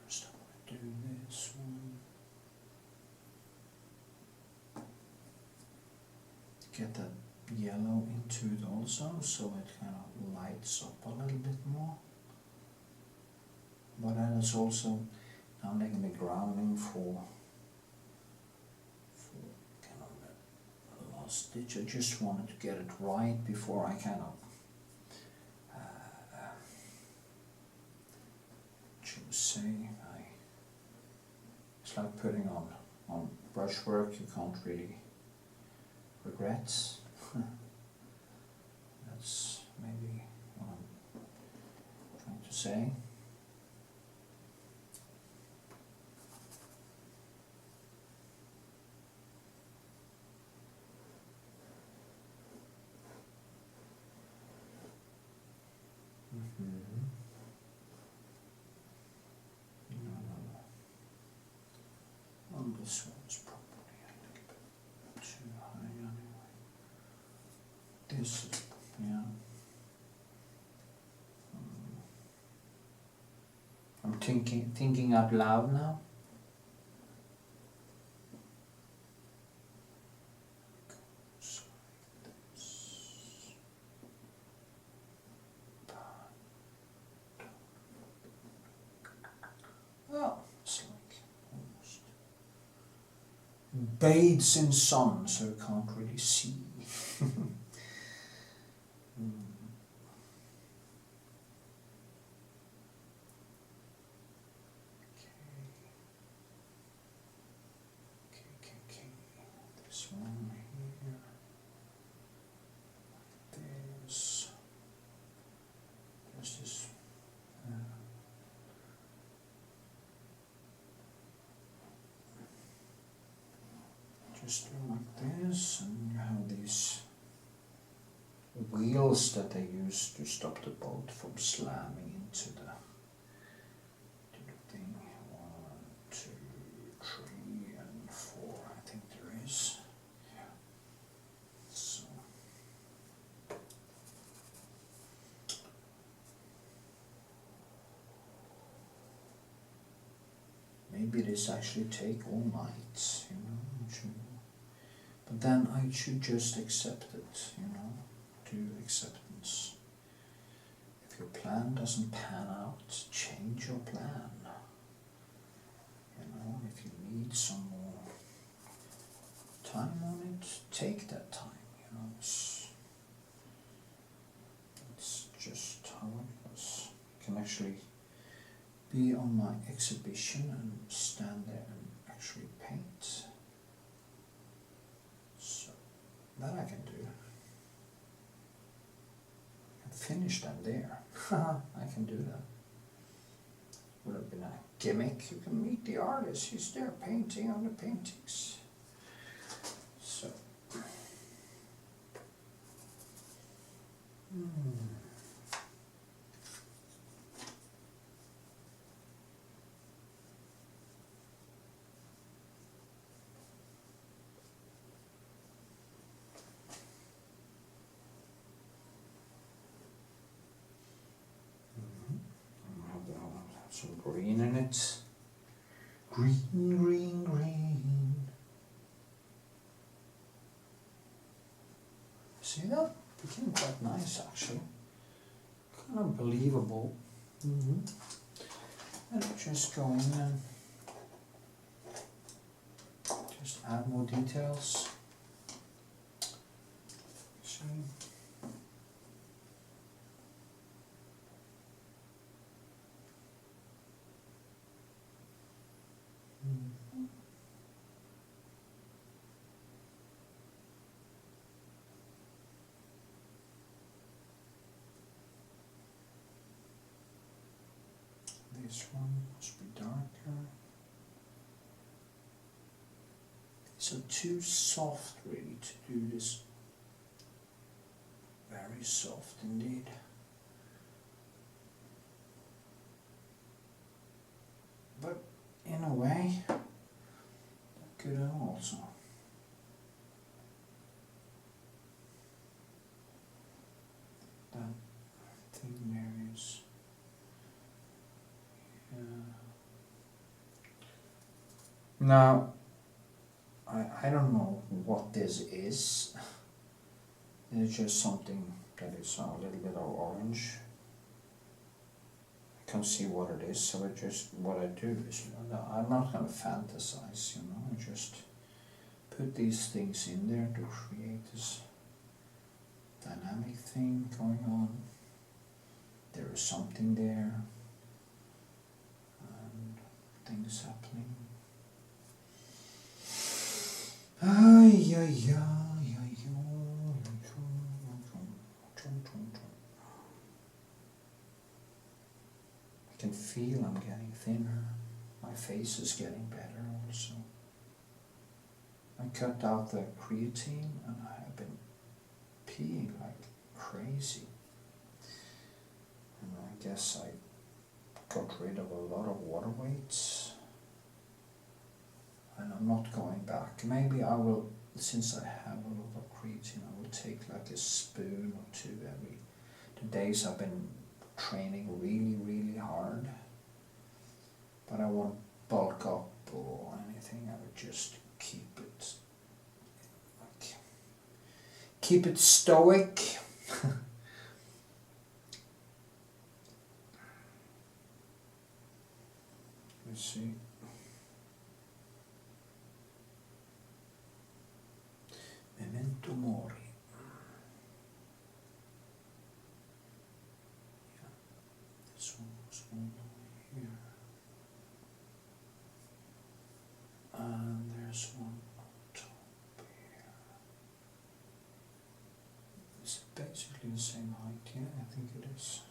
first I want to do this one. Get that yellow into it also, so it kind of lights up a little bit more. But then it's also now making the grounding for kind of the last stitch. I just wanted to get it right before I kind of it's like putting on brushwork. You can't really regret. That's maybe what I'm trying to say. This one's probably a little bit too high anyway. This, yeah. I'm thinking out loud now. Oh, it's like almost bathes in sun, so you can't really see. Okay. This one here. There's this. Just do like this, and you have these wheels that they use to stop the boat from slamming into the thing. 1, 2, 3, and 4. I think there is. Yeah. So. Maybe this actually take all night, you know. But then I should just accept it, you know, do acceptance. If your plan doesn't pan out, change your plan. You know, if you need some more time on it, take that time, you know. It's just how it was. I can actually be on my exhibition and stand there and actually paint. So that I can do. I can finish them there. I can do that. Would have been a gimmick. You can meet the artist. He's there painting on the paintings. So. Some green in it. Green, green, green. See that? Became quite nice actually. Kind of believable. And just go in and just add more details. See? This one must be darker. So too soft really to do this. Very soft indeed. But in a way, good also. That thing there is. Now, I don't know what this is. It's just something that is a little bit of orange. I can't see what it is, so what I do is, I'm not going to fantasize, I just put these things in there to create this dynamic thing going on. There is something there, and things happening. I can feel I'm getting thinner. My face is getting better also. I cut out the creatine and I have been peeing like crazy. And I guess I got rid of a lot of water weights. And I'm not going back. Maybe I will, since I have a lot of creatine, I will take like a spoon or two every the days I've been training really hard. But I won't bulk up or anything. I would just keep it stoic. Let's see. Memento mori. Yeah, this one was all over here. And there's one on top here. It's basically the same height, yeah, I think it is.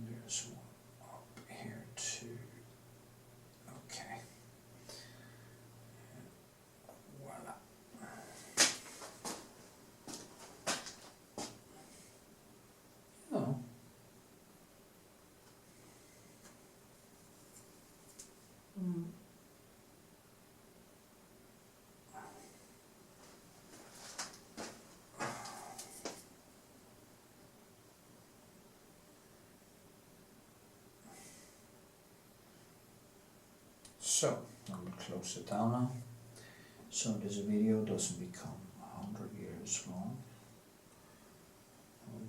There's one up here too. Okay. Voila. Oh. So, I'm going to close it down now, so this video doesn't become 100 years long.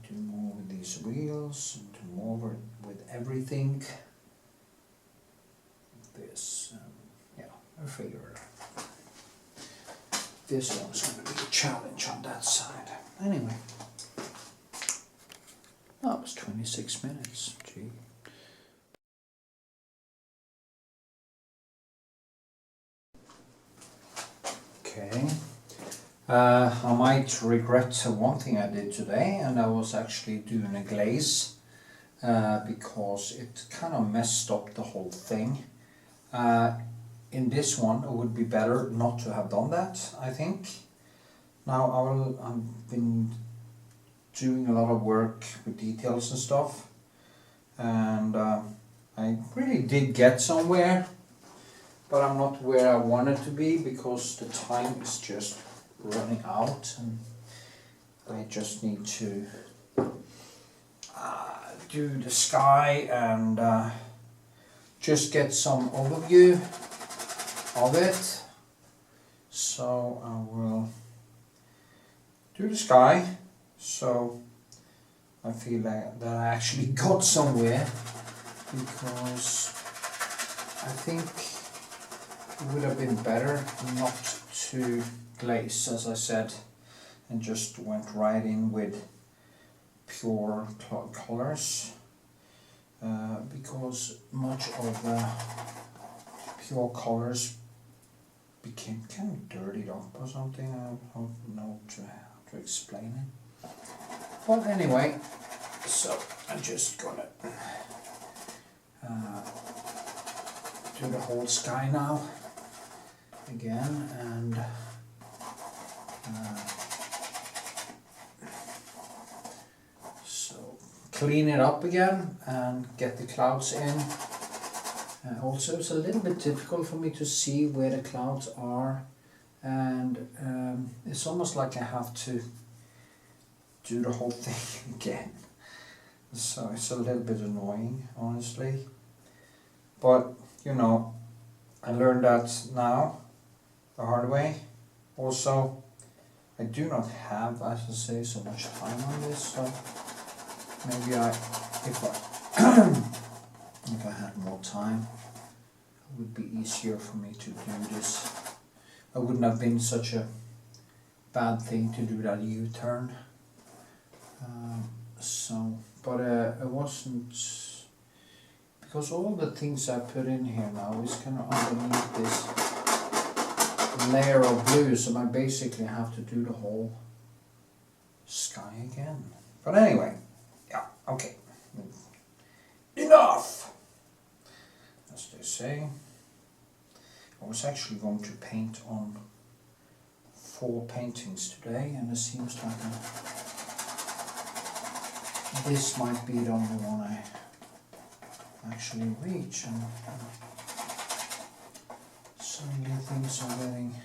do more with these wheels and do more with everything. This, yeah, I figure this one's going to be a challenge on that side. Anyway, that was 26 minutes. Gee. Okay. I might regret one thing I did today, and I was actually doing a glaze because it kind of messed up the whole thing. In this one, it would be better not to have done that, I think. Now I've been doing a lot of work with details and stuff, and I really did get somewhere, but I'm not where I wanted to be because the time is just running out, and I just need to do the sky and just get some overview of it. So I will do the sky, so I feel like that I actually got somewhere, because I think it would have been better not to glaze, as I said, and just went right in with pure colors, because much of the pure colors became kind of dirtied up or something. I don't know how to explain it. But anyway, so I'm just gonna do the whole sky now again, and so clean it up again and get the clouds in. Also, it's a little bit difficult for me to see where the clouds are, and it's almost like I have to do the whole thing again. So it's a little bit annoying, honestly. But, you know, I learned that now the hard way. Also, I do not have, as I say, so much time on this, so maybe if I had more time, it would be easier for me to do this. It wouldn't have been such a bad thing to do that U-turn. But it wasn't, because all the things I put in here now is kind of underneath this layer of blue, so I basically have to do the whole sky again. But anyway, yeah, okay. Enough! As they say. I was actually going to paint on 4 paintings today, and it seems like this might be the only one I actually reach, and suddenly things are getting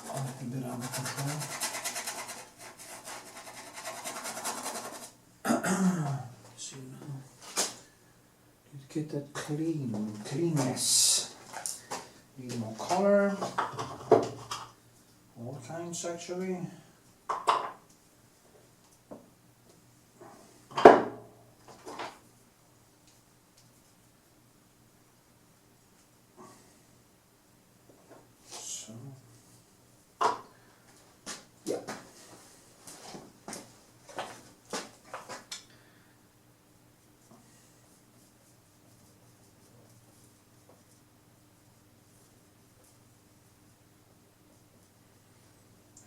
a little bit under control. See now, get that cleanness. Need more color, all kinds actually. So, yeah.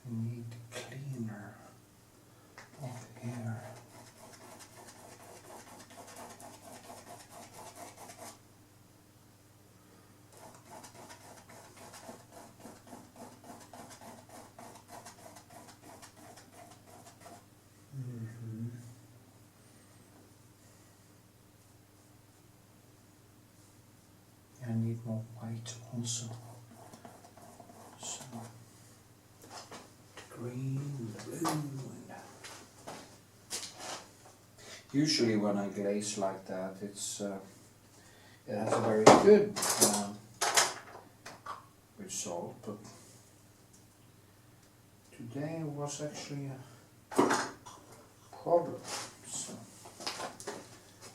I need cleaner of air. I need more white also. So green, blue. Usually when I glaze like that, it has a very good result, but today was actually a problem. So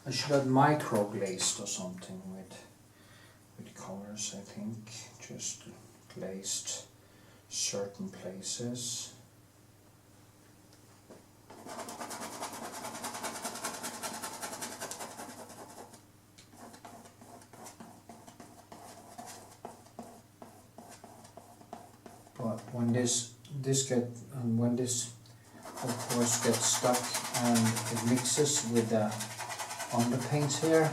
I should have micro glazed or something with colors, I think. Just glazed certain places. But when this of course gets stuck and it mixes with the underpaint here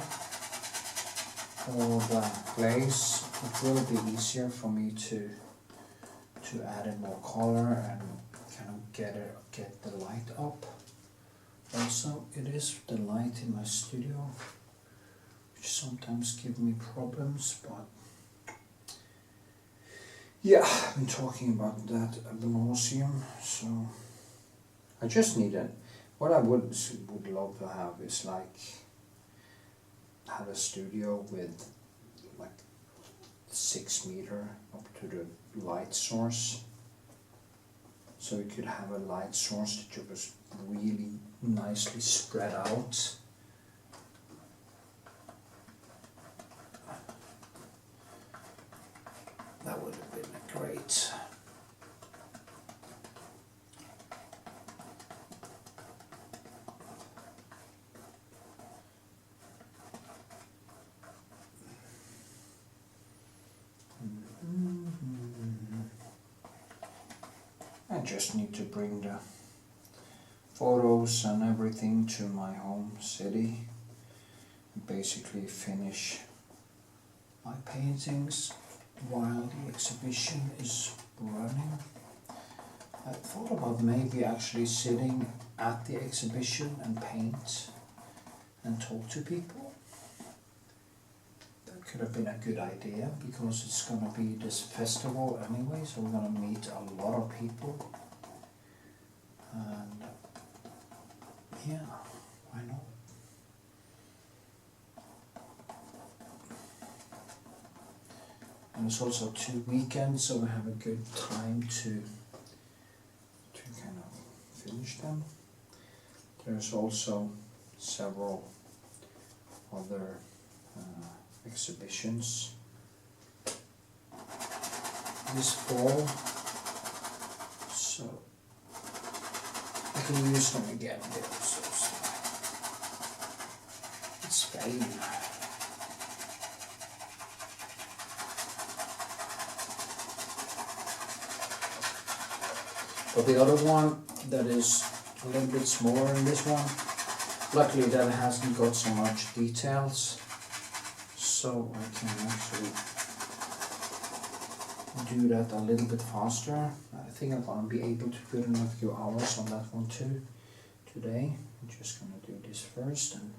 or the glaze, it will be easier for me to add in more color and kind of get the light up. Also, it is the light in my studio which sometimes give me problems, but yeah, I've been talking about that at the nauseum, so I just need what I would love to have is like have a studio with like 6 meter up to the light source, so we could have a light source that was really nicely spread out. That would have been great. I just need to bring the photos and everything to my home city and basically finish my paintings while the exhibition is running. I thought about maybe actually sitting at the exhibition and paint and talk to people. That could have been a good idea because it's going to be this festival anyway, so we're going to meet a lot of people. And yeah, why not? And it's also 2 weekends, so we have a good time to kind of finish them. There's also several other exhibitions this fall, so I can use them again. It's fine. But the other one that is a little bit smaller than this one, luckily that hasn't got so much details, so I can actually do that a little bit faster. I think I'm going to be able to put in a few hours on that one too today. I'm just going to do this first and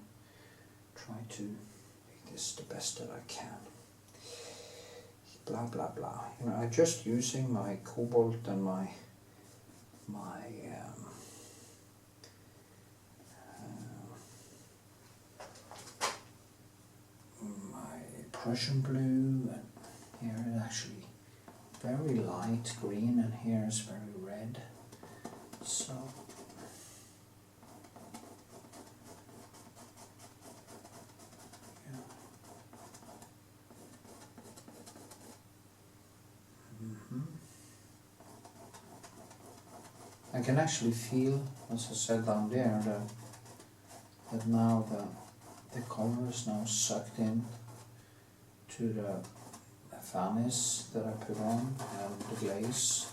try to make this the best that I can. Blah blah blah. You know, I'm just using my cobalt and my Prussian blue, and here is actually very light green and here is very red. So yeah. I can actually feel, as I said down there, that now the color is now sucked in to the varnish that I put on and the glaze.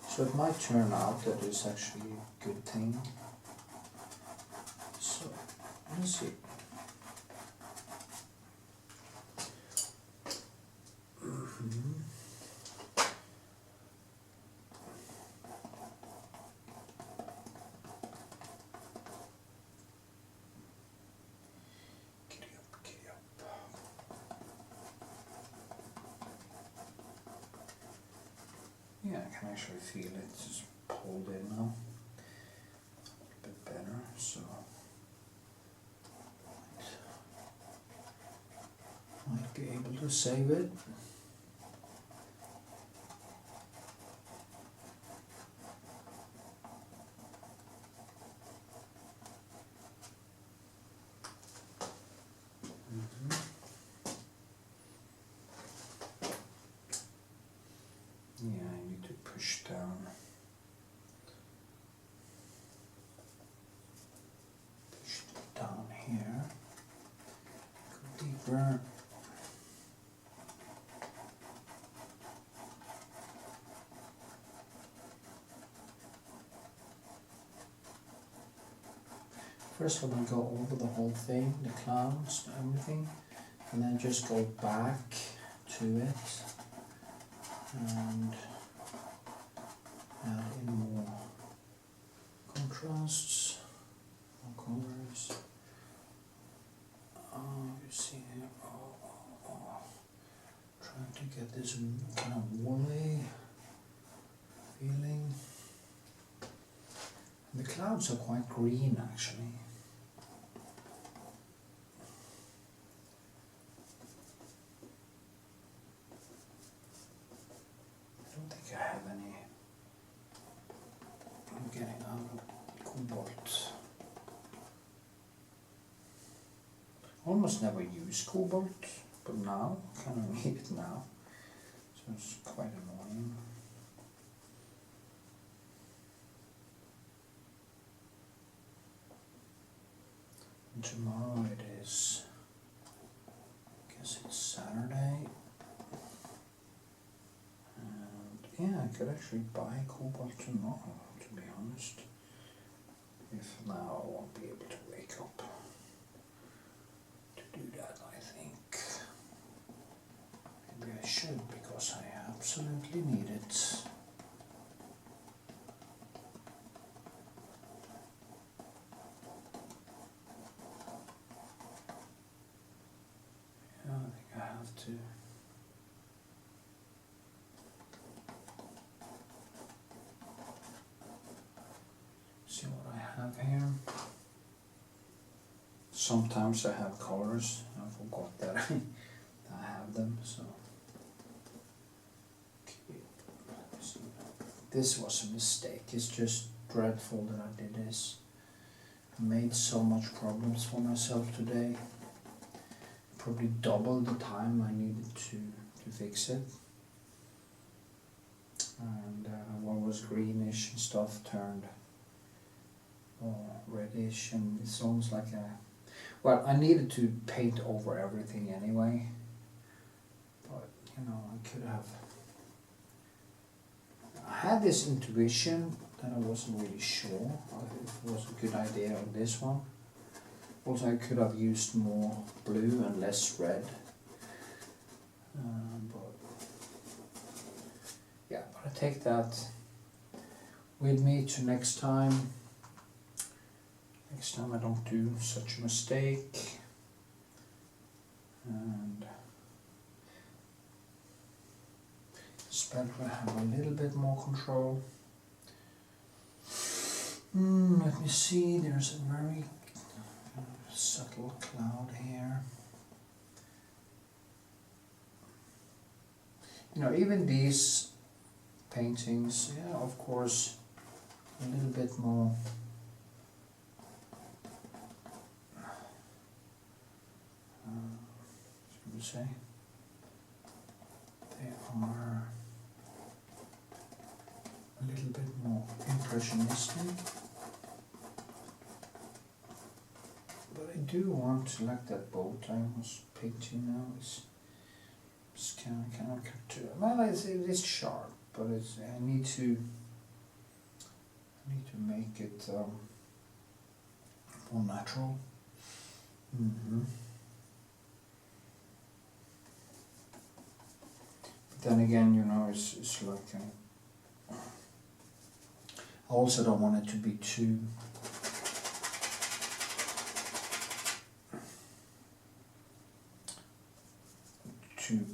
So it might turn out that it's actually a good thing. So let's see. Yeah, I can actually feel it just pulled in now. A bit better, so might be able to save it. push down. Push down here. Go deeper. First I will go over the whole thing, the clouds, everything, and then just go back to it and add in more contrasts, more colors. Oh, you see here, trying to get this kind of woolly feeling. And the clouds are quite green actually. Almost never use cobalt, but now, kind of need it now, so it's quite annoying. And tomorrow it is, I guess it's Saturday, and yeah, I could actually buy cobalt tomorrow, to be honest, if now I won't be able to wake up. Do that, I think. Maybe I should, because I absolutely need it. Yeah, I think I have to. See what I have here. Sometimes I have colors, I forgot that I have them, so. Okay. This was a mistake, it's just dreadful that I did this. I made so much problems for myself today. Probably double the time I needed to fix it. And what was greenish and stuff turned reddish, and it's almost like a. Well, I needed to paint over everything anyway, but you know, I could have. I had this intuition that I wasn't really sure if it was a good idea on this one. Also, I could have used more blue and less red, but yeah, but I take that with me to next time. Next time I don't do such a mistake, and it's better to have a little bit more control. Let me see, there's a very subtle cloud here. You know, even these paintings, yeah, of course, a little bit more. Say they are a little bit more impressionistic, but I do want to, like that boat I was painting now, it's kind of cartoon. Well, it's sharp, but it's I need to make it more natural. Then again, you know, it's like I also don't want it to be too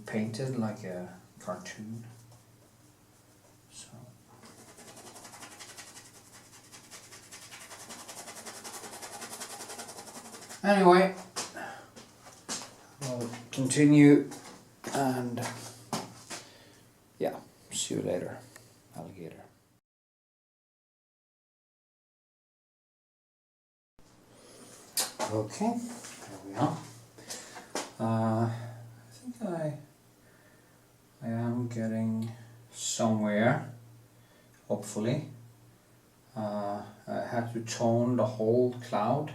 painted like a cartoon. So anyway, we'll continue and yeah, see you later, alligator. Okay, here we are. I think I am getting somewhere. hopefully. I had to tone the whole cloud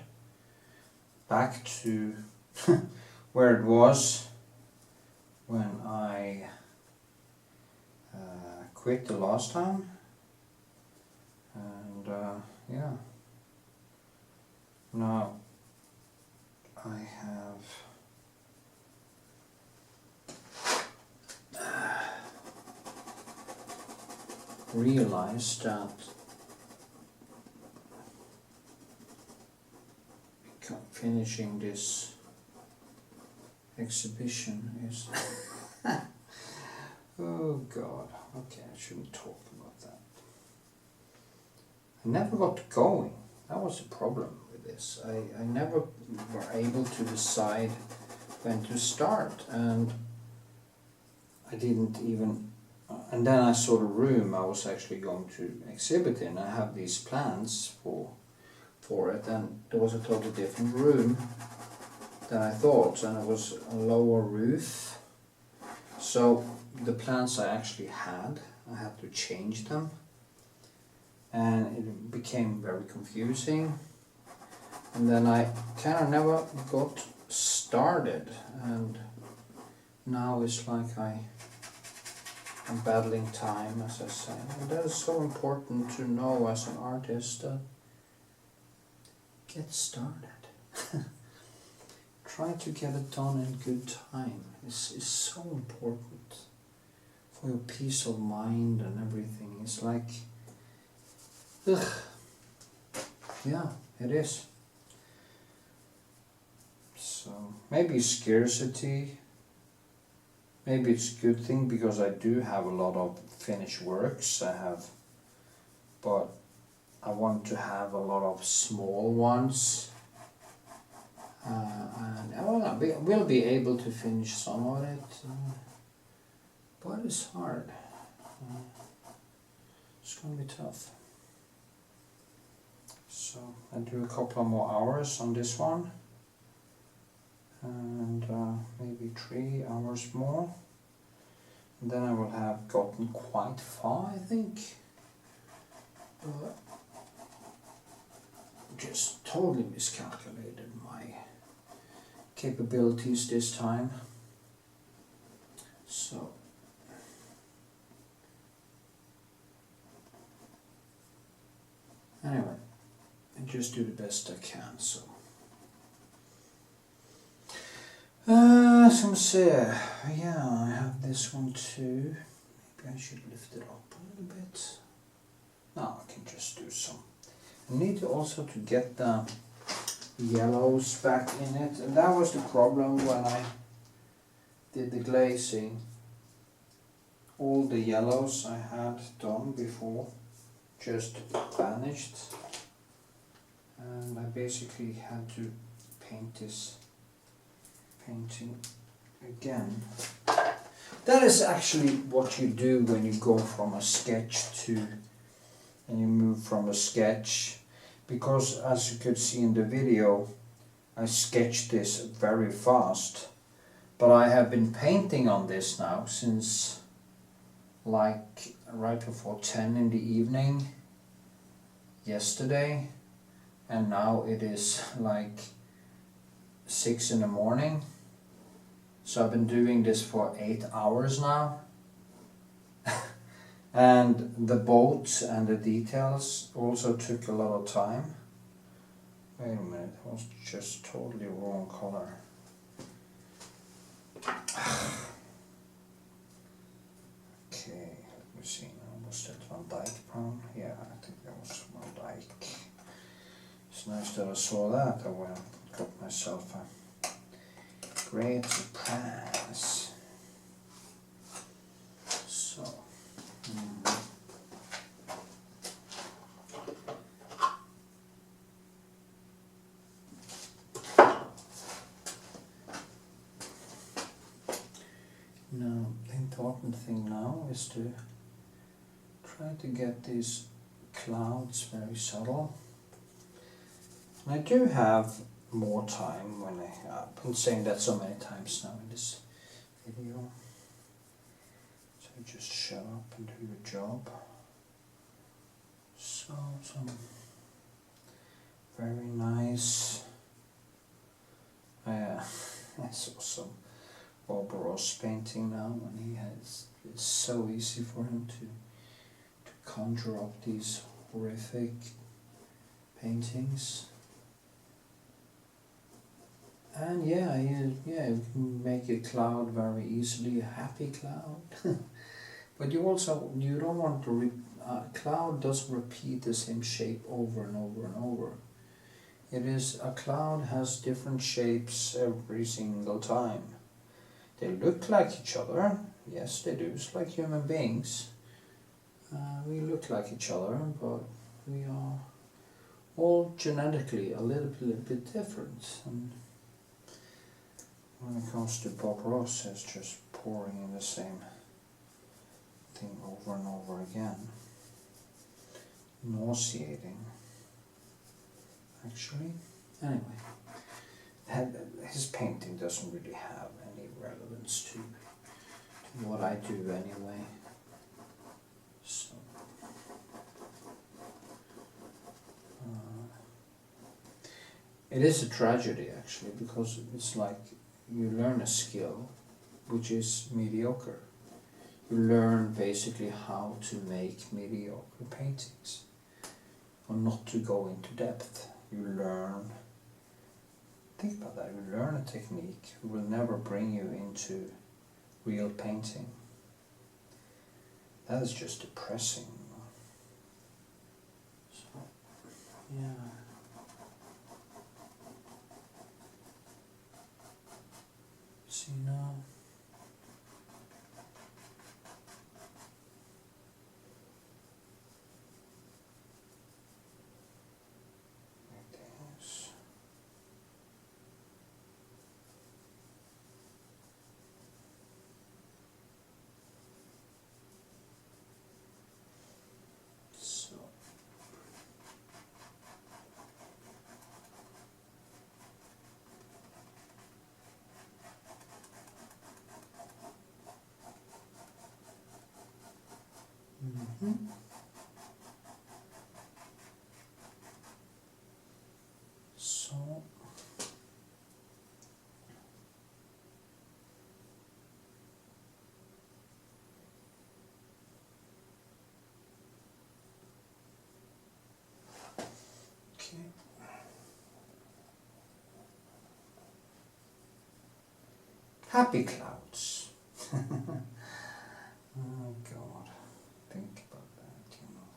back to where it was when I quit the last time, and yeah, now I have realized that finishing this exhibition is oh god, okay, I shouldn't talk about that. I never got going. That was the problem with this. I never were able to decide when to start, and I didn't even, and then I saw the room I was actually going to exhibit in. I have these plans for it, and there was a totally different room than I thought, and it was a lower roof. So the plans I actually had, I had to change them, and it became very confusing, and then I kind of never got started, and now it's like I'm battling time, as I say, and that is so important to know as an artist, that get started. Try to get it done in good time. It's so important for your peace of mind and everything. It's like, ugh. Yeah, it is. So maybe scarcity, maybe it's a good thing because I do have a lot of finished works. But I want to have a lot of small ones, and we'll be able to finish some of it, but it's hard. It's going to be tough. So I do a couple of more hours on this one, and maybe 3 hours more, and then I will have gotten quite far, I think. But just totally miscalculated my capabilities this time. So anyway, I just do the best I can. So some say, yeah, I have this one too. Maybe I should lift it up a little bit. No, I can just do some. I need also to get the yellows back in it, and that was the problem when I did the glazing. All the yellows I had done before just vanished, and I basically had to paint this painting again. That is actually what you do when you go from a sketch to, and you move from a sketch, because as you could see in the video, I sketched this very fast, but I have been painting on this now since like right before 10 in the evening yesterday, and now it is like 6 in the morning, so I've been doing this for 8 hours now. And the boats and the details also took a lot of time. Wait a minute, it was just totally wrong color. Okay, let me see now. Was that Van Dyke brown? Yeah, I think that was Van Dyke. It's nice that I saw that. I got myself a great surprise. So. Now, the important thing now is to try to get these clouds very subtle. And I do have more time when I've been saying that so many times now in this video. So just shut up and do your job. So some very nice. I saw some Bob Ross painting now, and he has. It's so easy for him to conjure up these horrific paintings. And yeah, you can make a cloud very easily, a happy cloud. But you don't want to, cloud doesn't repeat the same shape over and over and over. A cloud has different shapes every single time. They look like each other, yes they do, it's like human beings. We look like each other, but we are all genetically a little bit different. And when it comes to Bob Ross, it's just pouring in the same thing over and over again. Nauseating, actually. Anyway, his painting doesn't really have any relevance to what I do anyway. So, it is a tragedy actually, because it's like you learn a skill which is mediocre. You learn basically how to make mediocre paintings, or not to go into depth. You learn, think about that, you learn a technique who will never bring you into real painting. That is just depressing. So, yeah. See now. So okay. Happy clouds. Oh God, think about that, you know.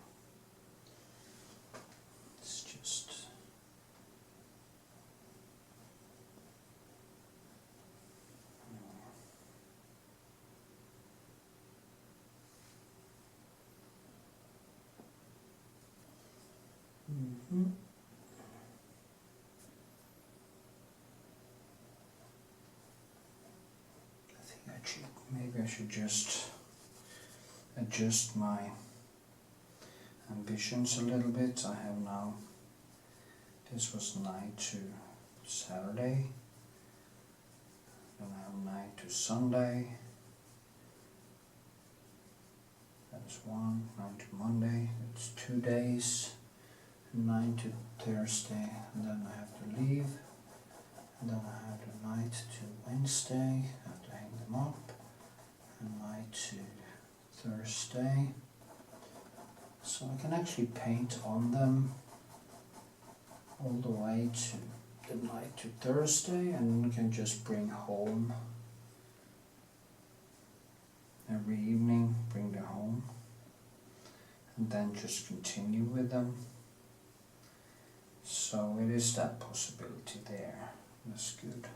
It's just... Maybe I should just adjust my ambitions a little bit. I have now, this was night to Saturday, then I have night to Sunday, that's one, night to Monday, it's 2 days, 9 to Thursday, and then I have to leave, and then I have the night to Wednesday, I have to hang them up, and night to Thursday. So I can actually paint on them all the way to the night to Thursday, and you can just bring home every evening, bring them home, and then just continue with them. So it is that possibility there. That's good.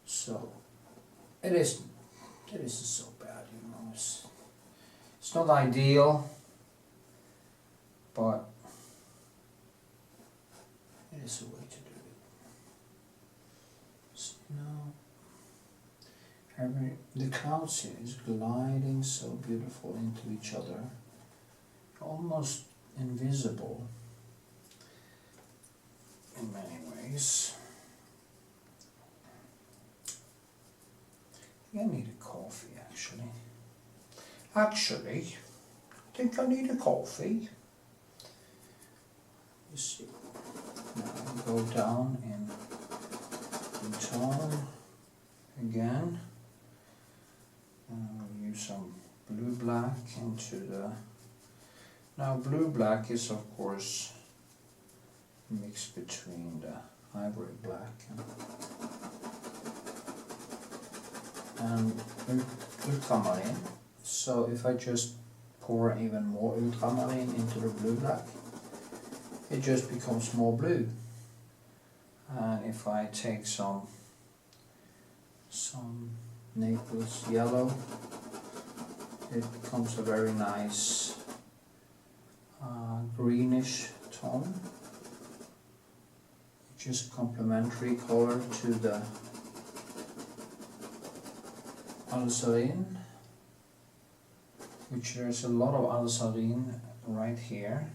So it isn't so bad, you know. It's not ideal, but it is a way to do it. So, you know, the clouds here is gliding so beautiful into each other, almost invisible in many ways. I need a coffee, actually. I think I need a coffee. You see. Now go down in tone again. We'll use some blue black into the. Now blue black is of course mixed between the ivory black and ultramarine. So if I just pour even more ultramarine into the blue black, it just becomes more blue. And if I take some Naples yellow, it becomes a very nice greenish tone, which is a complementary color to the alizarin, which there's a lot of alizarin right here.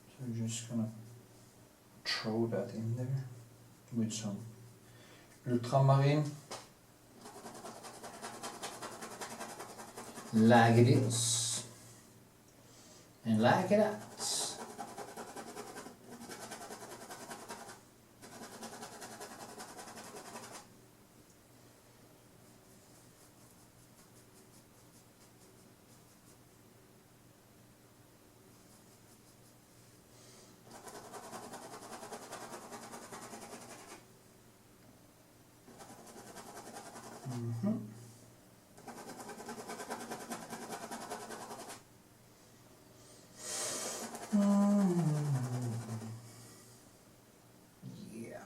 So we're just gonna throw that in there with some ultramarine, like it is, and like that. Yeah.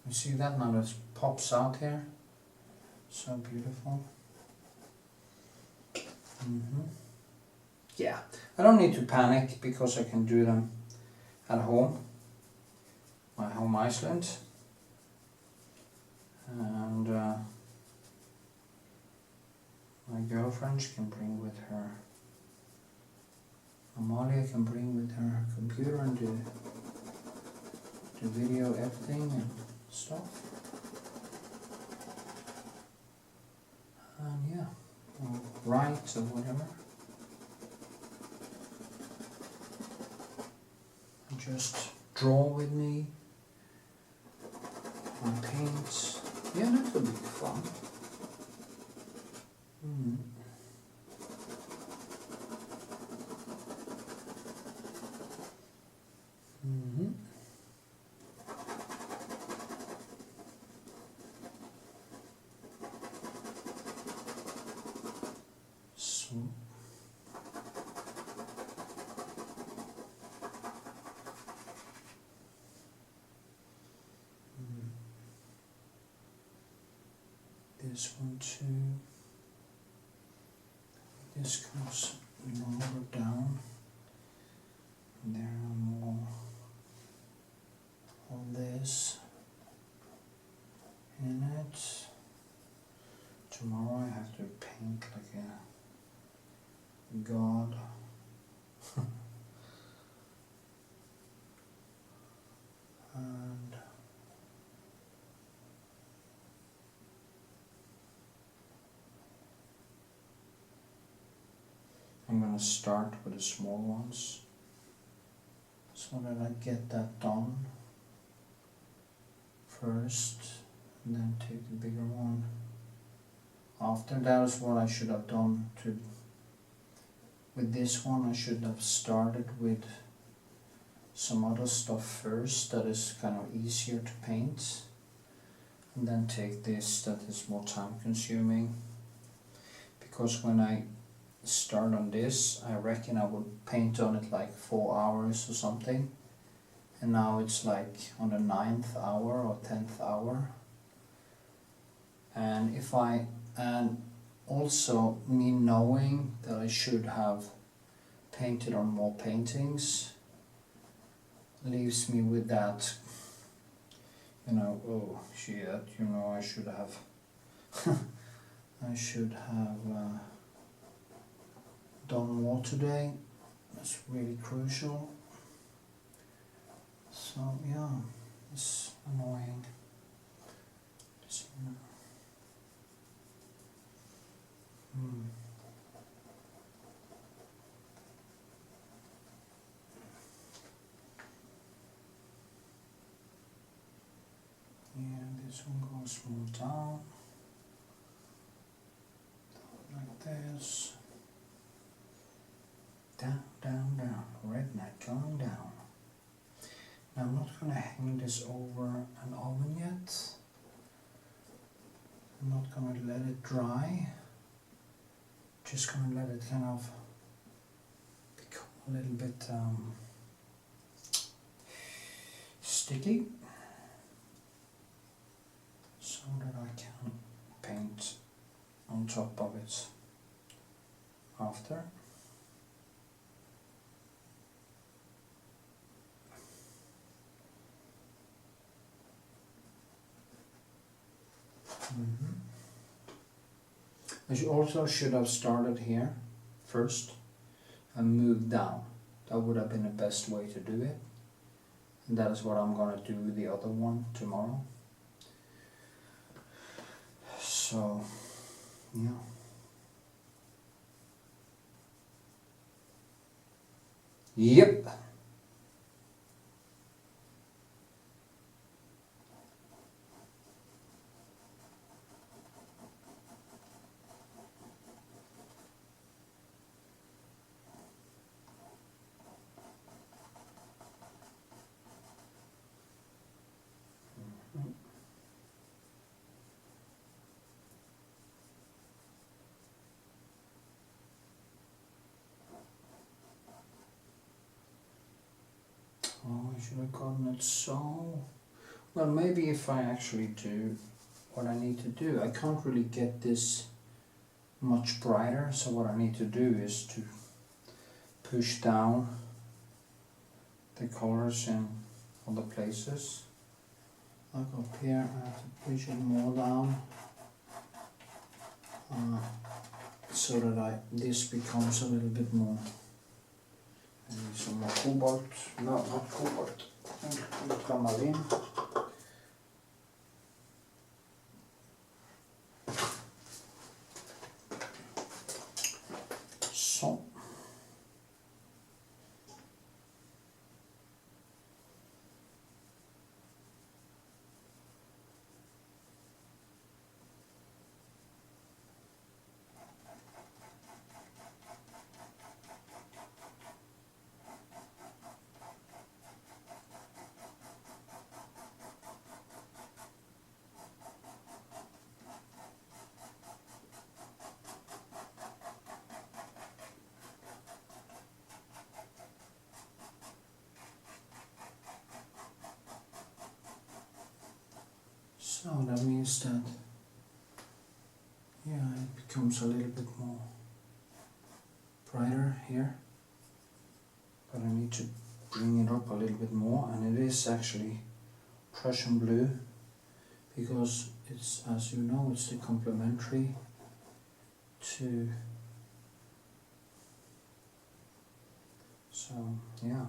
You see that now? It pops out here. So beautiful. Yeah, I don't need to panic because I can do them at home, my home Iceland, and my girlfriend can bring with her, Amalia can bring with her computer and do video editing and stuff. And yeah, or write or whatever. And just draw with me and paint. Yeah, that could be fun. So this one too. This goes lower down. And there are more of this in it. Tomorrow I have to paint like a god. And I'm gonna start with the small ones so that I get that done first, and then take the bigger one after. That is what I should have done to with this one. I should have started with some other stuff first that is kind of easier to paint, and then take this that is more time consuming, because when I start on this, I reckon I would paint on it like 4 hours or something, and now it's like on the 9th hour or 10th hour. And if I, and also me knowing that I should have painted on more paintings leaves me with that, you know, oh shit, you know, I should have I should have done more today. That's really crucial. So yeah, it's annoying. And this one goes more down, like this. Down, down, down. Redneck going down. Now I'm not going to hang this over an oven yet. I'm not going to let it dry. Just going to let it kind of become a little bit sticky, so that I can paint on top of it after. I also should have started here first and moved down. That would have been the best way to do it. And that is what I'm going to do with the other one tomorrow. So, yeah. Yep. Oh, I should have gotten it so... Well, maybe if I actually do what I need to do. I can't really get this much brighter, so what I need to do is to push down the colors in other places. Like up here, I have to push it more down so that this becomes a little bit more. Maybe some more cobalt, no, not cobalt, ultramarine. So. So that means that, yeah, it becomes a little bit more brighter here, but I need to bring it up a little bit more, and it is actually Prussian blue, because it's, as you know, it's the complementary to, so yeah,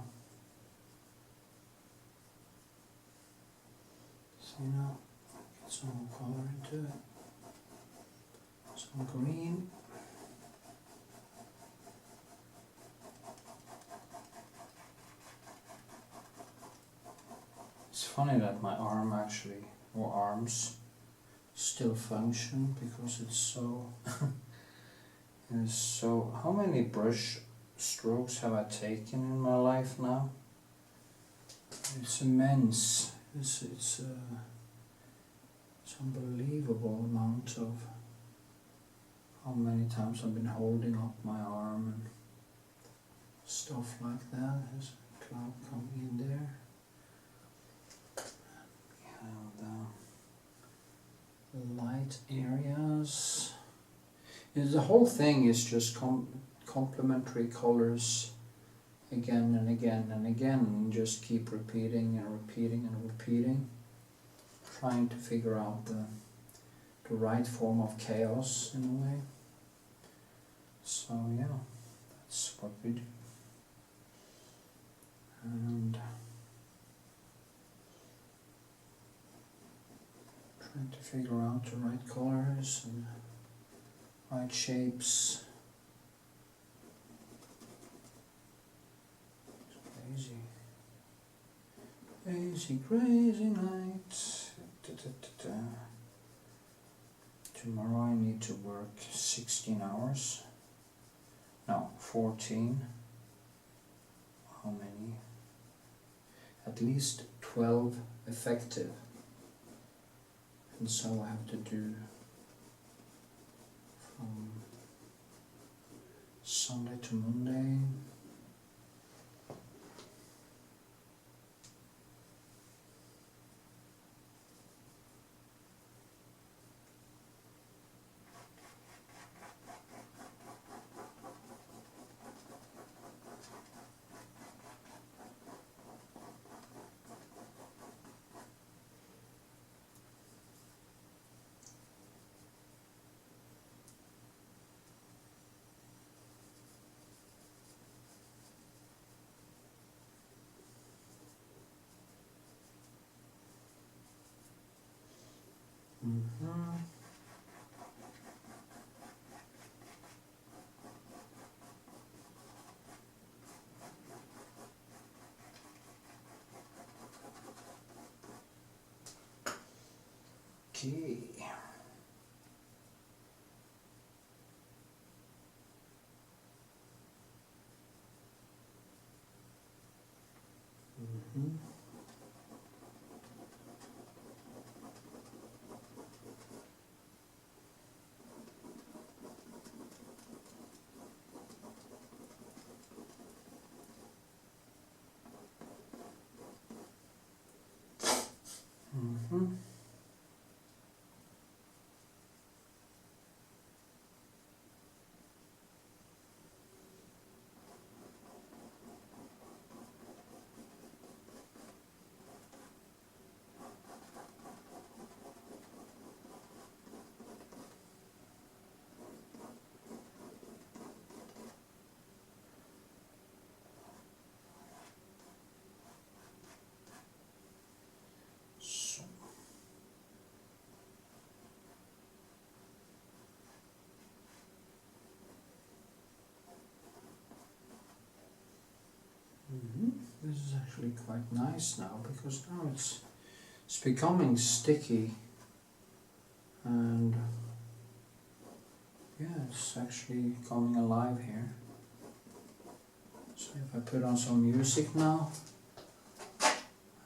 see now. Some color into it, some green. It's funny that my arm actually, or arms, still function because it's so, it's so, how many brush strokes have I taken in my life now? It's immense, it's unbelievable amount of how many times I've been holding up my arm and stuff like that. There's a cloud coming in there. We have the light areas. The whole thing is just complementary colors again and again and again, and just keep repeating and repeating and repeating, trying to figure out the right form of chaos in a way. So yeah, that's what we do. And Trying to figure out the right colors and right shapes. It's crazy, crazy night. Tomorrow I need to work 16 hours. No, 14. How many? At least 12 effective. And so I have to do from Sunday to Monday. Okay. This is actually quite nice now, because now it's becoming sticky, and yeah, it's actually coming alive here. So if I put on some music now,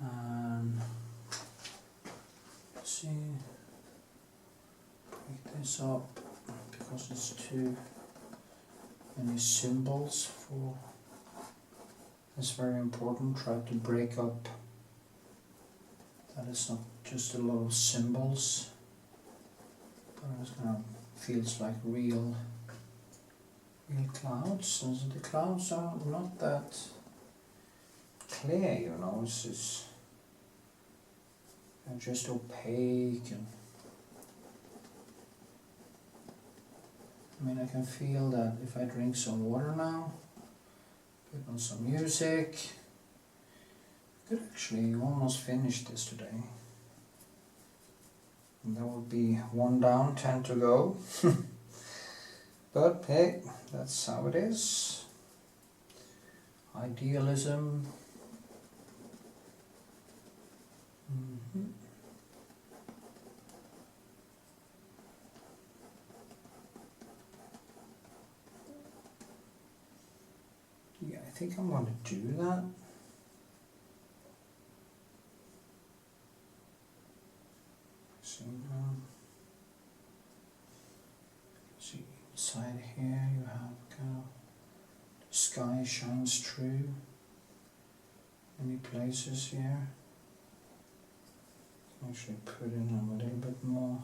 and let's see, break this up because it's too many symbols for. It's very important, try to break up that it's not just a lot of symbols, but it's kind of feels like real clouds. And the clouds are not that clear, you know, it's they're just opaque, and I mean, I can feel that if I drink some water now, put on some music, I could actually almost finish this today. And that would be 1 down, 10 to go. But hey, that's how it is. Idealism. Yeah, I think I'm going to do that. See now. See inside here you have kind of the sky shines through many places here. Actually put in a little bit more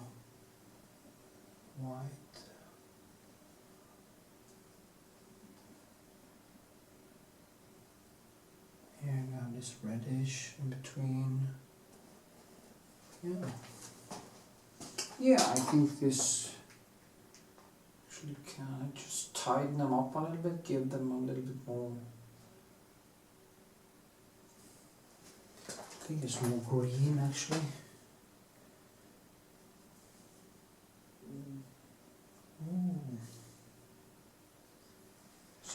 white. Here you have this reddish in between. Yeah, I think this actually can just tighten them up a little bit, give them a little bit more. I think it's more green actually.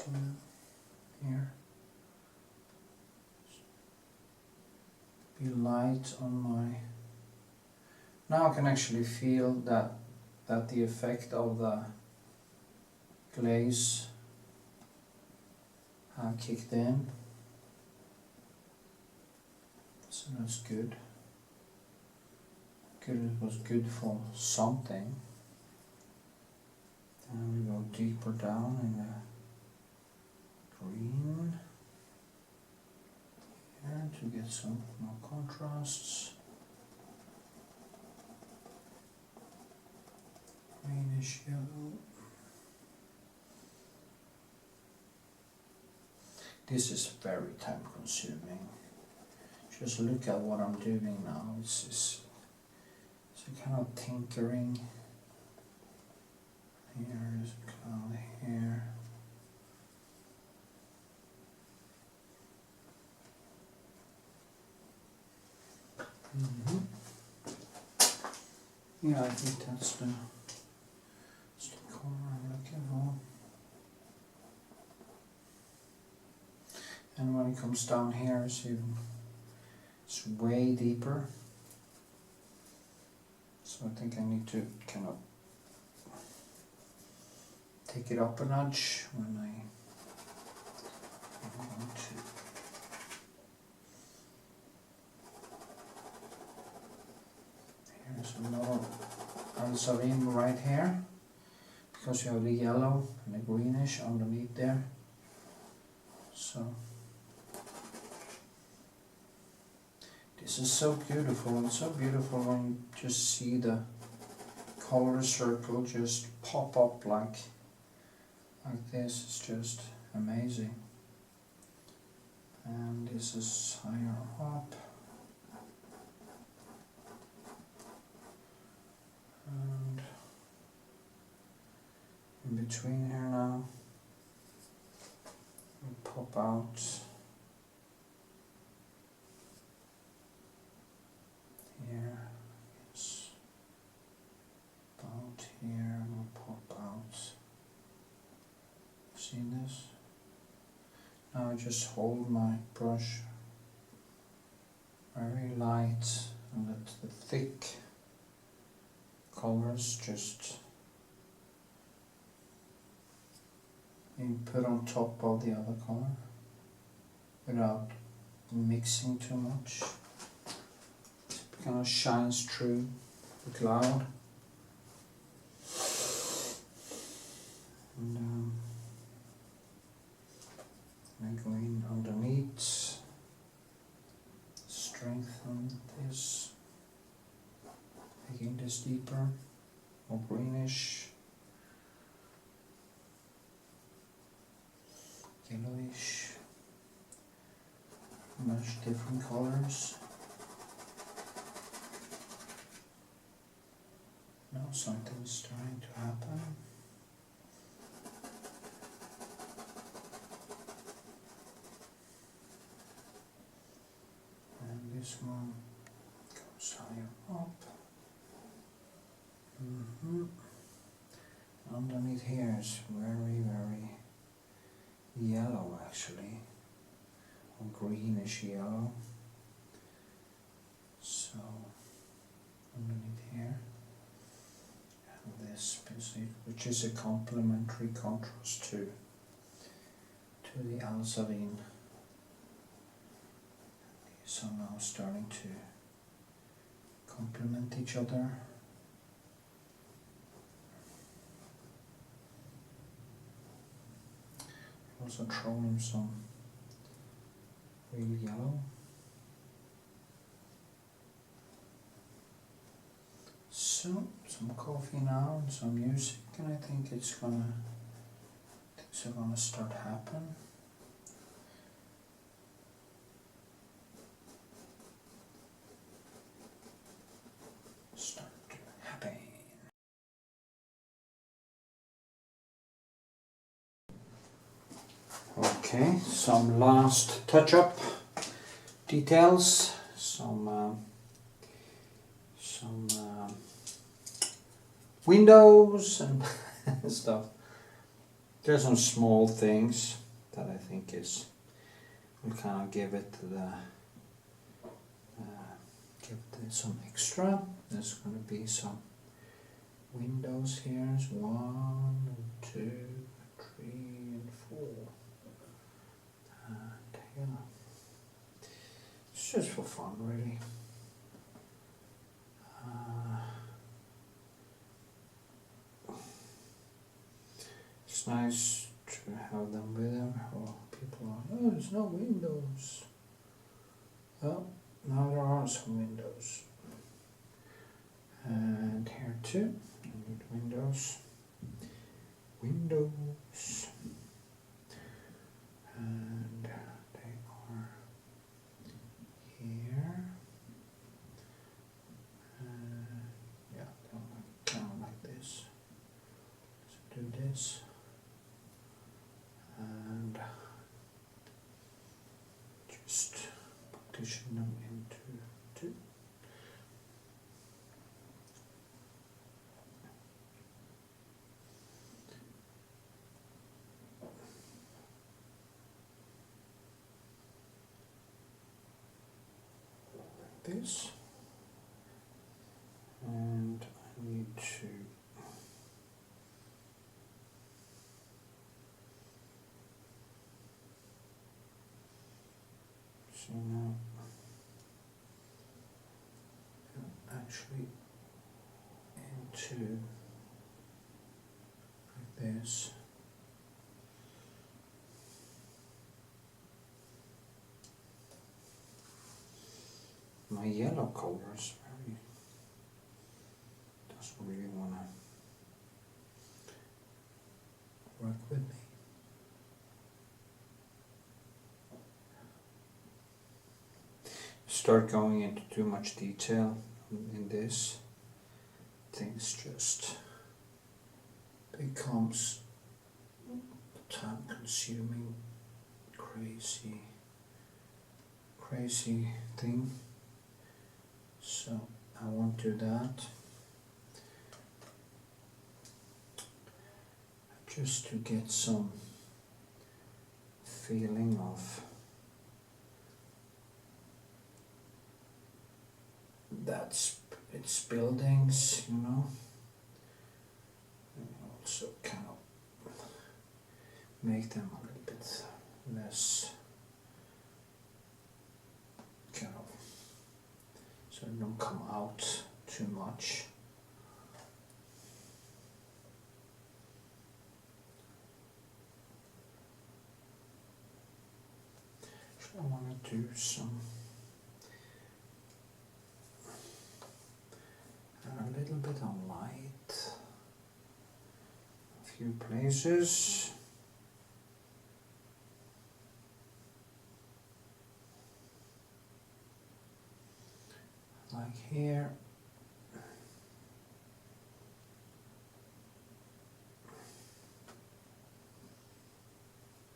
See that here? Be light on my. Now I can actually feel that the effect of the glaze kicked in. So that's good. Good, it was good for something. And we go deeper down in the green here to get some more contrasts. Greenish yellow. This is very time consuming. Just look at what I'm doing now. It's a kind of tinkering. Here is a cloud here. Yeah, I think that's the color I'm looking for. And when it comes down here, it's way deeper. So I think I need to kind of take it up a notch when I'm going to. Here's another alizarin right here, because you have the yellow and the greenish underneath there. So this is so beautiful. It's so beautiful when you just see the color circle just pop up like this. It's just amazing. And this is higher up. And in between here now, we pop out here, yes, about here, we'll pop out. See this? Now I just hold my brush very light and let the thick colors just being put on top of the other color without mixing too much. It kind of shines through the cloud. And I go in underneath, strengthen this, making this deeper, more greenish, yellowish, much different colors. Now something's starting to happen. And this one goes higher up. Underneath here is very, very yellow actually, or greenish yellow. So underneath here, and this basic, which is a complementary contrast to the alizarin. These are now starting to complement each other. Also throw in some real yellow. So some coffee now and some music, and I think things are gonna start happen. Start to happen. Okay, some last touch-up details, some windows and stuff. There's some small things that I think will kind of give it some extra. There's going to be some windows here. It's 1, 2, 3, and 4. And yeah, it's just for fun, really. It's nice to have them with them, or people are, oh, there's no windows. Well, now there are some windows. And here too, I need windows. Windows. And they are here. Yeah, kind of like this. Let's do this. And just partition them into 2. Like this. And I need to so now actually into like this. My yellow colors doesn't really want to work with me. Start going into too much detail in this, things just becomes time consuming, crazy thing. So I won't do that. Just to get some feeling of it's buildings, you know, and also kind of make them a little bit less kind of so they don't come out too much. I want to do some a little bit of light, a few places. Like here.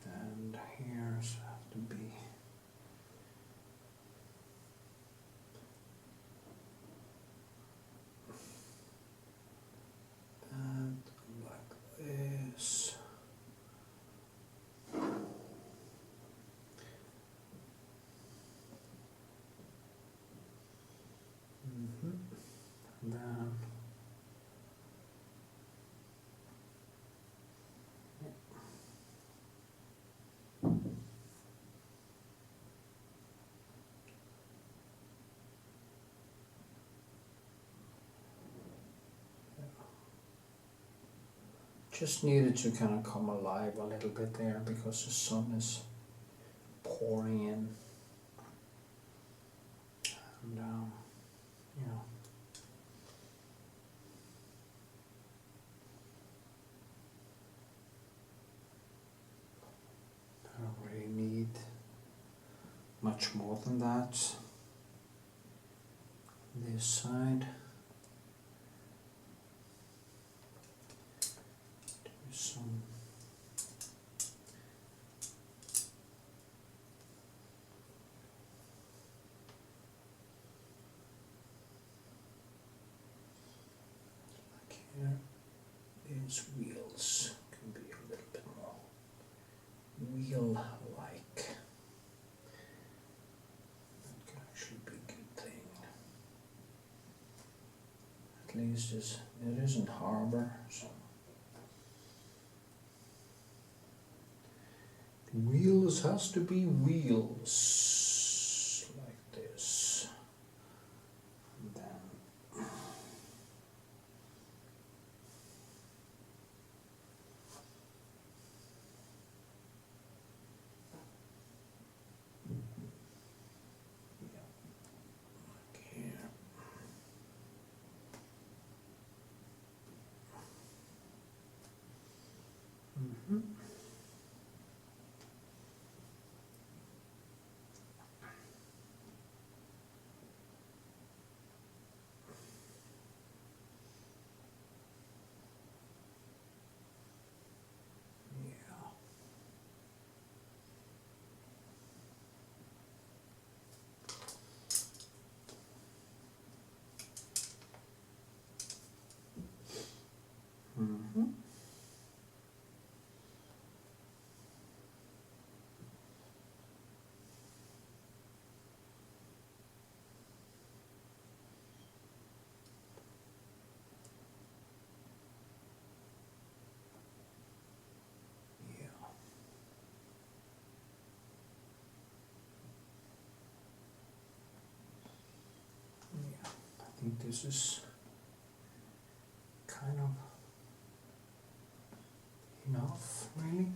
And here's have to be and like this. And then just needed to kind of come alive a little bit there because the sun is pouring in, and you know, I don't really need much more than that. This side. Some like here, these wheels can be a little bit more. wheel-like. That could actually be a good thing. At least it isn't harbor, so. Wheels has to be wheels, like this. And then like here. Mm-hmm. Mm-hmm. I think this is kind of enough, really.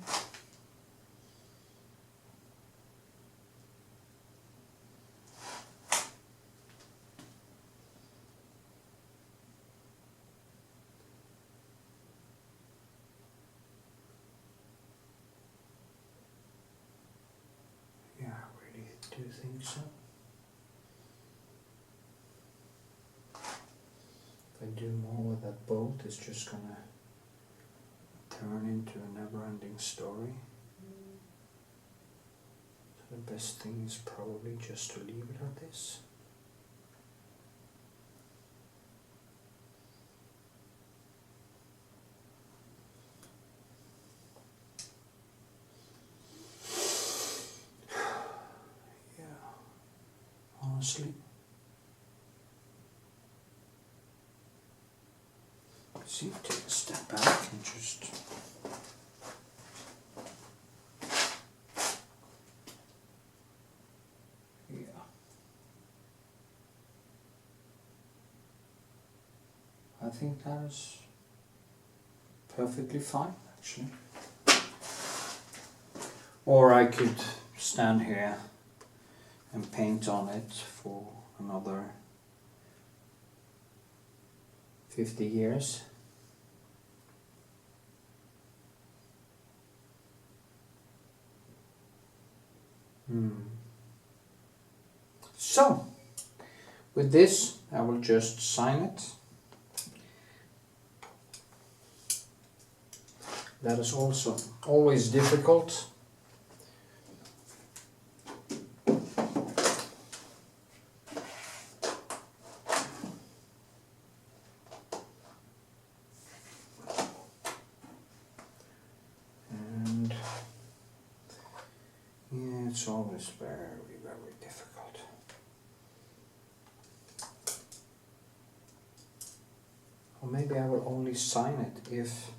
Yeah, I really do think so. If I do more with that bolt, it's just gonna turn into a never-ending story. So the best thing is probably just to leave it at this. Yeah, honestly. See, take a step back and just I think that is perfectly fine, actually. Or I could stand here and paint on it for another 50 years. So, with this, I will just sign it. That is also always difficult. And yeah, it's always very, very difficult. Or maybe I will only sign it if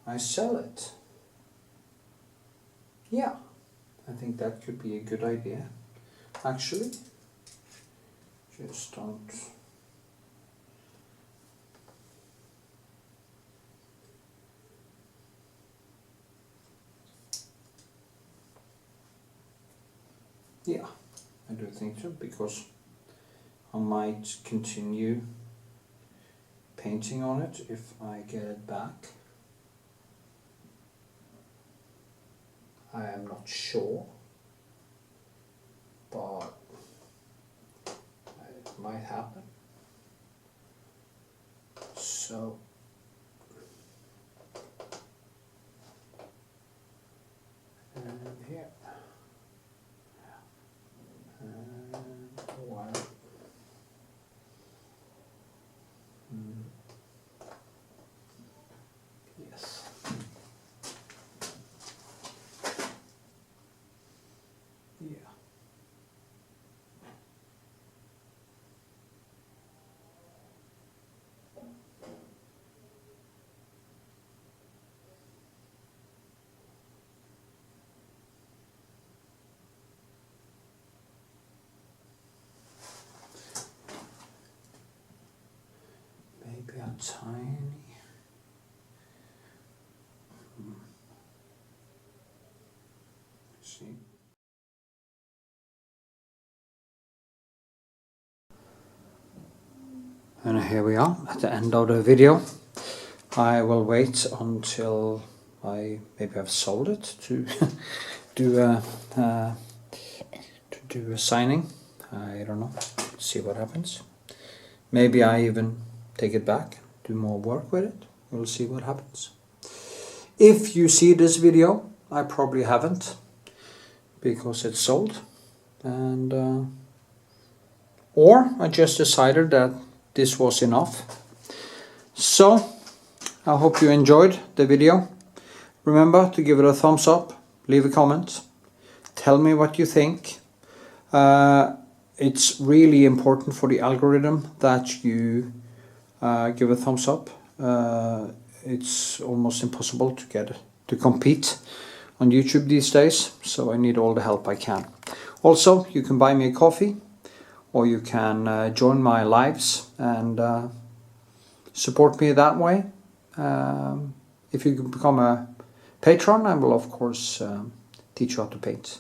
I sell it. Yeah, I think that could be a good idea, actually. Just don't. Yeah, I do think so, because I might continue painting on it if I get it back. I am not sure, but it might happen. So and here and one. Yes. tiny. See. And here we are at the end of the video. I will wait until I maybe have sold it to do a signing. I don't know. See what happens. Maybe I even take it back, do more work with it. We'll see what happens. If you see this video, I probably haven't, because it's sold, and or I just decided that this was enough. So I hope you enjoyed the video. Remember to give it a thumbs up, leave a comment, tell me what you think. It's really important for the algorithm that you give a thumbs up. It's almost impossible to get to compete on YouTube these days, so I need all the help I can. Also, you can buy me a coffee, or you can join my lives and support me that way. If you can become a patron, I will of course teach you how to paint.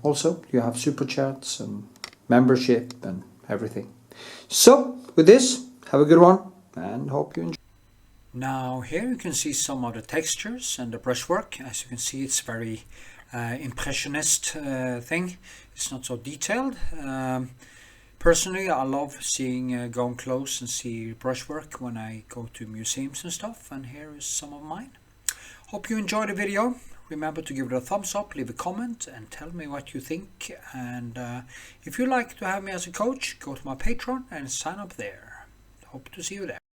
Also, you have super chats and membership and everything. So, with this, have a good one and hope you enjoy. Now here you can see some of the textures and the brushwork. As you can see, it's very impressionist thing. It's not so detailed. Personally, I love seeing going close and see brushwork when I go to museums and stuff. And here is some of mine. Hope you enjoyed the video. Remember to give it a thumbs up, leave a comment and tell me what you think. And if you like to have me as a coach, go to my Patreon and sign up there. Hope to see you there.